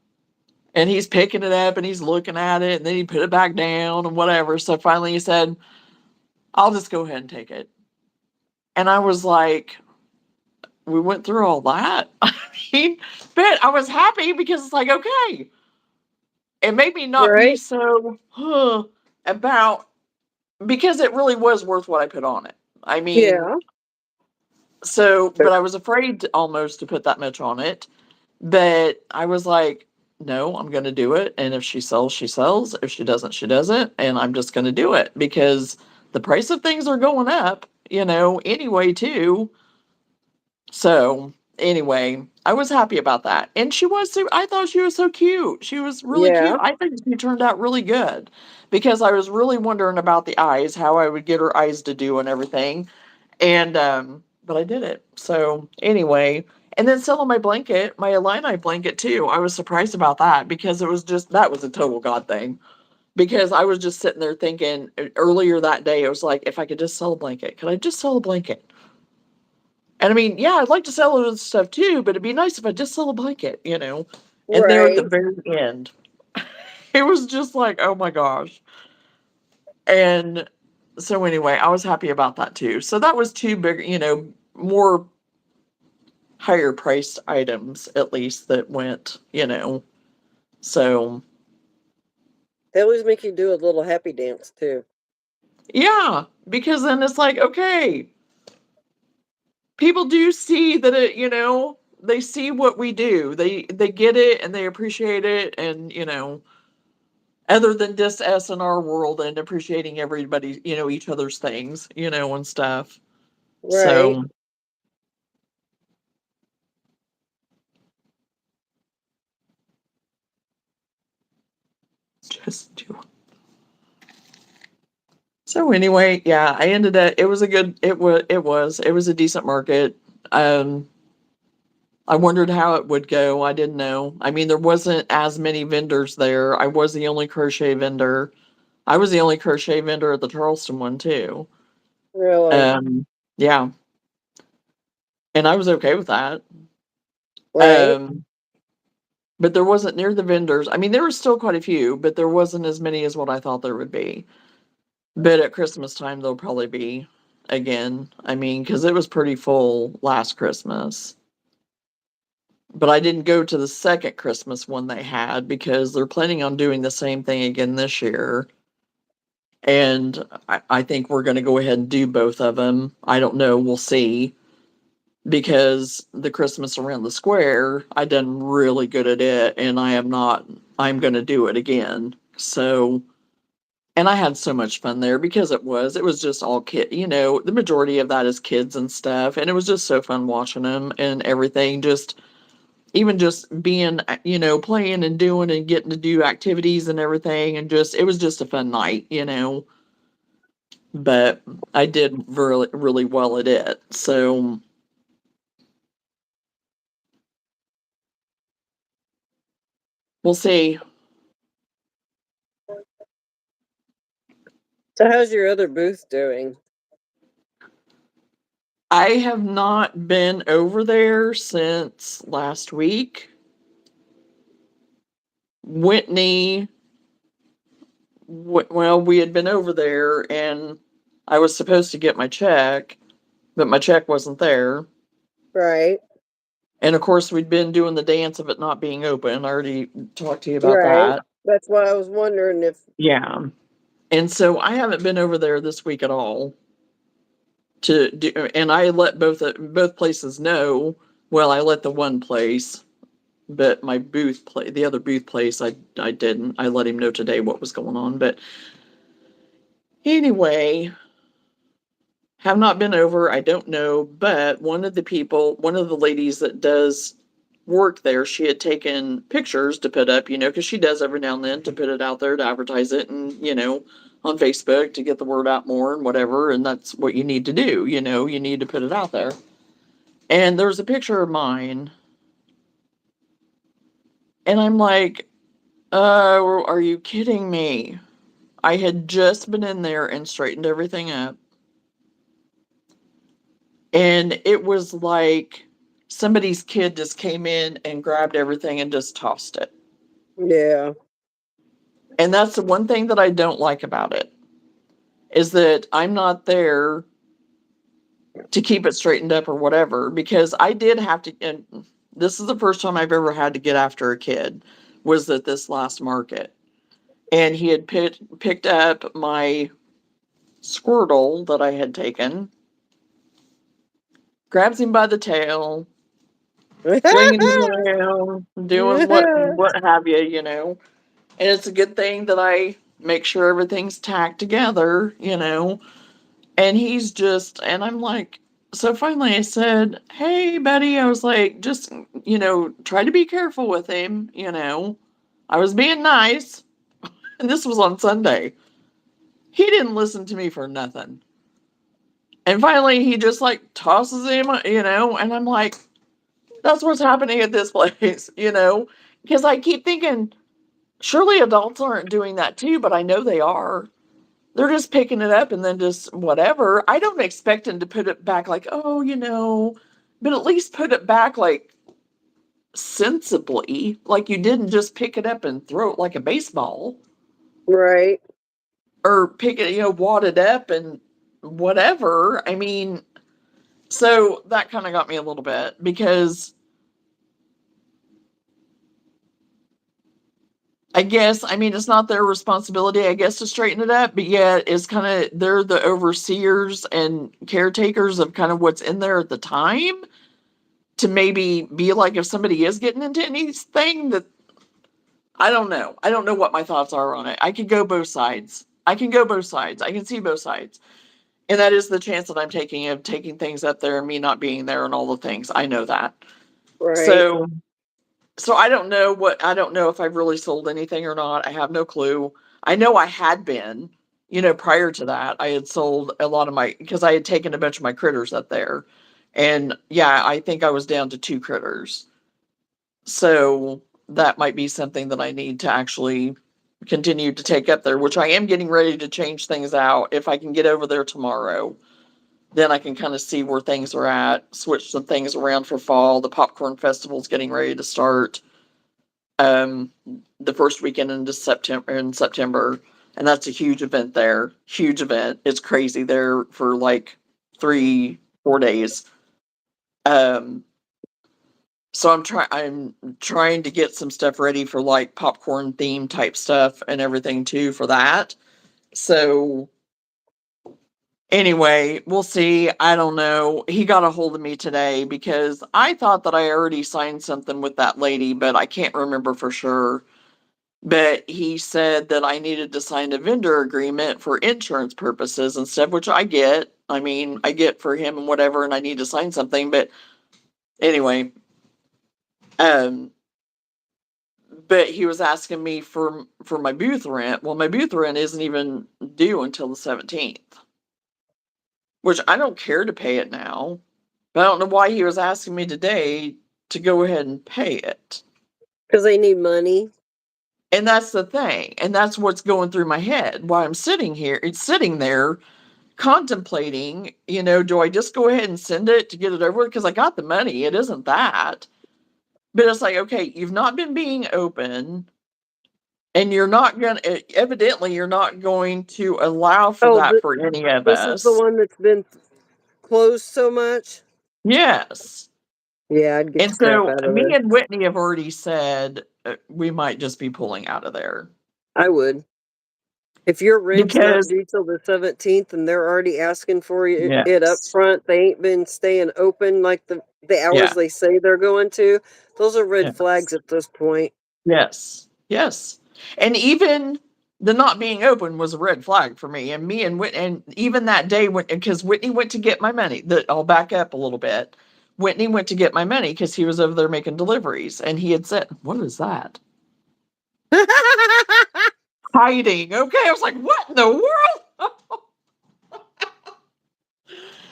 And he's picking it up and he's looking at it, and then he put it back down and whatever. So finally he said, I'll just go ahead and take it. And I was like, we went through all that. I mean, but I was happy because it's like, okay. It made me not be Right? so about, because it really was worth what I put on it. I mean, Yeah. so, But but I was afraid almost to put that much on it. But I was like, no, I'm going to do it. And if she sells, she sells. If she doesn't, she doesn't. And I'm just going to do it because the price of things are going up, anyway, too. So, anyway, I was happy about that. And I thought she was so cute. She was really yeah. cute. I think she turned out really good because I was really wondering about the eyes, how I would get her eyes to do and everything. And, but I did it. So, anyway, and then selling my blanket, my Illini blanket too. I was surprised about that because that was a total God thing. Because I was just sitting there thinking earlier that day, I was like, if I could just sell a blanket, could I just sell a blanket? And I mean, yeah, I'd like to sell other stuff too, but it'd be nice if I just sell a blanket. And there at the Right. very end, it was just like, oh my gosh. And so anyway, I was happy about that too. So that was two big, more higher priced items at least that went. So They always make you do a little happy dance too. yeah, because then it's like, okay, people do see that they see what we do. They get it and they appreciate it, and other than just us in our world and appreciating everybody, each other's things, and stuff. Right. So just do. So anyway, yeah, I ended up. It was a good. It was a decent market. Um, I wondered how it would go. I didn't know. I mean, there wasn't as many vendors there. I was the only crochet vendor. I was the only crochet vendor at the Charleston one too. Really. Yeah, and I was okay with that. Right. Um, but there wasn't near the vendors. I mean, there were still quite a few, but there wasn't as many as what I thought there would be. But at Christmas time, there'll probably be again. I mean, because it was pretty full last Christmas. But I didn't go to the second Christmas one they had because they're planning on doing the same thing again this year. And I think we're going to go ahead and do both of them. I don't know. We'll see. Because the Christmas around the square, I done really good at it, and I'm going to do it again. So, and I had so much fun there because it was just all the majority of that is kids and stuff. And it was just so fun watching them and everything. Even just being, playing and doing and getting to do activities and everything. And it was just a fun night. But I did really, really well at it. So, we'll see. So how's your other booth doing? I have not been over there since last week. Whitney, well, we had been over there and I was supposed to get my check, but my check wasn't there. Right. And of course, we'd been doing the dance of it not being open. I already talked to you about Right. that. That's why I was wondering if Yeah. And so I haven't been over there this week at all to do, and I let both places know. Well, I let the one place, but the other booth place, I didn't. I let him know today what was going on. But anyway, have not been over. I don't know. But one of the ladies that does work there, she had taken pictures to put up, because she does every now and then to put it out there to advertise it and, on Facebook to get the word out more and whatever, and that's what you need to do, you know, you need to put it out there. And there's a picture of mine, and I'm like, are you kidding me? I had just been in there and straightened everything up. And it was like somebody's kid just came in and grabbed everything and just tossed it. Yeah. And that's the one thing that I don't like about it, is that I'm not there to keep it straightened up or whatever, because I did have to, and this is the first time I've ever had to get after a kid, was at this last market. And he had picked up my Squirtle that I had taken, grabs him by the tail, swinging him around, doing what have you, you know. And it's a good thing that I make sure everything's tacked together, you know. And he's just, and I'm like, so finally I said, hey, buddy, I was like, just, you know, try to be careful with him, you know. I was being nice. And this was on Sunday. He didn't listen to me for nothing. And finally he just like tosses him, you know, and I'm like, that's what's happening at this place, you know. Because I keep thinking, surely adults aren't doing that too, but I know they are. They're just picking it up and then just whatever. I don't expect them to put it back like, oh, you know, but at least put it back like sensibly, like you didn't just pick it up and throw it like a baseball, Right. or pick it, you know, wad it up and whatever. I mean, so that kind of got me a little bit, because I guess, I mean, it's not their responsibility, I guess, to straighten it up, but yeah, it's kind of, they're the overseers and caretakers of kind of what's in there at the time, to maybe be like, if somebody is getting into anything that, I don't know. I don't know what my thoughts are on it. I can go both sides. I can go both sides. I can see both sides. And that is the chance that I'm taking, of taking things up there and me not being there and all the things. I know that. Right. So I don't know if I've really sold anything or not. I have no clue. I know I had been, you know, prior to that, I had sold a lot of my, because I had taken a bunch of my critters up there. And yeah, I think I was down to 2 critters. So that might be something that I need to actually continue to take up there, which I am getting ready to change things out. If I can get over there tomorrow, then I can kind of see where things are at, switch some things around for fall. The popcorn festival's getting ready to start the first weekend in September, and that's a huge event there. Huge event. It's crazy there for like 3-4 days. So I'm trying to get some stuff ready for like popcorn theme type stuff and everything too for that. So anyway, we'll see. I don't know. He got a hold of me today because I thought that I already signed something with that lady, but I can't remember for sure. But he said that I needed to sign a vendor agreement for insurance purposes and stuff, which I get. I mean, I get for him and whatever, and I need to sign something. But anyway, um, but he was asking me for my booth rent. Well, my booth rent isn't even due until the 17th, which I don't care to pay it now. But I don't know why he was asking me today to go ahead and pay it. Because they need money. And that's the thing. And that's what's going through my head while I'm sitting here. It's sitting there contemplating, you know, do I just go ahead and send it to get it over with? Because I got the money. It isn't that. But it's like, okay, you've not been being open, and you're not going to, evidently, you're not going to allow for that for any of This is the us. one that's been closed so much. Yes. Yeah, I'd get And the crap so out of me there. and Whitney have already said we might just be pulling out of there. I would. If your rent's not Because, due till the 17th and they're already asking for it up yes. front, they ain't been staying open like the hours Yeah. they say they're going to. Those are red Yes. flags at this point. Yes. Yes. And even the not being open was a red flag for me. And me and Whitney, and even that day, because Whitney went to get my money, I'll back up a little bit. Whitney went to get my money because he was over there making deliveries. And he had said, what is that? hiding. Okay, I was like, what in the world?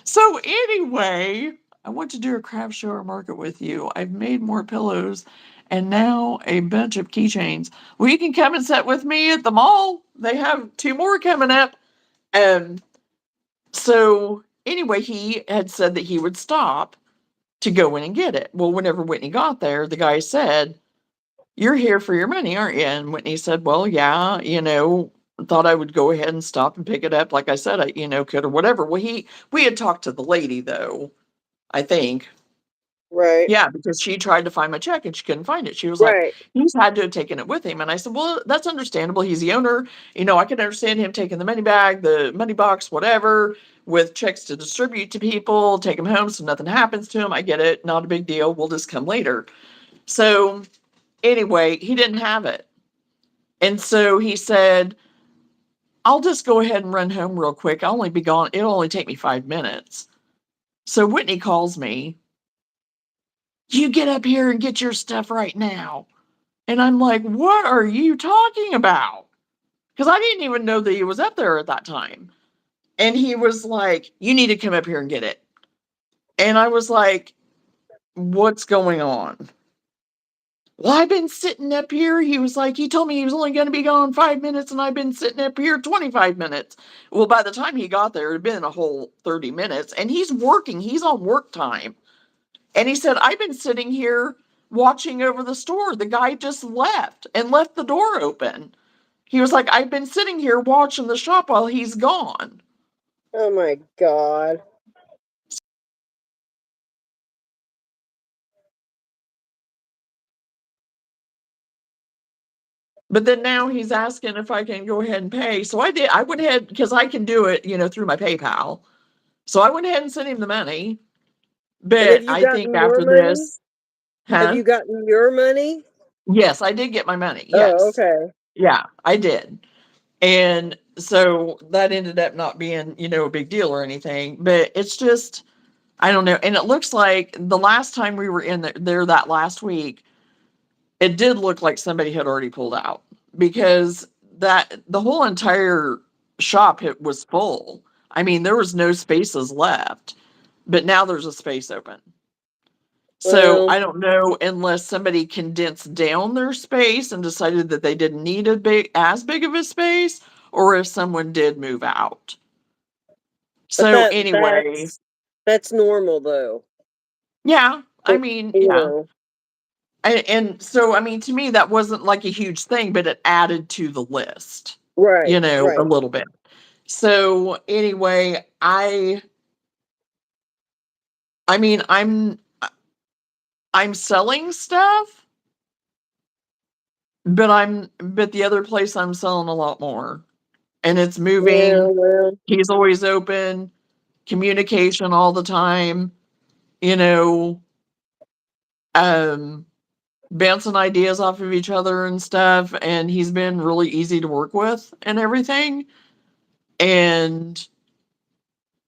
So anyway, I went to do a craft show or market with you. I've made more pillows and now a bunch of keychains. Well, you can come and sit with me at the mall. They have 2 more coming up. And so anyway, he had said that he would stop to go in and get it. Well, whenever Whitney got there, the guy said, "You're here for your money, aren't you?" And Whitney said, "Well, yeah, thought I would go ahead and stop and pick it up. Like I said, I, could or whatever." Well, we had talked to the lady though, I think. Right. Yeah, because she tried to find my check and she couldn't find it. She was like, Right. "He's had to have taken it with him." And I said, "Well, that's understandable. He's the owner. I can understand him taking the money bag, the money box, whatever, with checks to distribute to people, take him home so nothing happens to him. I get it. Not a big deal. We'll just come later." So anyway, he didn't have it. And so he said, "I'll just go ahead and run home real quick. I'll only be gone. It'll only take me 5 minutes." So Whitney calls me, "You get up here and get your stuff right now." And I'm like, "What are you talking about?" Because I didn't even know that he was up there at that time. And he was like, "You need to come up here and get it." And I was like, "What's going on?" "Well, I've been sitting up here." He was like, "He told me he was only going to be gone 5 minutes, and I've been sitting up here 25 minutes. Well, by the time he got there, it had been a whole 30 minutes. And he's working, he's on work time. And he said, "I've been sitting here watching over the store. The guy just left and left the door open." He was like, "I've been sitting here watching the shop while he's gone." Oh my God. But then now he's asking if I can go ahead and pay. So I did. I went ahead because I can do it, through my PayPal. So I went ahead and sent him the money. And have But you I think gotten your after money? this, Have huh? you gotten your money? Yes, I did get my money. Oh, Yes. okay. Yeah, I did. And so that ended up not being, a big deal or anything. But it's just, I don't know. And it looks like the last time we were in there that last week, it did look like somebody had already pulled out because the whole entire shop was full. I mean, there was no spaces left, but now there's a space open. So Well, I don't know unless somebody condensed down their space and decided that they didn't need as big of a space, or if someone did move out. but So anyway, that's normal though. yeah, I It, mean, you yeah. know. And so, I mean, to me, that wasn't like a huge thing, but it added to the list, Right. a Right. little bit. So anyway, I mean, I'm selling stuff, but the other place I'm selling a lot more. And it's Yeah. moving. Well. He's always open, communication all the time, you know, um, bouncing ideas off of each other and stuff. And he's been really easy to work with and everything. And,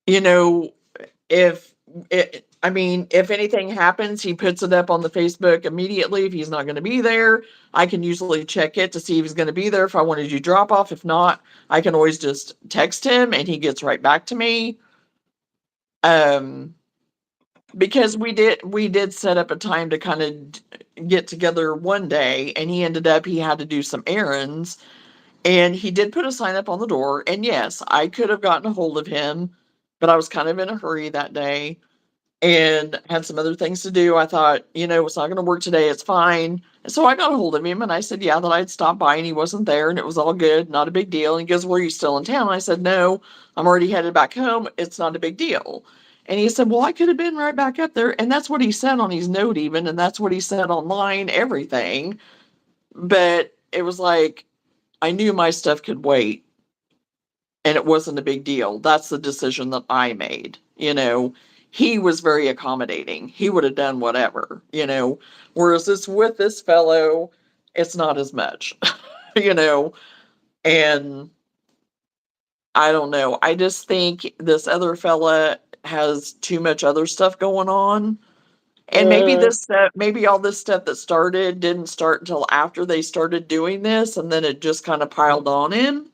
you know, if I mean, if anything happens, he puts it up on the Facebook immediately. If he's not going to be there, I can usually check it to see if he's going to be there. If I wanted to drop off, if not, I can always just text him and he gets right back to me. Um, because we did set up a time to kind of get together one day, and he had to do some errands, and he did put a sign up on the door. And yes, I could have gotten a hold of him, but I was kind of in a hurry that day and had some other things to do. I thought, it's not going to work today. It's fine. And so I got a hold of him and I said, yeah, that I'd stop by, and he wasn't there and it was all good. Not a big deal. And he goes, "Well, are you still in town?" I said, "No, I'm already headed back home. It's not a big deal." And he said, "Well, I could have been right back up there." And that's what he said on his note even. And that's what he said online, everything. But it was like, I knew my stuff could wait and it wasn't a big deal. That's the decision that I made. He was very accommodating. He would have done whatever. Whereas this with this fellow, it's not as much, you know. And I don't know. I just think this other fella has too much other stuff going on. And maybe Uh, this stuff, maybe all this stuff that started didn't start until after they started doing this, and then it just kind of piled on in.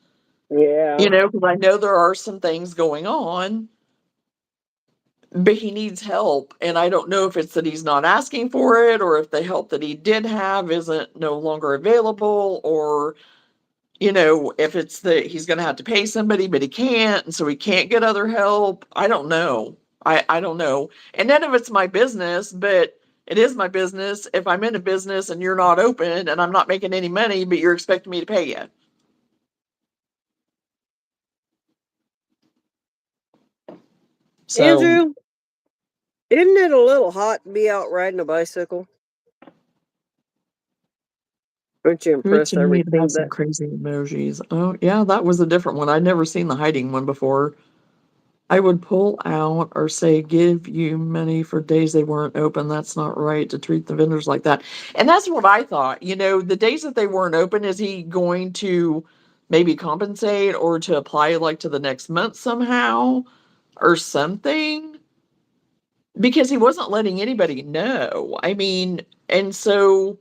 yeah. Because I know there are some things going on, but he needs help. And I don't know if it's that he's not asking for it, or if the help that he did have isn't no longer available, or, if it's that he's going to have to pay somebody, but he can't. And so he can't get other help. I don't know. I don't know. And none of it's my business, but it is my business if I'm in a business and you're not open and I'm not making any money, but you're expecting me to pay you. So, Andrew, isn't it a little hot to be out riding a bicycle? Aren't you Rich impressed I and me have retained some that? crazy emojis. Oh, yeah, that was a different one. I'd never seen the hiding one before. I would pull out or say, give you money for days they weren't open. That's not right to treat the vendors like that. And that's what I thought. The days that they weren't open, is he going to maybe compensate or to apply like to the next month somehow or something? Because he wasn't letting anybody know. I mean, and so,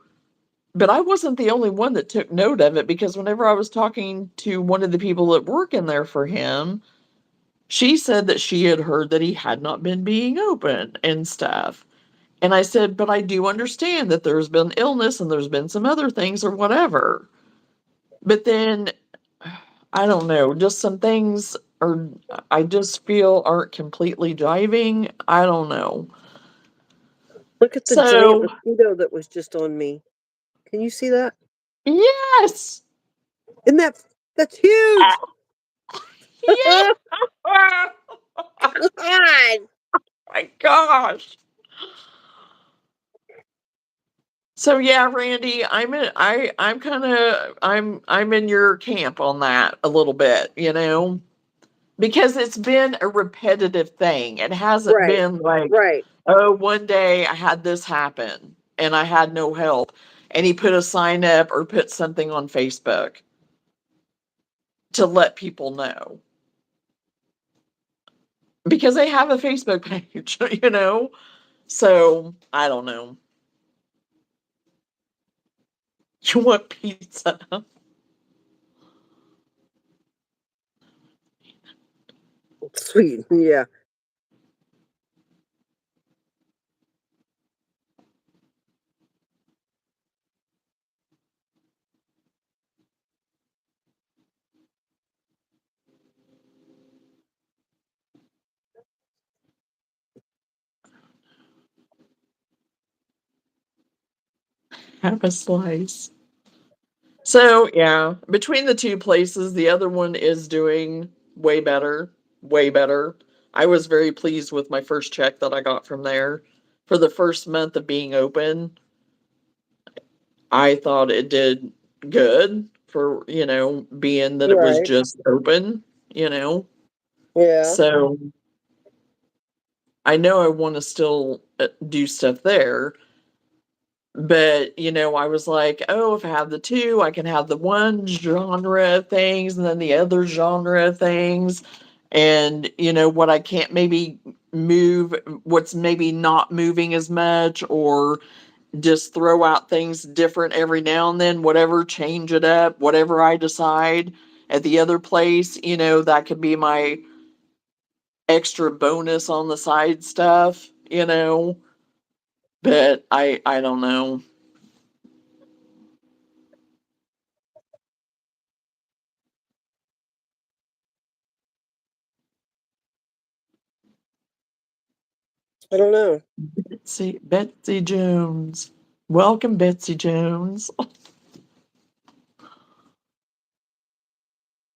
but I wasn't the only one that took note of it, because whenever I was talking to one of the people that work in there for him, she said that she had heard that he had not been being open and stuff. And I said, but I do understand that there's been illness and there's been some other things or whatever. But then, I don't know, just some things are, I just feel aren't completely jiving. I don't know. Look at the giant So, mosquito that was just on me. Can you see that? yes. Isn't that's huge? Yeah. God. My gosh. So yeah, Randy, I'm in your camp on that a little bit, because it's been a repetitive thing. It hasn't Right. been like, Right. oh, one day I had this happen and I had no help, and he put a sign up or put something on Facebook to let people know, because they have a Facebook page, So I don't know. You want pizza? Sweet. Yeah. Have a slice. So yeah, between the two places, the other one is doing way better, way better. I was very pleased with my first check that I got from there. For the first month of being open, I thought it did good for, being that it was Right. just open, you know. Yeah. So I know I want to still do stuff there, but I was like, oh, if I have the two, I can have the one genre of things and then the other genre of things. And what I can't maybe move, what's maybe not moving as much, or just throw out things different every now and then, whatever, change it up, whatever I decide at the other place, that could be my extra bonus on the side stuff. But I don't know. I don't know. Betsy Jones. Welcome, Betsy Jones.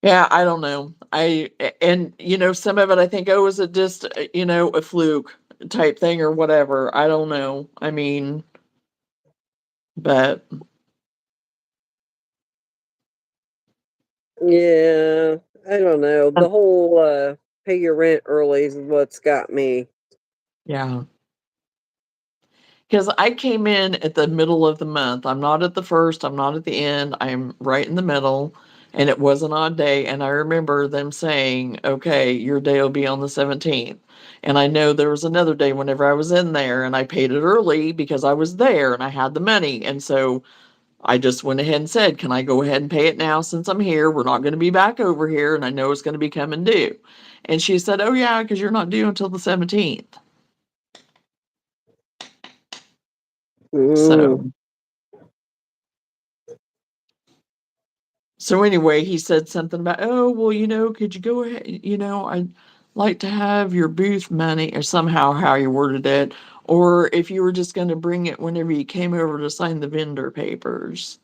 Yeah, I don't know. And some of it I think, oh, is it just, a fluke type thing or whatever? I don't know. I mean, but Yeah. I don't know. The whole pay your rent early is what's got me. yeah. Because I came in at the middle of the month. I'm not at the first, I'm not at the end, I'm right in the middle. and it was an odd day, and I remember them saying, "Okay, your day will be on the 17th." And I know there was another day whenever I was in there and I paid it early because I was there and I had the money, and so I just went ahead and said, "Can I go ahead and pay it now since I'm here? We're not gonna be back over here, and I know it's gonna be coming due." And she said, "Oh, yeah, because 'cause you're not due until the 17th." Ooh. So So anyway, he said something about, "Oh, well, could you go ahead, I'd like to have your booth money," or somehow how you worded it, or if you were just gonna bring it whenever you came over to sign the vendor papers.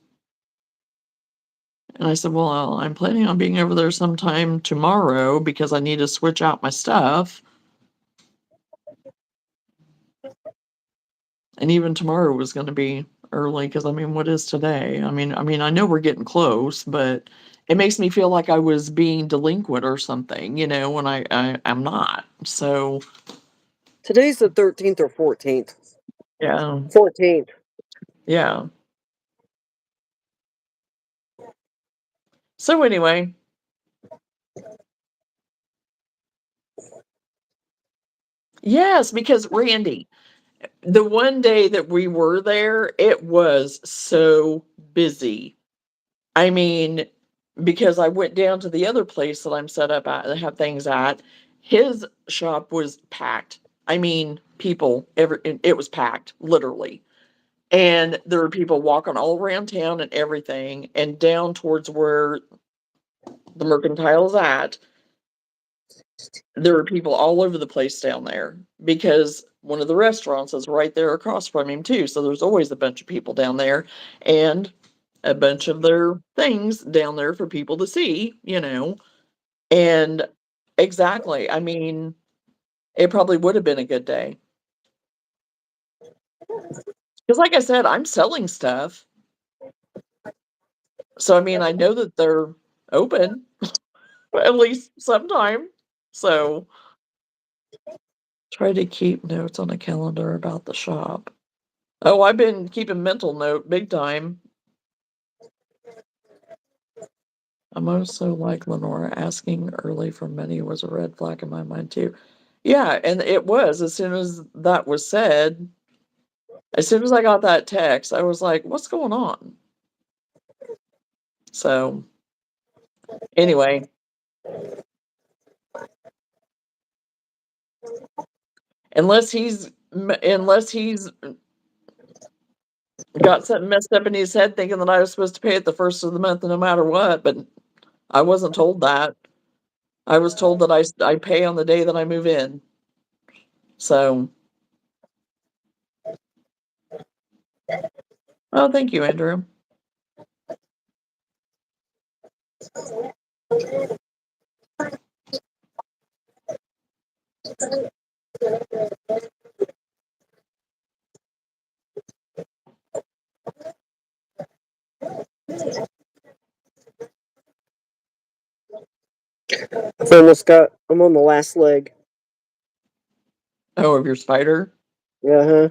And I said, "Well, I'm planning on being over there sometime tomorrow because I need to switch out my stuff." And even tomorrow was gonna be early because I mean, what is today? I mean, I know we're getting close, but it makes me feel like I was being delinquent or something, when I'm not. So, Today's the 13th or 14th. yeah, 14th. yeah. So anyway, yes, because Randy, the one day that we were there, it was so busy. I mean, because I went down to the other place that I'm set up at and have things at, his shop was packed. I mean, people, it was packed, literally. And there were people walking all around town and everything, and down towards where the mercantile's at, there were people all over the place down there because one of the restaurants is right there across from him too. So there's always a bunch of people down there and a bunch of their things down there for people to see. And exactly. I mean, it probably would have been a good day. Because like I said, I'm selling stuff. So I mean, I know that they're open at least sometime. So try to keep notes on a calendar about the shop. Oh, I've been keeping mental note big time. I'm also like Lenora, asking early for money was a red flag in my mind too. Yeah, and it was as soon as that was said, as soon as I got that text, I was like, what's going on? So anyway, unless he's got something messed up in his head thinking that I was supposed to pay it the first of the month no matter what, but I wasn't told that. I was told that I pay on the day that I move in. So, oh, thank you, Andrew. I'm on the last leg. Oh, of your spider? Uh-huh.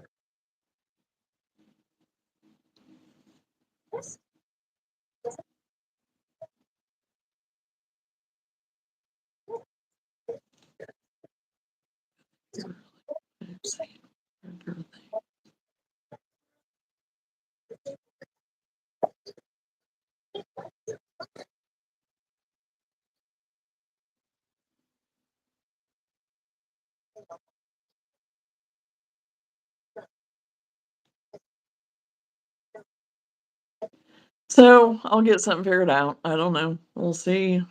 So I'll get something figured out. I don't know. We'll see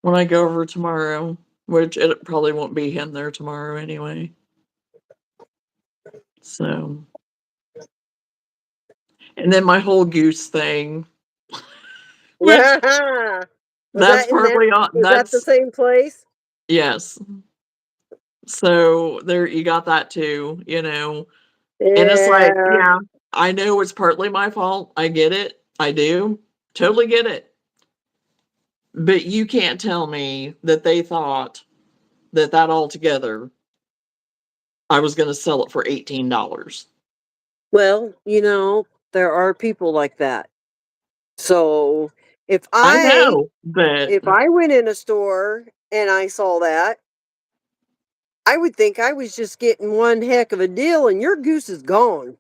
when I go over tomorrow, which it probably won't be him there tomorrow anyway. So, and then my whole goose thing, which Was that's that in there? partly on, Was that the that's, same place? yes. So there, you got that too. And it's like, Yeah. yeah, I know it's partly my fault. I get it. I do. Totally get it. But you can't tell me that they thought that altogether I was gonna sell it for $18. Well, there are people like that. So If I I know, but if I went in a store and I saw that, I would think I was just getting one heck of a deal, and your goose is gone.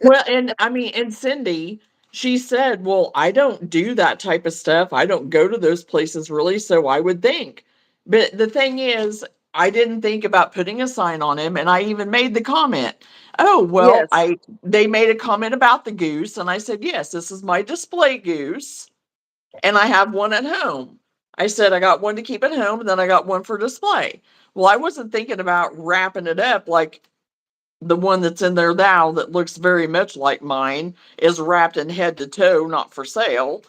well, and I mean, and Cindy, she said, "Well, I don't do that type of stuff. I don't go to those places really, so I would think." But the thing is, I didn't think about putting a sign on him, and I even made the comment. Oh, well, Yes. they made a comment about the goose, and I said, "Yes, this is my display goose, and I have one at home." I said, "I got one to keep at home, and then I got one for display." Well, I wasn't thinking about wrapping it up like the one that's in there now that looks very much like mine is wrapped in head to toe, not for sale,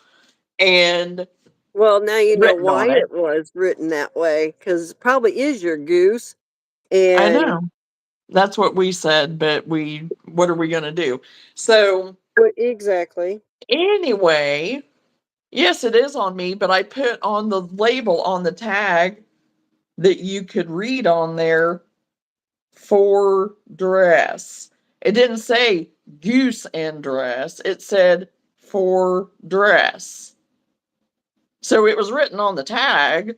and Well, now you know written why on it. it was written that way, because it probably is your goose. I And know. That's what we said, but what are we going to do? So, exactly. anyway, yes, it is on me, but I put on the label on the tag that you could read on there for dress. It didn't say goose and dress, it said for dress. So it was written on the tag.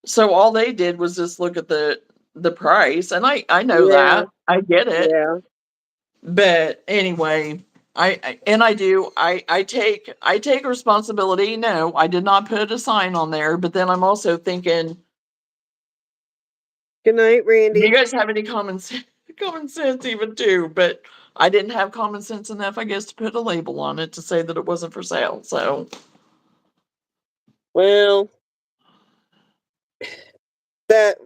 So all they did was just look at the price, and I know Yeah, that. I get it. yeah. But anyway, I take responsibility. No, I did not put a sign on there, but then I'm also thinking, Good night, do you Randy. guys have any common sense even too? But I didn't have common sense enough, I guess, to put a label on it to say that it wasn't for sale. So Well, that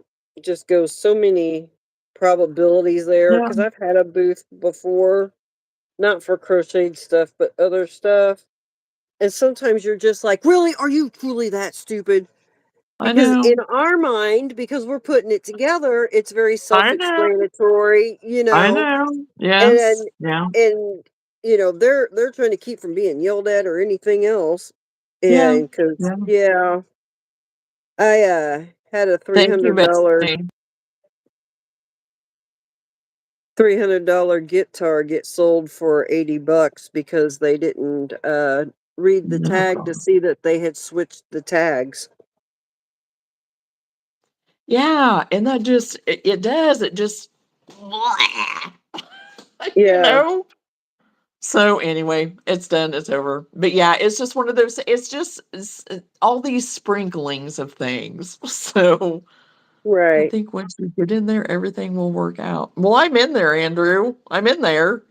just goes so many probabilities there, yeah, because I've had a booth before, not for crocheted stuff, but other stuff. And sometimes you're just like, really? Are you truly that stupid? I Because know. in our mind, because we're putting it together, it's very I know. self-explanatory, I know. Yes. and Yeah. and they're trying to keep from being yelled at or anything else. Yeah. And because Yeah. yeah, I had a Thank you, $300 Betsy. $300 guitar get sold for $80 because they didn't read the tag to No. see that they had switched the tags. Yeah, and that just it does. It just you Yeah, know. So anyway, it's done. It's over. But yeah, it's just one of those. It's all these sprinklings of things. So I right. think once you get in there, everything will work out. Well, I'm in there, Andrew. I'm in there.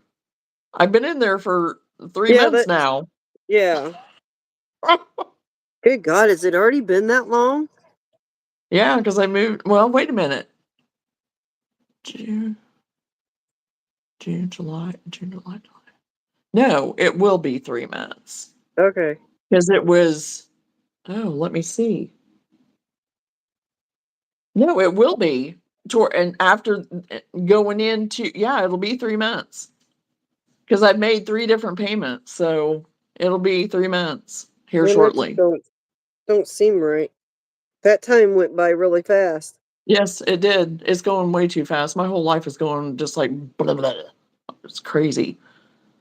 I've been in there for 3 Yeah, months that's now. yeah. Good God, has it already been that long? Yeah, because I moved. Well, wait a minute. June, July. No, it will be 3 months Okay. because it was. Oh, let me see. No, it will be. And after going into, yeah, it'll be 3 months because I've made 3 different payments, so it'll be 3 months here Man, that just shortly. don't seem right. That time went by really fast. Yes, it did. It's going way too fast. My whole life is going just like blah, blah, blah. It's crazy.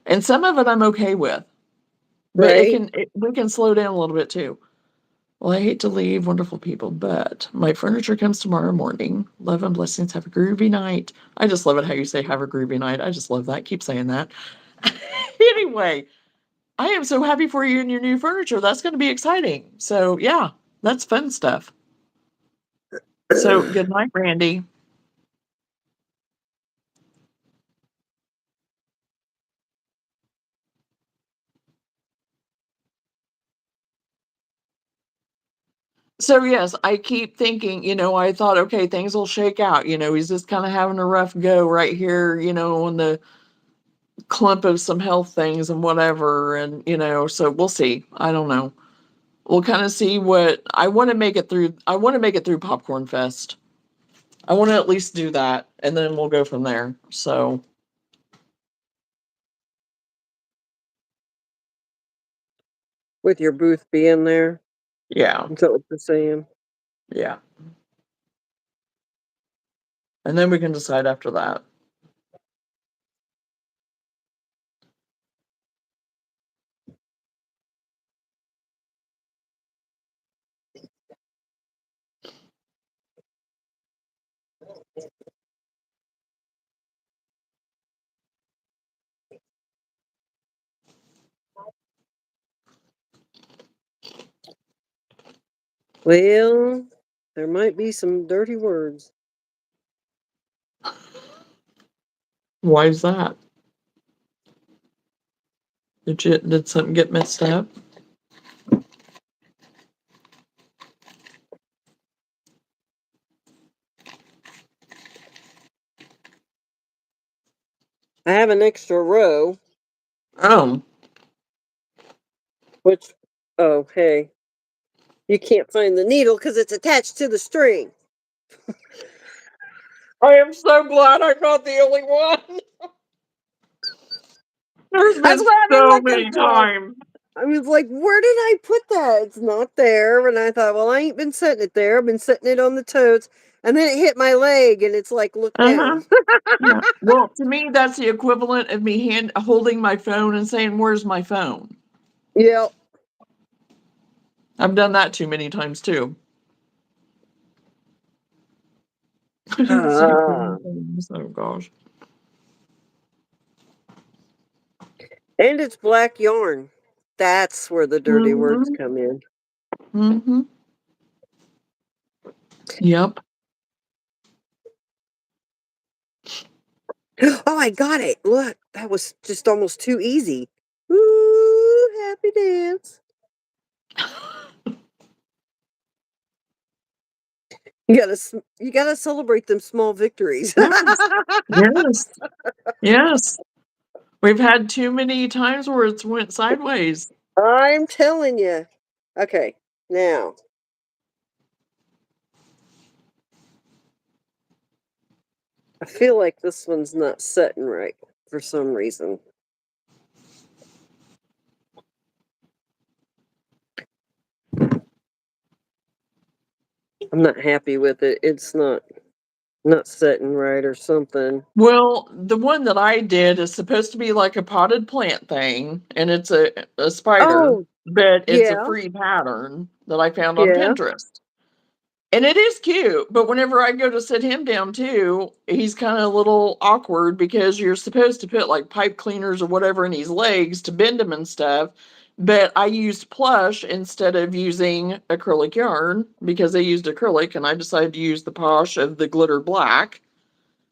And some of it I'm okay with, but Right? we can slow down a little bit too. Well, I hate to leave wonderful people, but my furniture comes tomorrow morning. Love and blessings. Have a groovy night. I just love it how you say have a groovy night. I just love that. Keep saying that. Anyway, I am so happy for you and your new furniture. That's going to be exciting. So, yeah, that's fun stuff. So, good night, Randy. So, yes, I keep thinking, I thought, okay, things will shake out. He's just kind of having a rough go right here, on the clump of some health things and whatever. And, so we'll see. I don't know. We'll kind of see what I want to make it through. I want to make it through Popcorn Fest. I want to at least do that, and then we'll go from there. So, With your booth being there. yeah, Is that what you're saying? yeah. And then we can decide after that. Well, there might be some dirty words. Why is that? Did something get messed up? I have an extra row, Oh, which, oh, hey, you can't find the needle because it's attached to the string. I am so glad I'm not the only one. There's been That's what I've been so looking many for. times. I was like, where did I put that? It's not there. And I thought, well, I ain't been setting it there. I've been setting it on the totes. And then it hit my leg and it's like, look Uh-huh. down. Yeah. Well, to me, that's the equivalent of me holding my phone and saying, "Where's my phone?" Yep. I've done that too many times too. It's the equivalent things. Oh gosh. And it's black yarn. That's where the dirty words Mm-hmm. come in. Mm-hmm. Yep. Oh, I got it. Look, that was just almost too easy. Ooh, happy dance. You gotta celebrate them small victories. Yes. Yes. Yes. We've had too many times where it's went sideways. I'm telling you. Okay, now. I feel like this one's not setting right for some reason. I'm not happy with it. It's not setting right or something. Well, the one that I did is supposed to be like a potted plant thing, and it's a spider, Oh, but it's a yeah, free pattern that I found on yeah. Pinterest. And it is cute, but whenever I go to sit him down too, he's kind of a little awkward because you're supposed to put like pipe cleaners or whatever in his legs to bend him and stuff. But I used plush instead of using acrylic yarn because they used acrylic, and I decided to use the Posh of the glitter black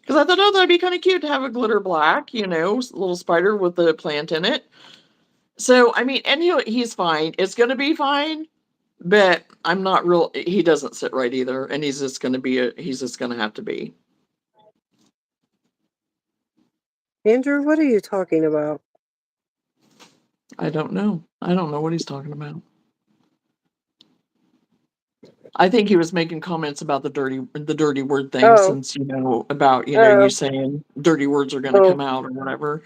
because I thought, oh, that'd be kind of cute to have a glitter black, little spider with a plant in it. So I mean, and he's fine. It's gonna be fine, but I'm not real. He doesn't sit right either, and he's just gonna have to be. Andrew, what are you talking about? I don't know. I don't know what he's talking about. I think he was making comments about the dirty word thing, Oh, since about you oh, saying dirty words are gonna oh, come out or whatever.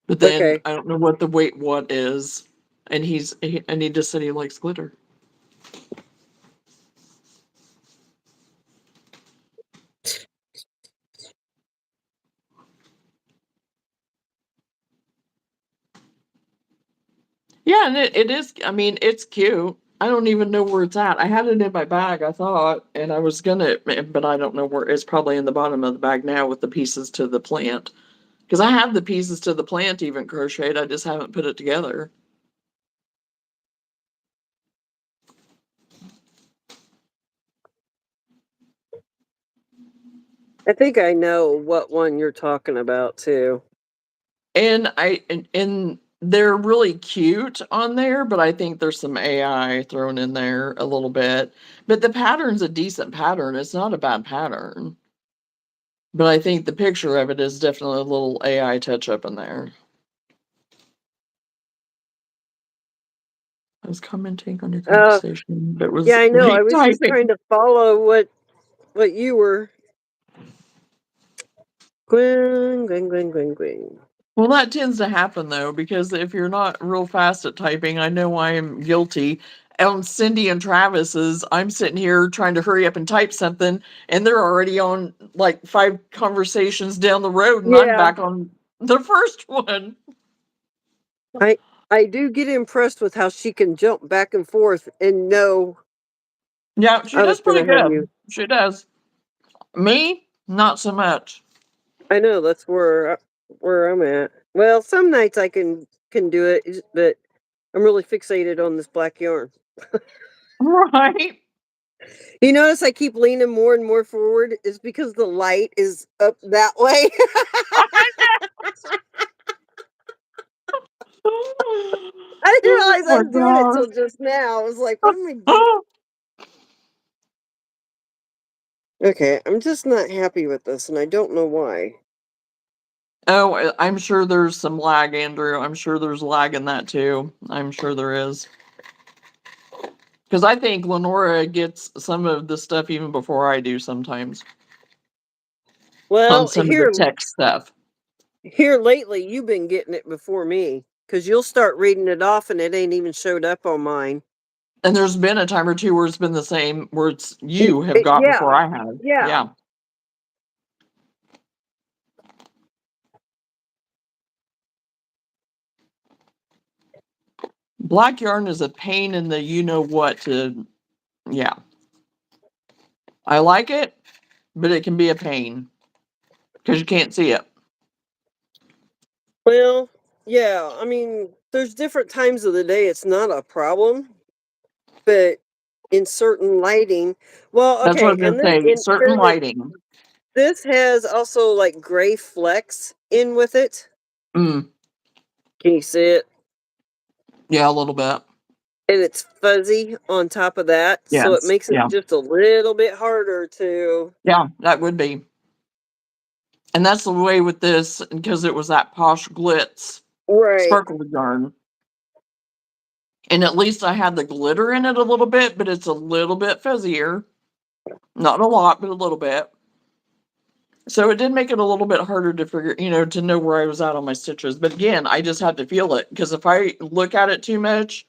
But then okay. I don't know what the wait what is, and he just said he likes glitter. Yeah, and it is. I mean, it's cute. I don't even know where it's at. I had it in my bag, I thought, and I was gonna, but I don't know where. It's probably in the bottom of the bag now with the pieces to the plant. Because I have the pieces to the plant even crocheted. I just haven't put it together. I think I know what one you're talking about too. And they're really cute on there, but I think there's some AI thrown in there a little bit. But the pattern's a decent pattern. It's not a bad pattern. But I think the picture of it is definitely a little AI touch up in there. I was commenting on your Uh, conversation, but yeah, was I know. I was just typing. trying to follow what you were. Gwyn, Gwyn, Gwyn, Gwyn, Gwyn. Well, that tends to happen though, because if you're not real fast at typing, I know I am guilty. On Cindy and Travis's, I'm sitting here trying to hurry up and type something, and they're already on like 5 conversations down the road, and I'm Yeah, back on the first one. I I do get impressed with how she can jump back and forth and know Yeah, she I was does pretty gonna have you. good. She does. Me, Not so much. I know that's where I'm at. Well, some nights I can do it, but I'm really fixated on this black yarn. Right? You notice I keep leaning more and more forward is because the light is up that way. I didn't Oh realize I my was doing it gosh. till just now. I was like, what am I doing? Okay, I'm just not happy with this, and I don't know why. Oh, I'm sure there's some lag, Andrew. I'm sure there's lag in that too. I'm sure there is. Because I think Lenora gets some of the stuff even before I do sometimes on Well, some of the tech stuff. here lately, you've been getting it before me, because you'll start reading it off, and it ain't even showed up on mine. And there's been a time or two where it's been the same, where it's you have got before I have. Yeah. Yeah. Black yarn is a pain in the you know what to, yeah. I like it, but it can be a pain because you can't see it. Well, yeah, I mean, there's different times of the day it's not a problem, but in certain lighting, well, That's what I okay, was and going then to say. in Certain fairness, lighting. this has also like gray flecks in with it. Mm, Can you see it? yeah, a little bit. And it's fuzzy on top of that, so it Yes. makes it Yeah. just a little bit harder to. Yeah, that would be. And that's the way with this because it was that Posh Glitz Right. sparkle yarn. And at least I had the glitter in it a little bit, but it's a little bit fuzzier. Not a lot, but a little bit. So it did make it a little bit harder to figure, to know where I was at on my stitches. But again, I just had to feel it because if I look at it too much,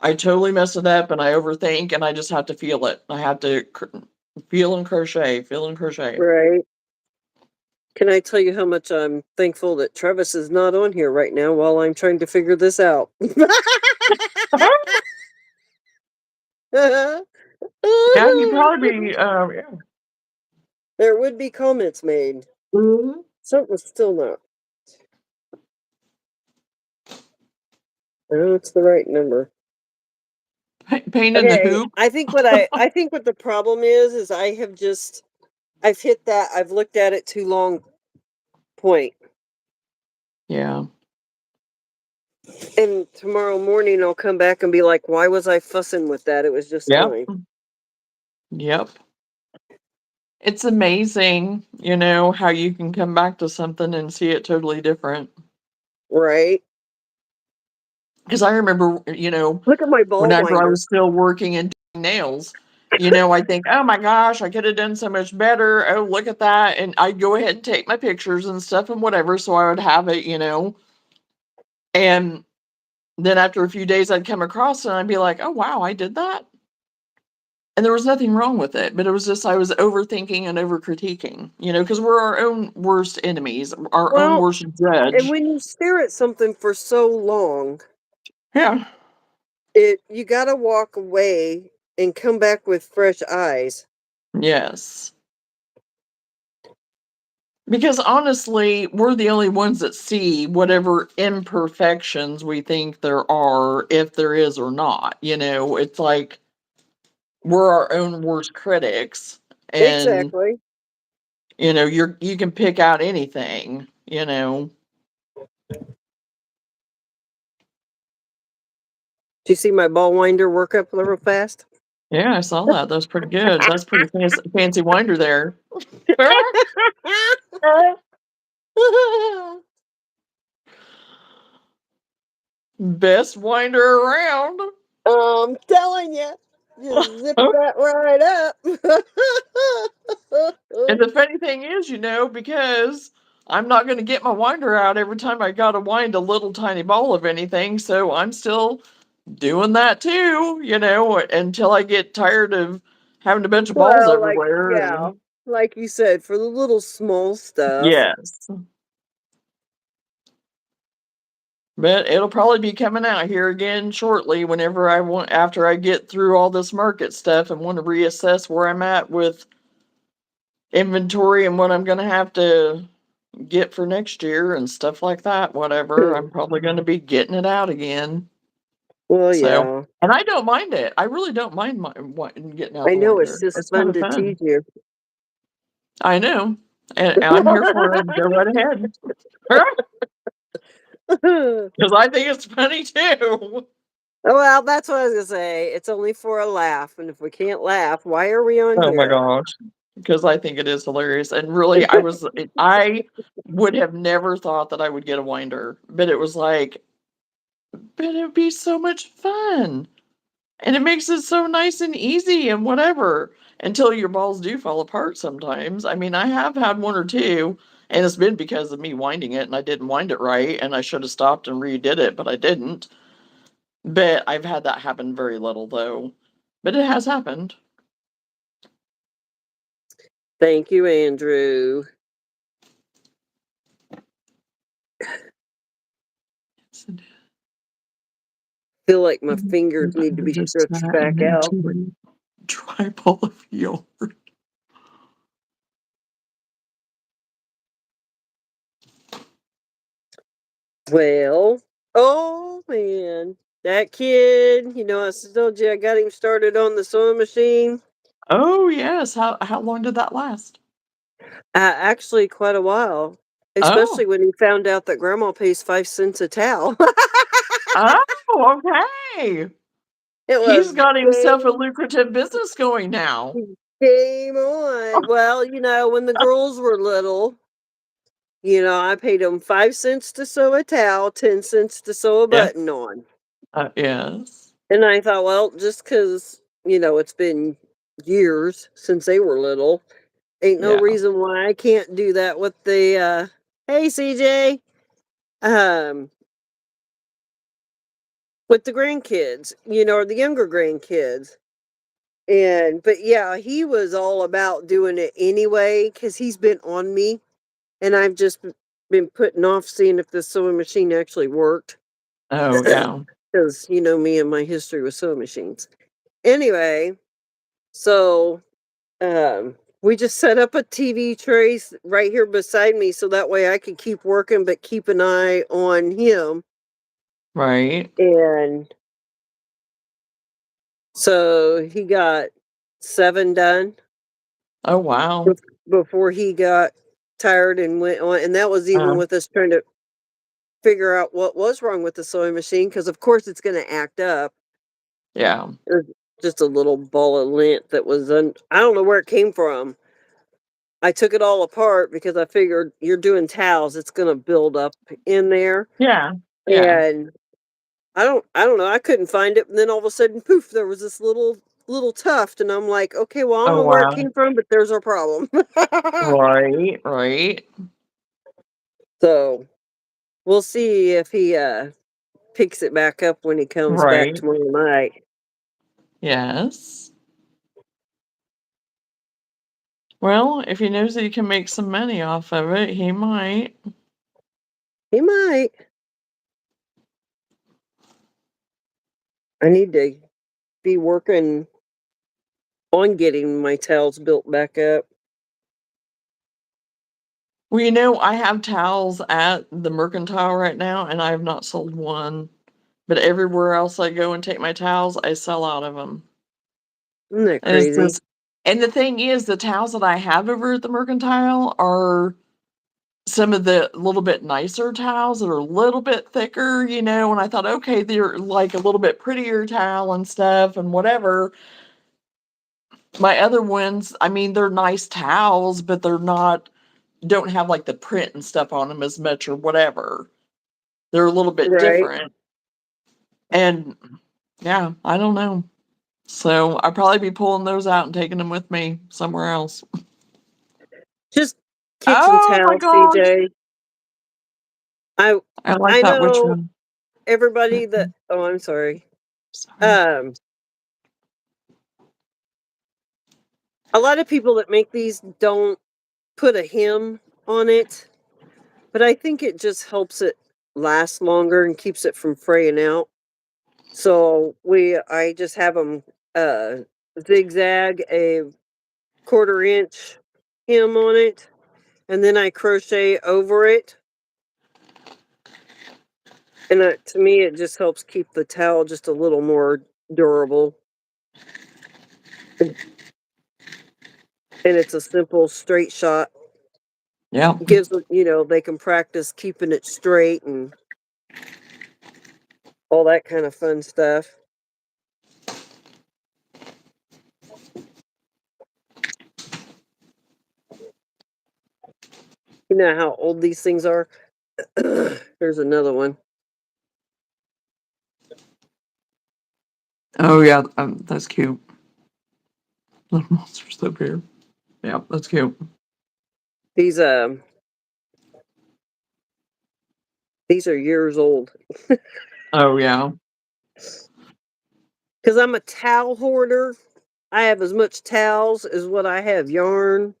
I totally mess it up and I overthink and I just have to feel it. I have to feel and crochet. Right. Can I tell you how much I'm thankful that Travis is not on here right now while I'm trying to figure this out? Yeah, you'd probably be, yeah. There would be comments made. Mhm. Something's still not. No, it's the right number. Pain in the Okay, hoop. I think what the problem is I've hit that I've looked at it too long point. Yeah. And tomorrow morning I'll come back and be like, why was I fussing with that? It was just Yep. fine. Yep. It's amazing, how you can come back to something and see it totally different. Right. Because I remember, Look at my ball whenever I winder. was still working and doing nails, I think, oh my gosh, I could have done so much better. Oh, look at that. And I'd go ahead and take my pictures and stuff and whatever. So I would have it, and then after a few days I'd come across it and I'd be like, oh wow, I did that. And there was nothing wrong with it, but it was just I was overthinking and over critiquing, because we're our own worst enemies, our own Well, worst and judge. when you stare at something for so long, Yeah. you gotta walk away and come back with fresh eyes. Yes. Because honestly, we're the only ones that see whatever imperfections we think there are, if there is or not. It's like we're our own worst critics, and Exactly. you can pick out anything. Do you see my ball winder work up real fast? Yeah, I saw that. That's pretty good. That's pretty fancy winder there. Best winder around. I'm telling you, just zip that right up. And the funny thing is, because I'm not going to get my winder out every time I got to wind a little tiny ball of anything, so I'm still doing that too, until I get tired of having a bunch of balls Well, everywhere. yeah, like you said, for the little small stuff. Yes. But it'll probably be coming out here again shortly whenever after I get through all this market stuff and want to reassess where I'm at with inventory and what I'm gonna have to get for next year and stuff like that, whatever, I'm probably gonna be getting it out again. Well, So, yeah. and I don't mind it. I really don't mind getting out I the know it's winder. just It's kind fun of to tease fun. you. I know, and I'm here for it. Go right ahead, because I think it's funny too. Well, that's what I was gonna say. It's only for a laugh, and if we can't laugh, why are we on Oh my here? gosh, because I think it is hilarious, and really, I would have never thought that I would get a winder, but it was like, but it'd be so much fun. And it makes it so nice and easy and whatever, until your balls do fall apart sometimes. I mean, I have had 1 or 2, and it's been because of me winding it, and I didn't wind it right, and I should have stopped and redid it, but I didn't. But I've had that happen very little, though. But it has happened. Thank you, Andrew. Feel like my fingers need to be Just stretched that back and then out. 2 dry ball of yarn. Well, oh man, that kid. I told you I got him started on the sewing machine. Oh, yes. How long did that last? Actually, quite a while. Oh. Especially when he found out that Grandma pays 5 cents a towel. Oh, okay. It He's was got himself a lucrative business going now. game on. Well, when the girls were little, I paid them 5 cents to sew a towel, 10 cents to sew a Yeah. button on. Yes. And I thought, well, just because, it's been years since they were little, ain't no Yeah. reason why I can't do that with the, hey, CJ, um, with the grandkids, or the younger grandkids. But yeah, he was all about doing it anyway because he's been on me, and I've just been putting off seeing if the sewing machine actually worked. Oh, yeah. Because me and my history with sewing machines. Anyway, so we just set up a TV tray right here beside me so that way I could keep working but keep an eye on him. Right. And so he got 7 done Oh, wow. before he got tired and went on. And that was even Uh, with us trying to figure out what was wrong with the sewing machine because, of course, it's going to act up. yeah. It was just a little ball of lint that was I don't know where it came from. I took it all apart because I figured you're doing towels, it's gonna build up in there. Yeah. Yeah. And I don't know, I couldn't find it. And then all of a sudden, poof, there was this little tuft, and I'm like, okay, well, I don't Oh, know where it wow. came from, but there's our problem. Right. Right. So we'll see if he picks it back up when he comes back Right. tomorrow night. Yes. Well, if he knows that he can make some money off of it, he might. He might. I need to be working on getting my towels built back up. Well, I have towels at the mercantile right now, and I have not sold one. But everywhere else I go and take my towels, I sell out of them. Isn't that And it's crazy? just, and the thing is, the towels that I have over at the mercantile are some of the little bit nicer towels that are a little bit thicker, and I thought, okay, they're like a little bit prettier towel and stuff and whatever. My other ones, I mean, they're nice towels, but don't have like the print and stuff on them as much or whatever. They're a little bit Right. different. And yeah, I don't know. So I'll probably be pulling those out and taking them with me somewhere else. Just kitchen Oh my towels, gosh. CJ. I I like I that. Which know one? everybody that I'm sorry. Sorry. Um a lot of people that make these don't put a hem on it, but I think it just helps it last longer and keeps it from fraying out. So I just have them zigzag a 1/4 inch hem on it, and then I crochet over it. And to me, it just helps keep the towel just a little more durable. And it's a simple straight shot. Yeah. Gives them, they can practice keeping it straight and all that kind of fun stuff. You know how old these things are? There's another one. Oh yeah, that's cute. Little monsters up here. Yeah, that's cute. These are years old. Oh yeah. Because I'm a towel hoarder. I have as much towels as what I have yarn.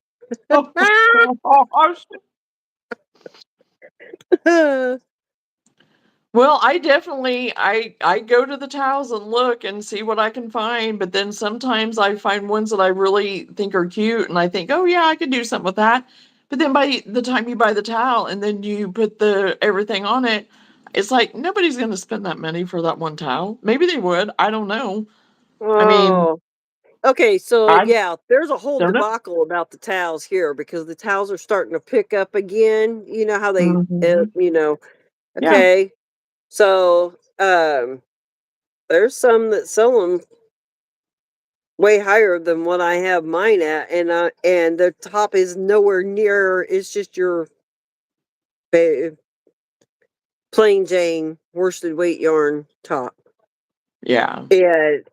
Well, I definitely I go to the towels and look and see what I can find, but then sometimes I find ones that I really think are cute and I think, "Oh yeah, I could do something with that." But then by the time you buy the towel and then you put the everything on it, it's like nobody's going to spend that money for that one towel. Maybe they would, I don't know. I mean, Oh. Okay, so I yeah, there's a whole don't know. debacle about the towels here because the towels are starting to pick up again. You know how they, Mhm. Yeah, okay. So, there's some that sell them way higher than what I have mine at, and the top is nowhere near. It's just your ba- plain Jane worsted weight yarn top, yeah.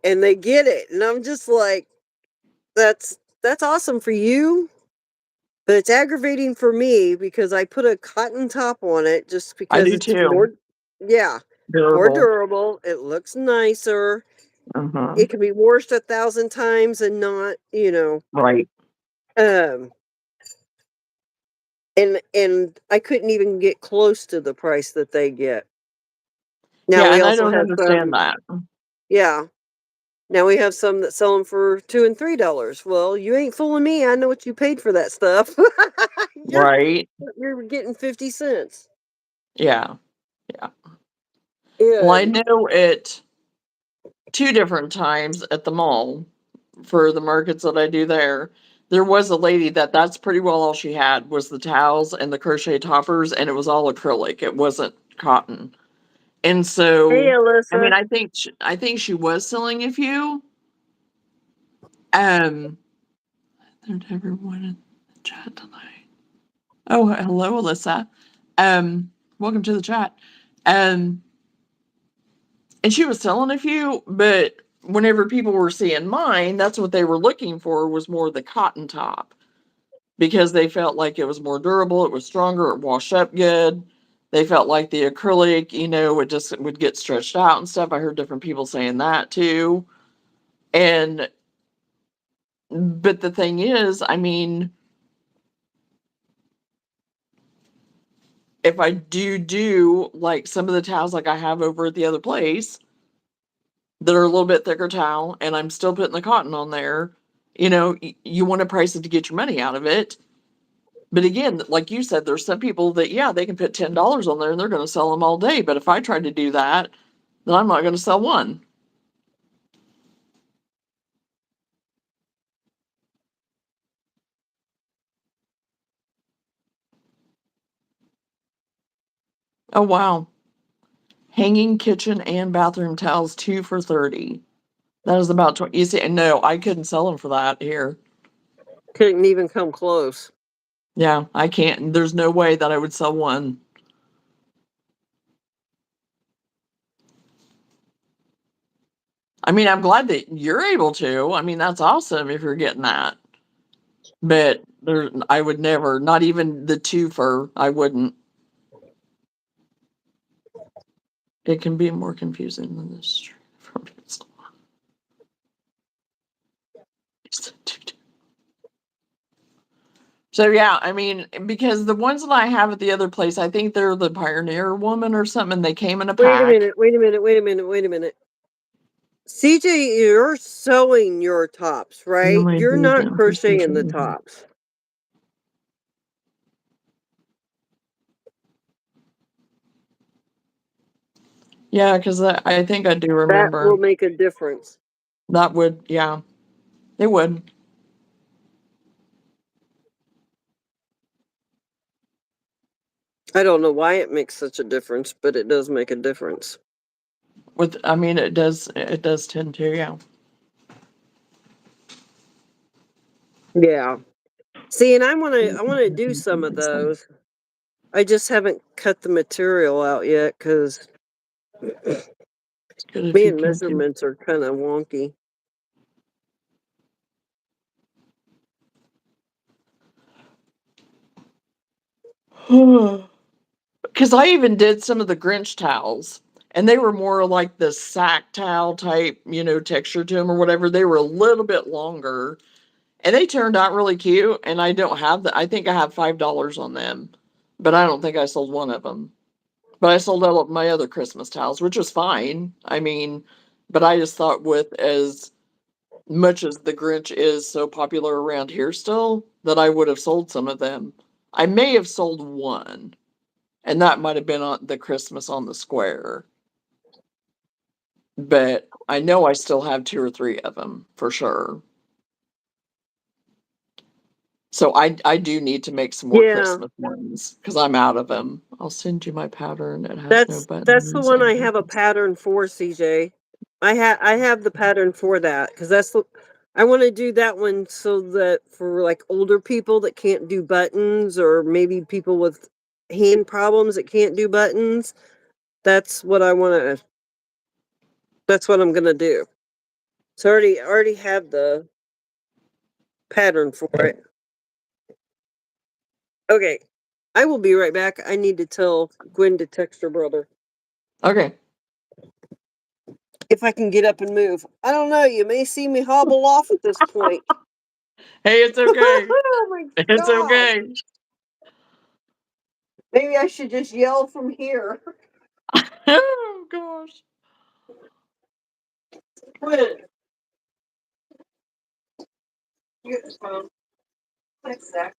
and they get it, and I'm just like, that's awesome for you, but it's aggravating for me because I put a cotton top on it just I because do it's too. more, yeah, more Durable. durable. It looks nicer. Uh-huh. It can be washed 1,000 times and not, Right. um, and I couldn't even get close to the price that they get. Now Yeah, we and I also don't have understand some, that. yeah. Now we have some that sell them for $2 and $3. Well, you ain't fooling me. I know what you paid for that stuff. you're Right. you're getting 50 cents. Yeah. Yeah. Well, I And know it 2 different times at the mall for the markets that I do there. There was a lady that's pretty well all she had was the towels and the crochet toppers, and it was all acrylic. It wasn't cotton. And hey, so, I mean, Alyssa. I think she was selling a few. Um, there's everyone in the chat tonight. Oh, hello, Alyssa. Welcome to the chat. Um, and she was selling a few, but whenever people were seeing mine, that's what they were looking for was more the cotton top because they felt like it was more durable, it was stronger, it washed up good. They felt like the acrylic, it just would get stretched out and stuff. I heard different people saying that too. And but the thing is, I mean, if I do like some of the towels like I have over at the other place, that are a little bit thicker towel and I'm still putting the cotton on there, you want to price it to get your money out of it. But again, like you said, there's some people that, yeah, they can put $10 on there and they're going to sell them all day. But if I tried to do that, then I'm not going to sell one. Oh, wow. Hanging kitchen and bathroom towels, 2 for 30. That is about 20. You see, no, I couldn't sell them for that here. Couldn't even come close. Yeah, I can't. There's no way that I would sell one. I mean, I'm glad that you're able to. I mean, that's awesome if you're getting that. But I would never, not even the 2 fur, I wouldn't. It can be more confusing than this. So yeah, I mean, because the ones that I have at the other place, I think they're the Pioneer Woman or something. They came in a Wait a pack. minute. Wait a minute. Wait a minute. Wait a minute. CJ, you're sewing your tops, right? Let me You're do not them. crocheting the tops. Yeah, because I think I do That will remember. make a difference. That would, yeah, it would. I don't know why it makes such a difference, but it does make a difference. I mean, it does tend to, yeah. Yeah. See, and I wanna do some of those. I just haven't cut the material out yet because It's good if me you and can do. measurements are kind of wonky. Because I even did some of the Grinch towels, and they were more like the sack towel type, texture to them or whatever. They were a little bit longer, and they turned out really cute. And I don't have I think I have $5 on them, but I don't think I sold one of them. But I sold all of my other Christmas towels, which was fine. I mean, but I just thought with as much as the Grinch is so popular around here still, that I would have sold some of them. I may have sold one, and that might have been on the Christmas on the Square. But I know I still have two or three of them for sure. So I do need to make some more Yeah, Christmas ones because I'm out of them. I'll send you my pattern. It has no that's the buttons. one I have a pattern for, CJ. I have the pattern for that because I want to do that one so that for like older people that can't do buttons or maybe people with hand problems that can't do buttons. That's what I want to. That's what I'm gonna do. So I already have the pattern for it. Okay, I will be right back. I need to tell Gwen to text her brother Okay. if I can get up and move. I don't know. You may see me hobble off at this point. Hey, it's okay. Oh my It's god! okay. Maybe I should just yell from here. Oh gosh. Gwen, you get this phone. Exactly.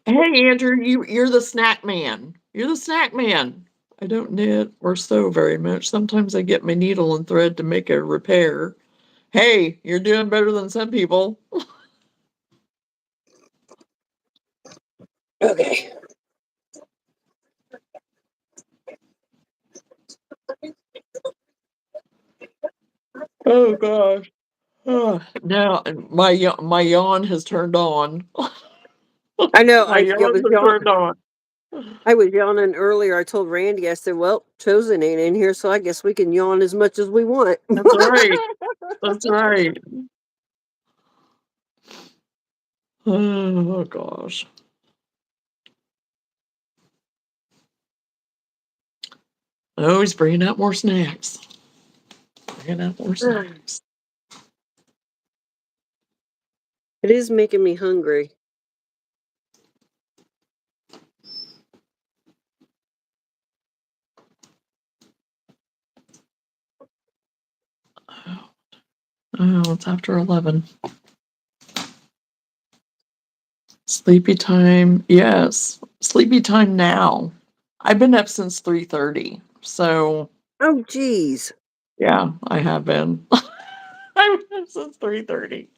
Hey Andrew, you're the snack man. You're the snack man. I don't knit or sew very much. Sometimes I get my needle and thread to make a repair. Hey, you're doing better than some people. Okay. Oh gosh. Now my yawn has turned on. I know. My I yawn was has turned on. I was yawning earlier. I told Randy. I said, "Well, Chosen ain't in here, so I guess we can yawn as much as we want." That's right. That's right. Oh gosh. Oh, he's bringing out more snacks. Bringing out more snacks. It is making me hungry. Oh, it's after 11. Sleepy time. Yes. Sleepy time now. I've been up since 3:30. So, Oh, geez. yeah, I have been. I've been up since 3:30.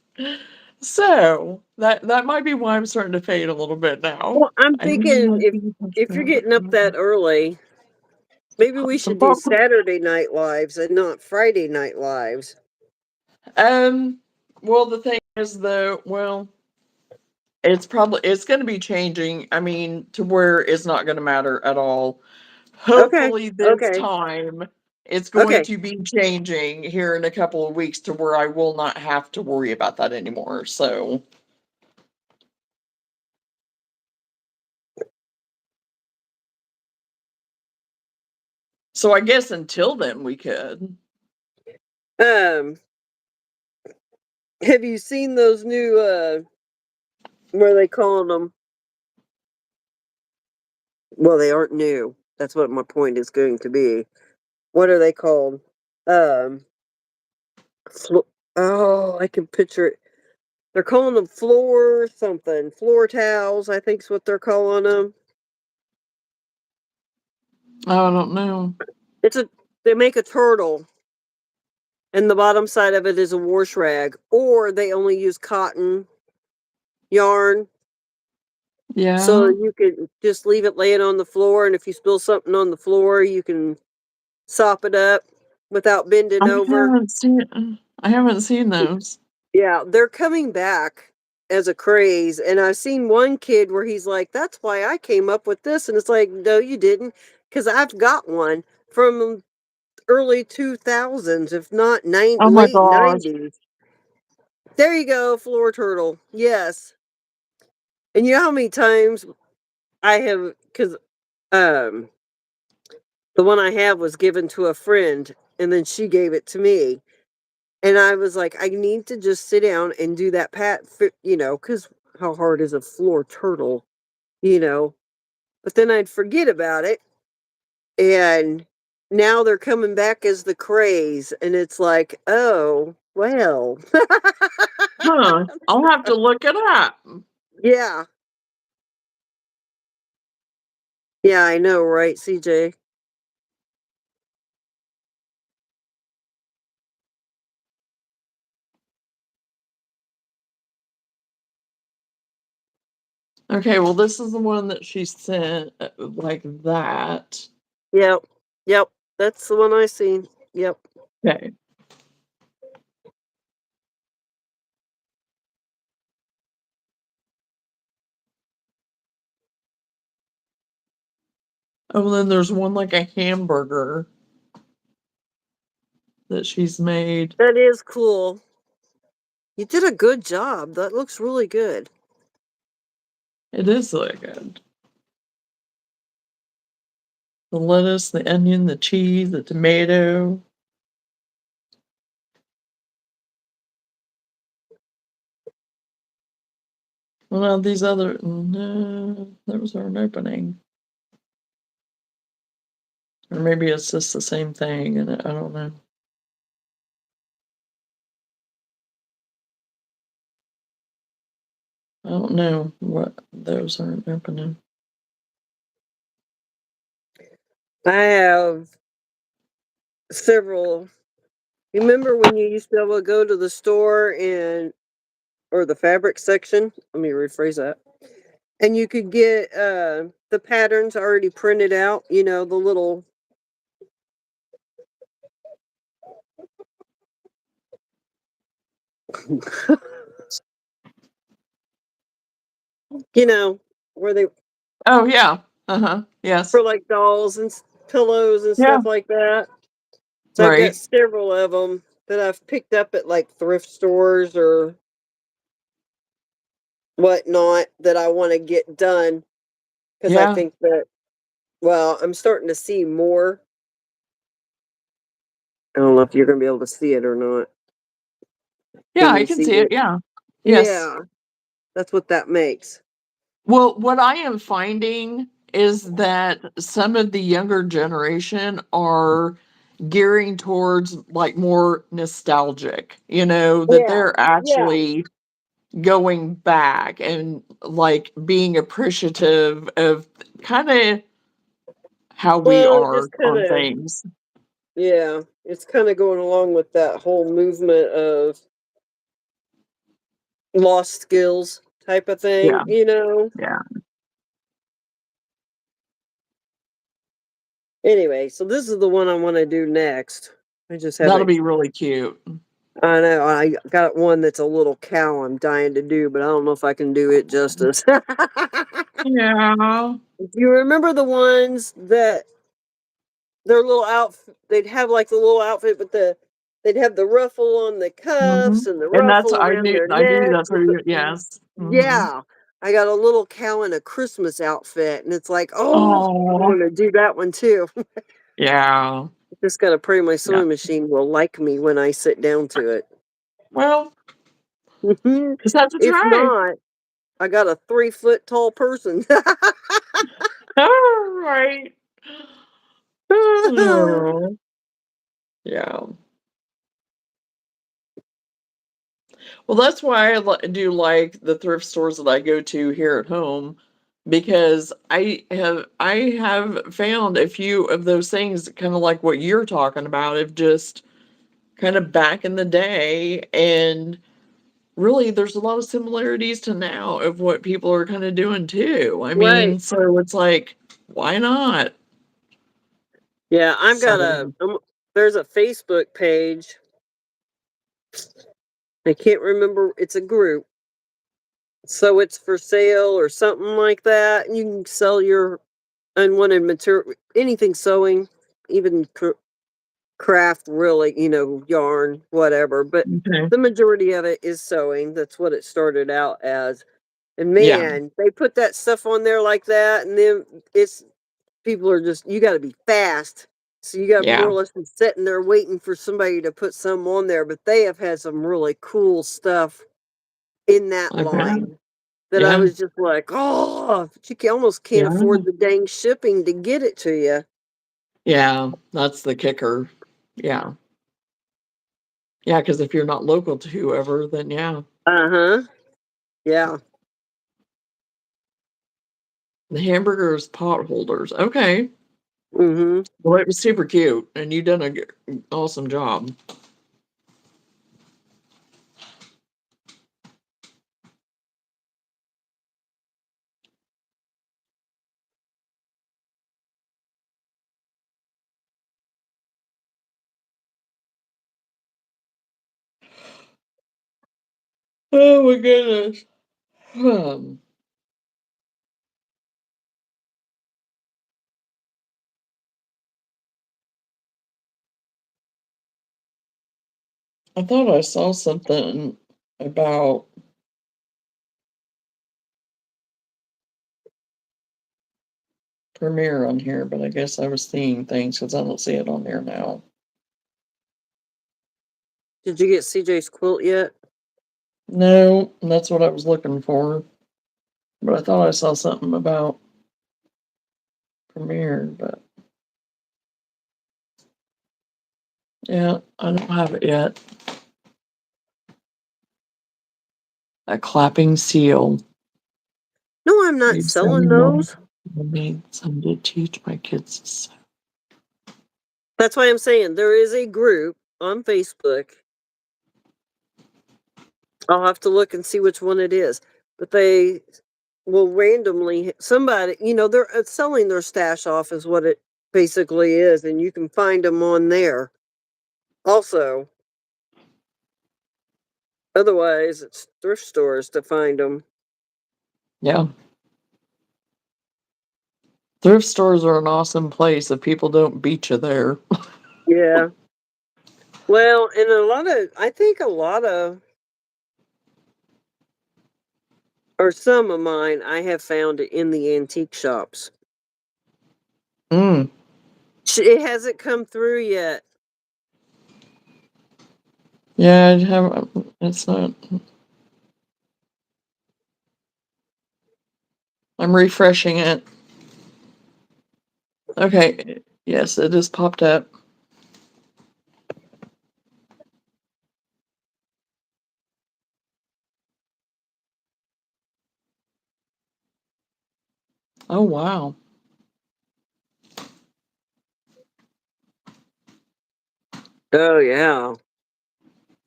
So, that might be why I'm starting to fade a little bit now. Well, I'm I really thinking want to be if you're getting up that early, maybe we the should do problem. Saturday night lives and not Friday night lives. Um, well, the thing is though, well, it's going to be changing. I mean, to where it's not going to matter at all. Okay. Hopefully this Okay. time it's going Okay. to be changing here in a couple of weeks to where I will not have to worry about that anymore. So I guess until then we could. Um, have you seen those new what are they calling them? Well, they aren't new. That's what my point is going to be. What are they called? Um, oh, I can picture it. They're calling them floor something. Floor towels, I think's what they're calling them. I don't know. It's a they make a turtle, and the bottom side of it is a wash rag, or they only use cotton yarn, so Yeah. you could just leave it laying on the floor, and if you spill something on the floor, you can sop it up without bending over. I haven't seen those. Yeah, they're coming back as a craze, and I've seen one kid where he's like, "That's why I came up with this," and it's like, "No, you didn't, because I've got one from early 2000s, if not Oh my late gosh. 90s." There you go, floor turtle. Yes. And you know how many times I have, because um, the one I have was given to a friend, and then she gave it to me. And I was like, I need to just sit down and do that because how hard is a floor turtle, you know? But then I'd forget about it. And now they're coming back as the craze. And it's like, oh, well. Huh. I'll have to look it up. Yeah. Yeah, I know, right, CJ? Okay, well, this is the one that she sent like that. Yep. Yep. That's the one I seen. Yep. Okay. Oh, and then there's one like a hamburger that she's made. That is cool. You did a good job. That looks really good. It is really good. The lettuce, the onion, the cheese, the tomato. Well, now these other, no, those aren't opening. Or maybe it's just the same thing, and I don't know. I don't know what those aren't opening. I have several. Remember when you used to be able to go to the store or the fabric section? Let me rephrase that. And you could get the patterns already printed out, the little where they Oh, yeah. Uh-huh. Yes. for like dolls and pillows and Yeah. stuff like that. So I've got Right. several of them that I've picked up at like thrift stores or whatnot that I want to get done because I Yeah. think that, well, I'm starting to see more. I don't know if you're going to be able to see it or not. Yeah, Can I you can see see it. it? Yeah. Yes. Yeah, that's what that makes. Well, what I am finding is that some of the younger generation are gearing towards like more nostalgic, that Yeah, they're yeah. actually going back and like being appreciative of kind of how we Well, are just kind on of, things. yeah, it's kind of going along with that whole movement of lost skills type of Yeah. thing. Yeah. Anyway, so this is the one I want to do next. I just That'll haven't. be really cute. I know I got one that's a little cow I'm dying to do, but I don't know if I can do it justice. Yeah. You remember the ones that their little outfit? They'd have like the little outfit, but they'd have the ruffle on the Hmm. cuffs and the And that's ruffle around their I knew neck that's with where the. yes. Hmm. Yeah, I got a little cow in a Christmas outfit, and it's like, oh, I Oh, want to do that one too. yeah. Just gotta pray my Yeah. sewing machine will like me when I sit down to it. Well, just have to If try. not, I got a 3 foot tall person. All right. Oh, yeah. Well, that's why I do like the thrift stores that I go to here at home because I have found a few of those things kind of like what you're talking about of just kind of back in the day, and really there's a lot of similarities to now of what people are kind of doing too. I Right. mean, so it's like, why not? Yeah, I've got So there's a Facebook page. I can't remember. It's a group. So it's for sale or something like that. And you can sell your unwanted material, anything sewing, even craft, really, yarn, whatever. But okay. the majority of it is sewing. That's what it started out as. And Yeah, man, they put that stuff on there like that, and then it's people are just you got to be fast. So you got more yeah, or less been sitting there waiting for somebody to put some on there. But they have had some really cool stuff in that I bet. line that I Yeah, was just like, oh, but almost can't yeah, afford the dang shipping to get it to you. yeah. That's the kicker. Yeah, yeah. Because if you're not local to whoever, then yeah, Uh huh. Yeah. the hamburgers pot holders. Okay. Mm-hmm. Well, it was super cute, and you done a awesome job. Oh my goodness. Um, I thought I saw something about Premiere on here, but I guess I was seeing things because I don't see it on there now. Did you get CJ's quilt yet? No, that's what I was looking for. But I thought I saw something about Premiere, but yeah, I don't have it yet. A clapping seal. No, I'm not Please send selling me one. those. I need some to teach my kids to sew. That's why I'm saying there is a group on Facebook. I'll have to look and see which one it is. But they will randomly, somebody, they're selling their stash off, is what it basically is. And you can find them on there. Also, otherwise, it's thrift stores to find them. Yeah. Thrift stores are an awesome place if people don't beat you there. Yeah. Well, and I think a lot of, or some of mine, I have found it in the antique shops. Mm. It hasn't come through yet. Yeah, I have. It's not. I'm refreshing it. Okay. Yes, it is popped up. Oh wow. Oh, yeah.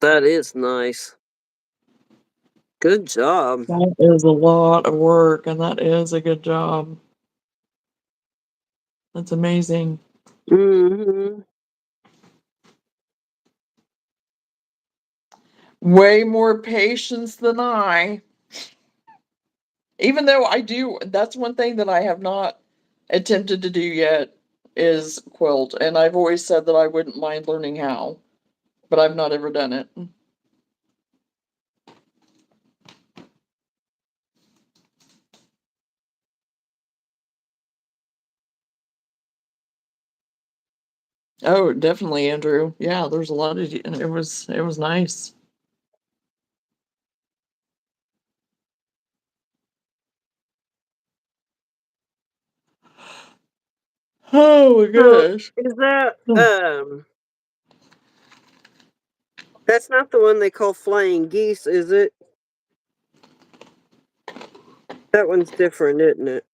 That is nice. Good job. That is a lot of work, and that is a good job. That's amazing. Mm-hmm. Way more patience than I. Even though I do, that's one thing that I have not attempted to do yet is quilt, and I've always said that I wouldn't mind learning how, but I've not ever done it. Oh, definitely, Andrew. Yeah, there's a lot of it was nice. Oh my So gosh. is that Hmm. that's not the one they call flying geese, is it? That one's different, isn't it?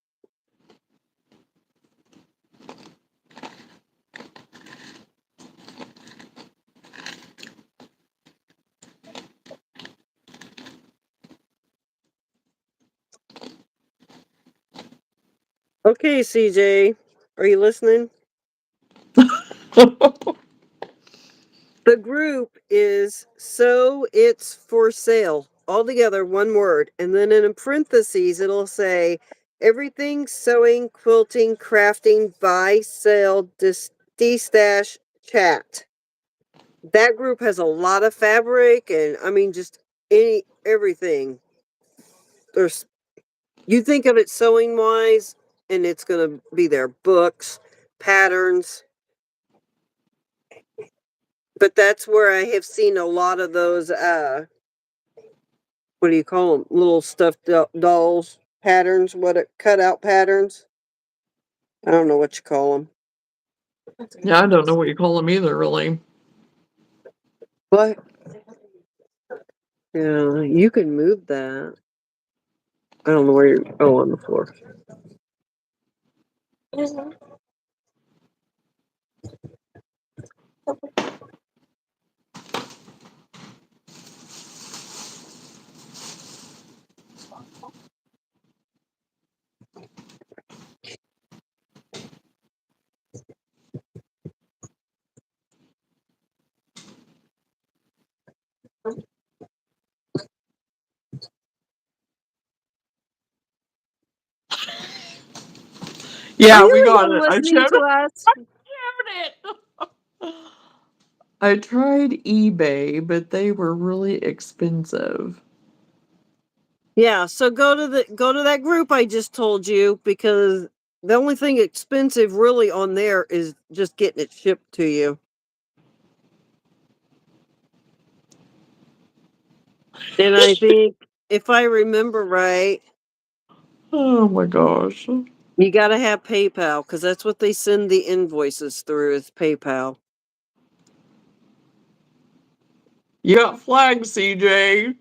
Okay, CJ, are you listening? The group is So It's For Sale. All together, one word. And then in parentheses, it'll say everything sewing, quilting, crafting, buy, sell, de-stash, chat. That group has a lot of fabric and I mean just everything. There's you think of it sewing wise and it's gonna be there. Books, patterns. But that's where I have seen a lot of those what do you call them? Little stuffed dolls patterns, cutout patterns. I don't know what you call them. Yeah, I don't know what you call them either, really. What? Yeah, you can move that. I don't know where you're. Oh, on the floor. Are Yeah, we you got even it. I listening showed to us? it. I tried eBay, but they were really expensive. Yeah, so go to that group I just told you because the only thing expensive really on there is just getting it shipped to you. And I think if I remember right, Oh my gosh. you got to have PayPal because that's what they send the invoices through is PayPal. You got flagged, CJ.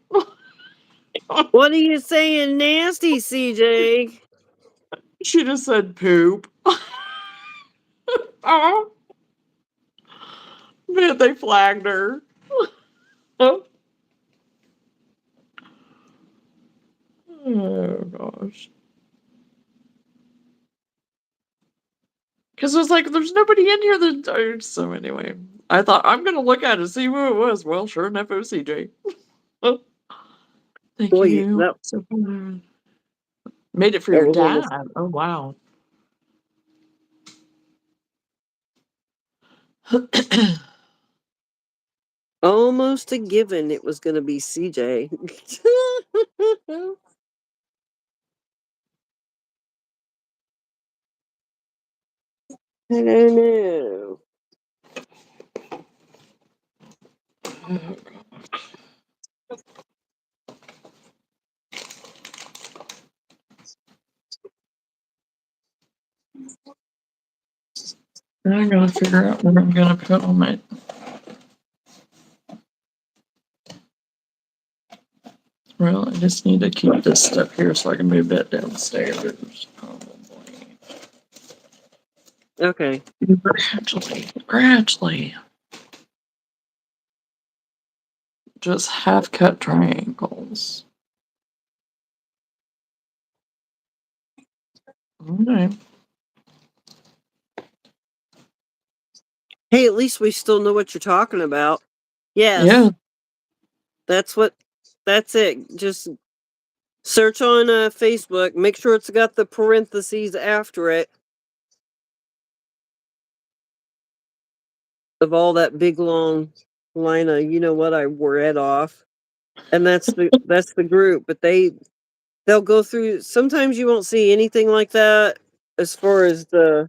What are you saying, nasty, CJ? She just said poop. Oh, man, they flagged her. Oh gosh. Because it was like, there's nobody in here that. So anyway, I thought I'm gonna look at it, see who it was. Well, sure enough, it was CJ. Oh, thank Boy, you. that So made it for that your was dad. almost Oh wow. almost a given. It was going to be CJ. I don't know. I'm gonna figure out what I'm gonna put on my. Well, I just need to keep this stuff here so I can move that downstairs. Probably. Okay. Gradually. Just half cut triangles. Okay. Hey, at least we still know what you're talking about. Yeah. Yes, that's it. Just search on Facebook. Make sure it's got the parentheses after it of all that big long line of you know what I read off. And that's the group, but they'll go through sometimes you won't see anything like that as far as the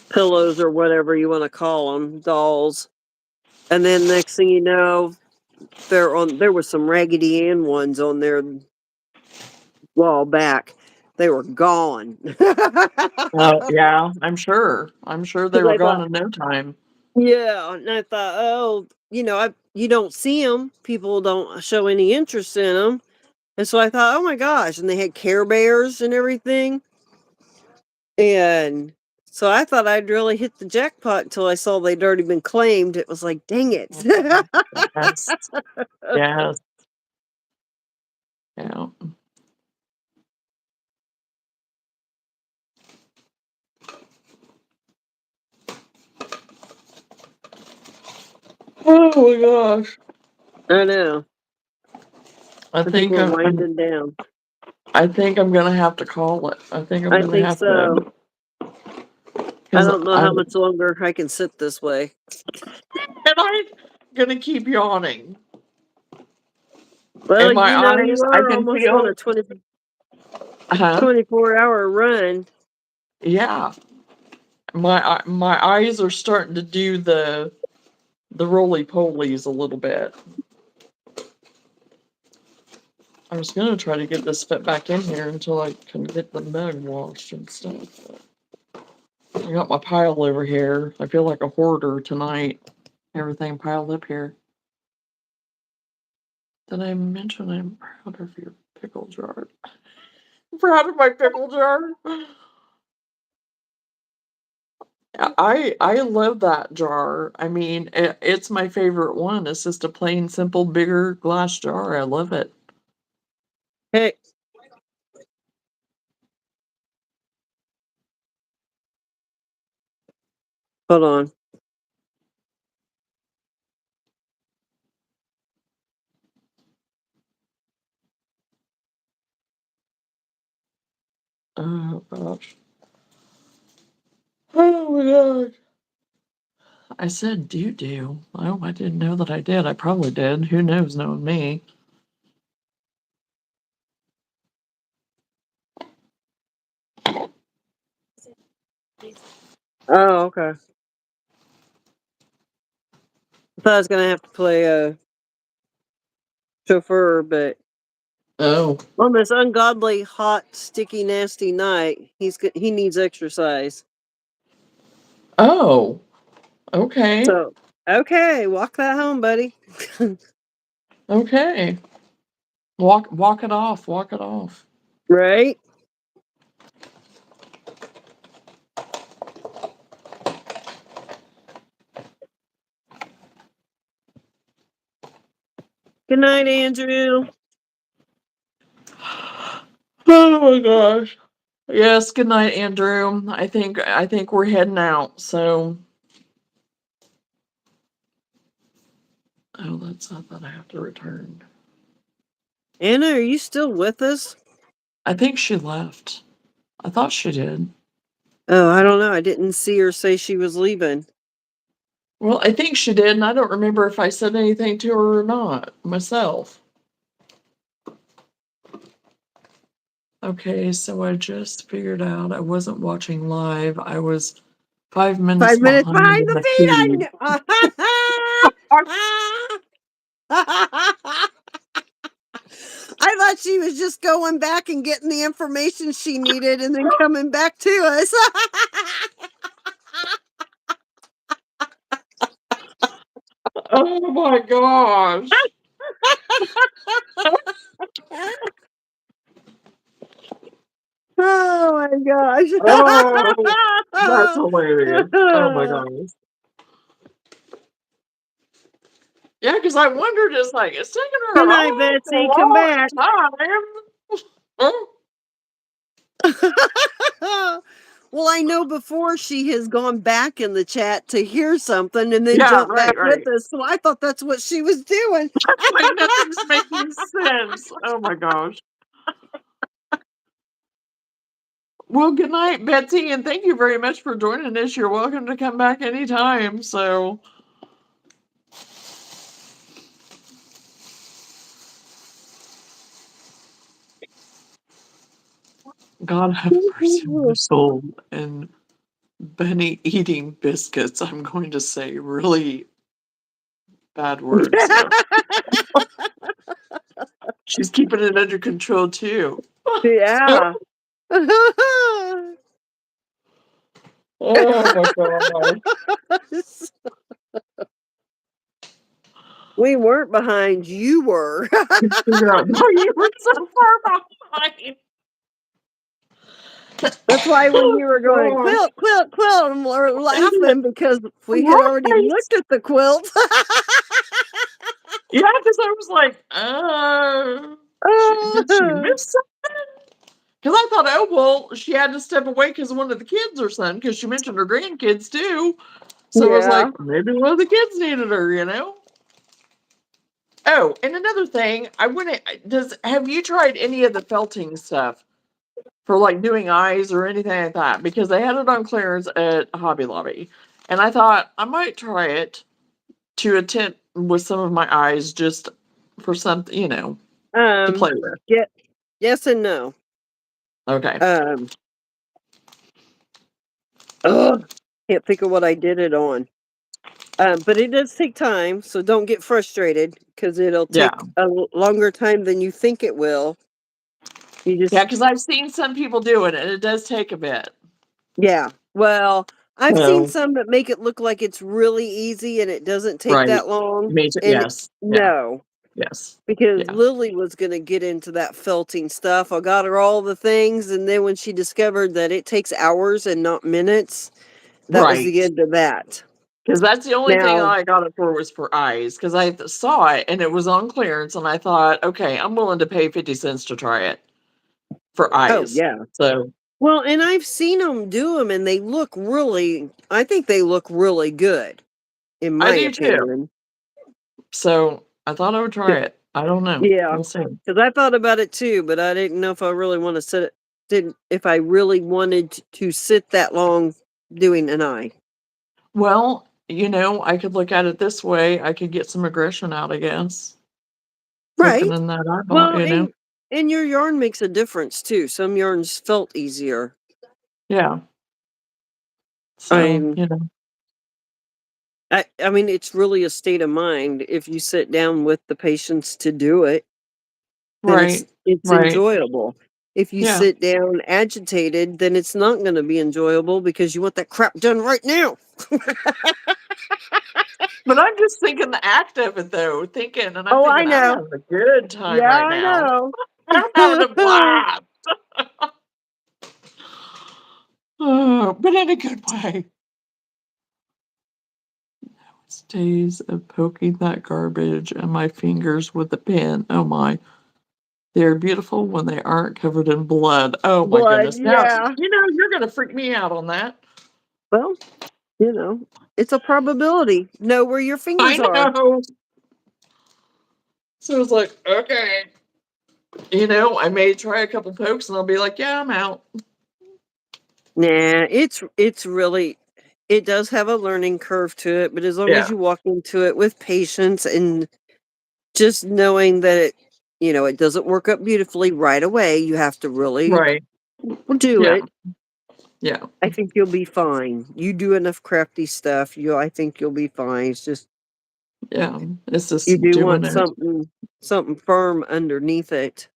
pillows or whatever you want to call them, dolls. And then next thing you know, there was some Raggedy Ann ones on there a while back. They were gone. Oh, yeah. I'm sure. I'm sure they Because were I gone thought, in no time. yeah, and I thought, oh, you don't see them. People don't show any interest in them. And so I thought, oh my gosh, and they had Care Bears and everything. And so I thought I'd really hit the jackpot until I saw they'd already been claimed. It was like, dang it. Yes. Yes. Yeah. Oh my gosh. I know. I I think think we're I'm winding down. I think I'm gonna have to call it. I think I'm I gonna think have so. to. I 'Cause don't know how much longer I can sit this way. and I'm gonna keep yawning. Well, And my you know, you eyes, I are can almost on feel. a Huh? 24-hour run. Yeah. My eyes are starting to do the roly polies a little bit. I was gonna try to get this fit back in here until I can get the mug washed and stuff. But I got my pile over here. I feel like a hoarder tonight. Everything piled up here. Did I mention I'm proud of your pickle jar? I'm proud of my pickle jar. I love that jar. I mean, it's my favorite one. It's just a plain, simple, bigger glass jar. I love it. Hey. Hold on. Oh gosh. Oh my god. I said do. Oh, I didn't know that I did. I probably did. Who knows, knowing me. Oh, okay. I thought I was gonna have to play a chauffeur, but Oh. on this ungodly, hot, sticky, nasty night, he needs exercise. Oh. Okay. So, okay, walk that home, buddy. Okay. Walk it off. Walk it off. Right? Good night, Andrew. Oh my gosh. Yes, good night, Andrew. I think we're heading out, so oh, that's not that I have to return. Anna, are you still with us? I think she left. I thought she did. Oh, I don't know. I didn't see her say she was leaving. Well, I think she did, and I don't remember if I said anything to her or not myself. Okay, so I just figured out I wasn't watching live. I was 5 minutes 5 minutes behind behind in the the feed. feed. I thought she was just going back and getting the information she needed and then coming back to us. Oh my gosh. Oh my gosh. Oh, that's hilarious. Oh my gosh. Yeah, because I wondered, it's like, it's taking her Good a night, Betsy. Come long back. time. Well, I know before she has gone back in the chat to hear something and then Yeah, jump back right. with us. So I thought that's what she was doing. Like nothing's making sense. Oh my gosh. Well, good night, Betsy, and thank you very much for joining us. You're welcome to come back anytime. So, God have mercy on my soul. And Benny eating biscuits, I'm going to say really bad words there. She's keeping it under control too. Yeah. Oh my god. We weren't behind, you were. Figure out how you were so far behind. That's why when you were going, Oh, quilt, quilt, quilt, and we're laughing because we had already right. looked at the quilt. Yeah, because I was like, did she miss something? Because I thought, oh, well, she had to step away because one of the kids or something, because she mentioned her grandkids too. So I was Yeah. like, maybe one of the kids needed her, you know? Oh, and another thing, have you tried any of the felting stuff for like doing eyes or anything like that? Because they had it on clearance at Hobby Lobby. And I thought I might try it to attempt with some of my eyes just for something, to play with. Yeah, yes and no. Okay. Can't think of what I did it on. But it does take time, so don't get frustrated because it'll Yeah. take a longer time than you think it will. You Yeah, just because I've seen some people do it and it does take a bit. yeah. Well, I've seen So, some that make it look like it's really easy and it doesn't take right. that long. Me too. And Yes. Yeah. no, Yes. because Yeah. Lily was going to get into that felting stuff. I got her all the things, and then when she discovered that it takes hours and not minutes, that was the Right. end of that. Because that's the only thing Now, I got it for was for eyes. Because I saw it and it was on clearance, and I thought, okay, I'm willing to pay 50 cents to try it for oh eyes. yeah. So Well, and I've seen them do them, and they look really. I think they look really good, in I my do too. opinion. So I thought I would try it. I don't know. Yeah, We'll see. because I thought about it too, but I didn't know if I really want to sit. Didn't if I really wanted to sit that long doing an eye. Well, I could look at it this way. I could get some aggression out, I guess. Poking Right. in that eyeball, Well, and your yarn makes a difference too. Some yarns felt easier. Yeah. So, I'm. I mean, it's really a state of mind. If you sit down with the patience to do it, then it's right. it's Right. enjoyable. If you Yeah. sit down agitated, then it's not going to be enjoyable because you want that crap done right now. But I'm just thinking the act of it though, and I'm Oh, I thinking, I'm know. having a good time Yeah, right I now. know. I'm having a blast. Oh, but in a good way. Days of poking that garbage and my fingers with a pen. Oh my. They're beautiful when they aren't covered in blood. Oh my Blood, goodness. Now, yeah. you're going to freak me out on that. Well, you know, it's a probability. Know where your I fingers are. know. So it's like, okay. I may try a couple pokes and I'll be like, yeah, I'm out. Nah, it's really it does have a learning curve to it, but as long as Yeah. you walk into it with patience and just knowing that it doesn't work up beautifully right away, you have to really Right. do Yeah. it. Yeah. I think you'll be fine. You do enough crafty stuff, I think you'll be fine. It's just Yeah. It's you just do doing want it. something firm underneath it.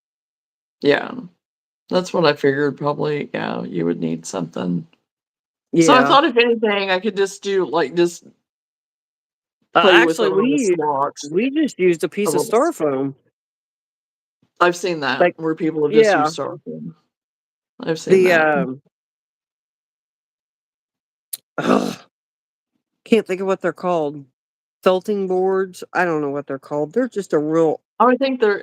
Yeah. That's what I figured probably. Yeah. You would need something. So I Yeah. thought if anything, I could just do just play with Actually, it on a swatch. we just used a A piece of little. styrofoam. I've seen that Like, where people have just yeah, used styrofoam. I've seen the that. ugh, can't think of what they're called. Felting boards. I don't know what they're called. They're just a real. Oh, I think that's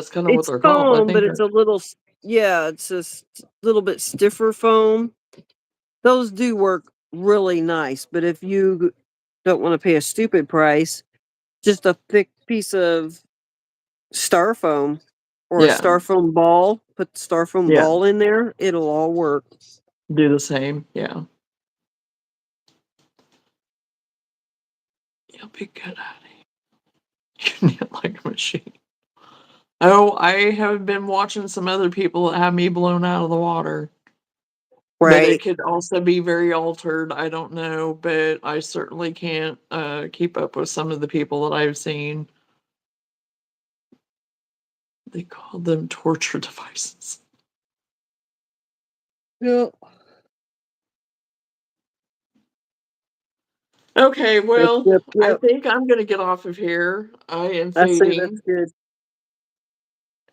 kind of what It's they're called. I foam, but think it's that, a little. Yeah, it's just a little bit stiffer foam. Those do work really nice, but if you don't want to pay a stupid price, just a thick piece of styrofoam or a yeah, styrofoam ball, put the styrofoam yeah, ball in there, it'll all work. do the same. Yeah, you'll be good at it. You need like a machine. Oh, I have been watching some other people that have me blown out of the water. But it Right. could also be very altered. I don't know, but I certainly can't keep up with some of the people that I've seen. They call them torture devices. Yeah. Okay, well, Yep, I yep. think I'm gonna get off of here. I am I say that's fading, good.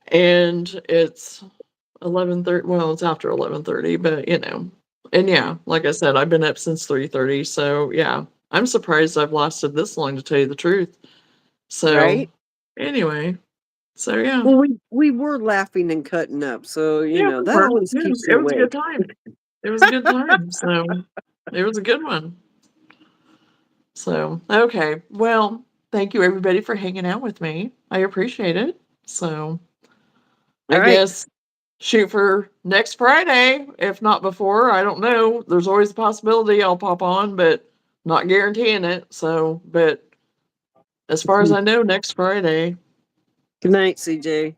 and it's 11:30. Well, it's after 11:30, but and yeah, like I said, I've been up since 3:30. So yeah, I'm surprised I've lasted this long to tell you the truth. So Right? anyway, so yeah, Well, we were laughing and cutting up, so yeah, we that were. always It keeps was, you it was a good awake. time. It was a good time. So it was a good one. So okay, well, thank you everybody for hanging out with me. I appreciate it. So All I right. guess shoot for next Friday, if not before. I don't know. There's always a possibility I'll pop on, but not guaranteeing it. So, but as far as I know, next Friday. Good night, CJ.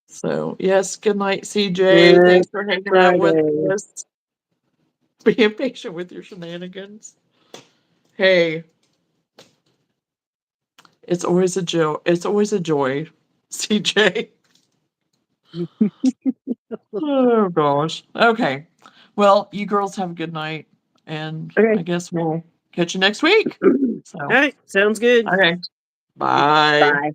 So, yes, good night, CJ. Good Thanks for hanging out with Friday. us. Being patient with your shenanigans. Hey, it's always a joy. It's always a joy, CJ. Oh gosh. Okay. Well, you girls have a good night, and Okay. I guess we'll catch you next week. So, All right. Sounds good. okay. Bye. Bye.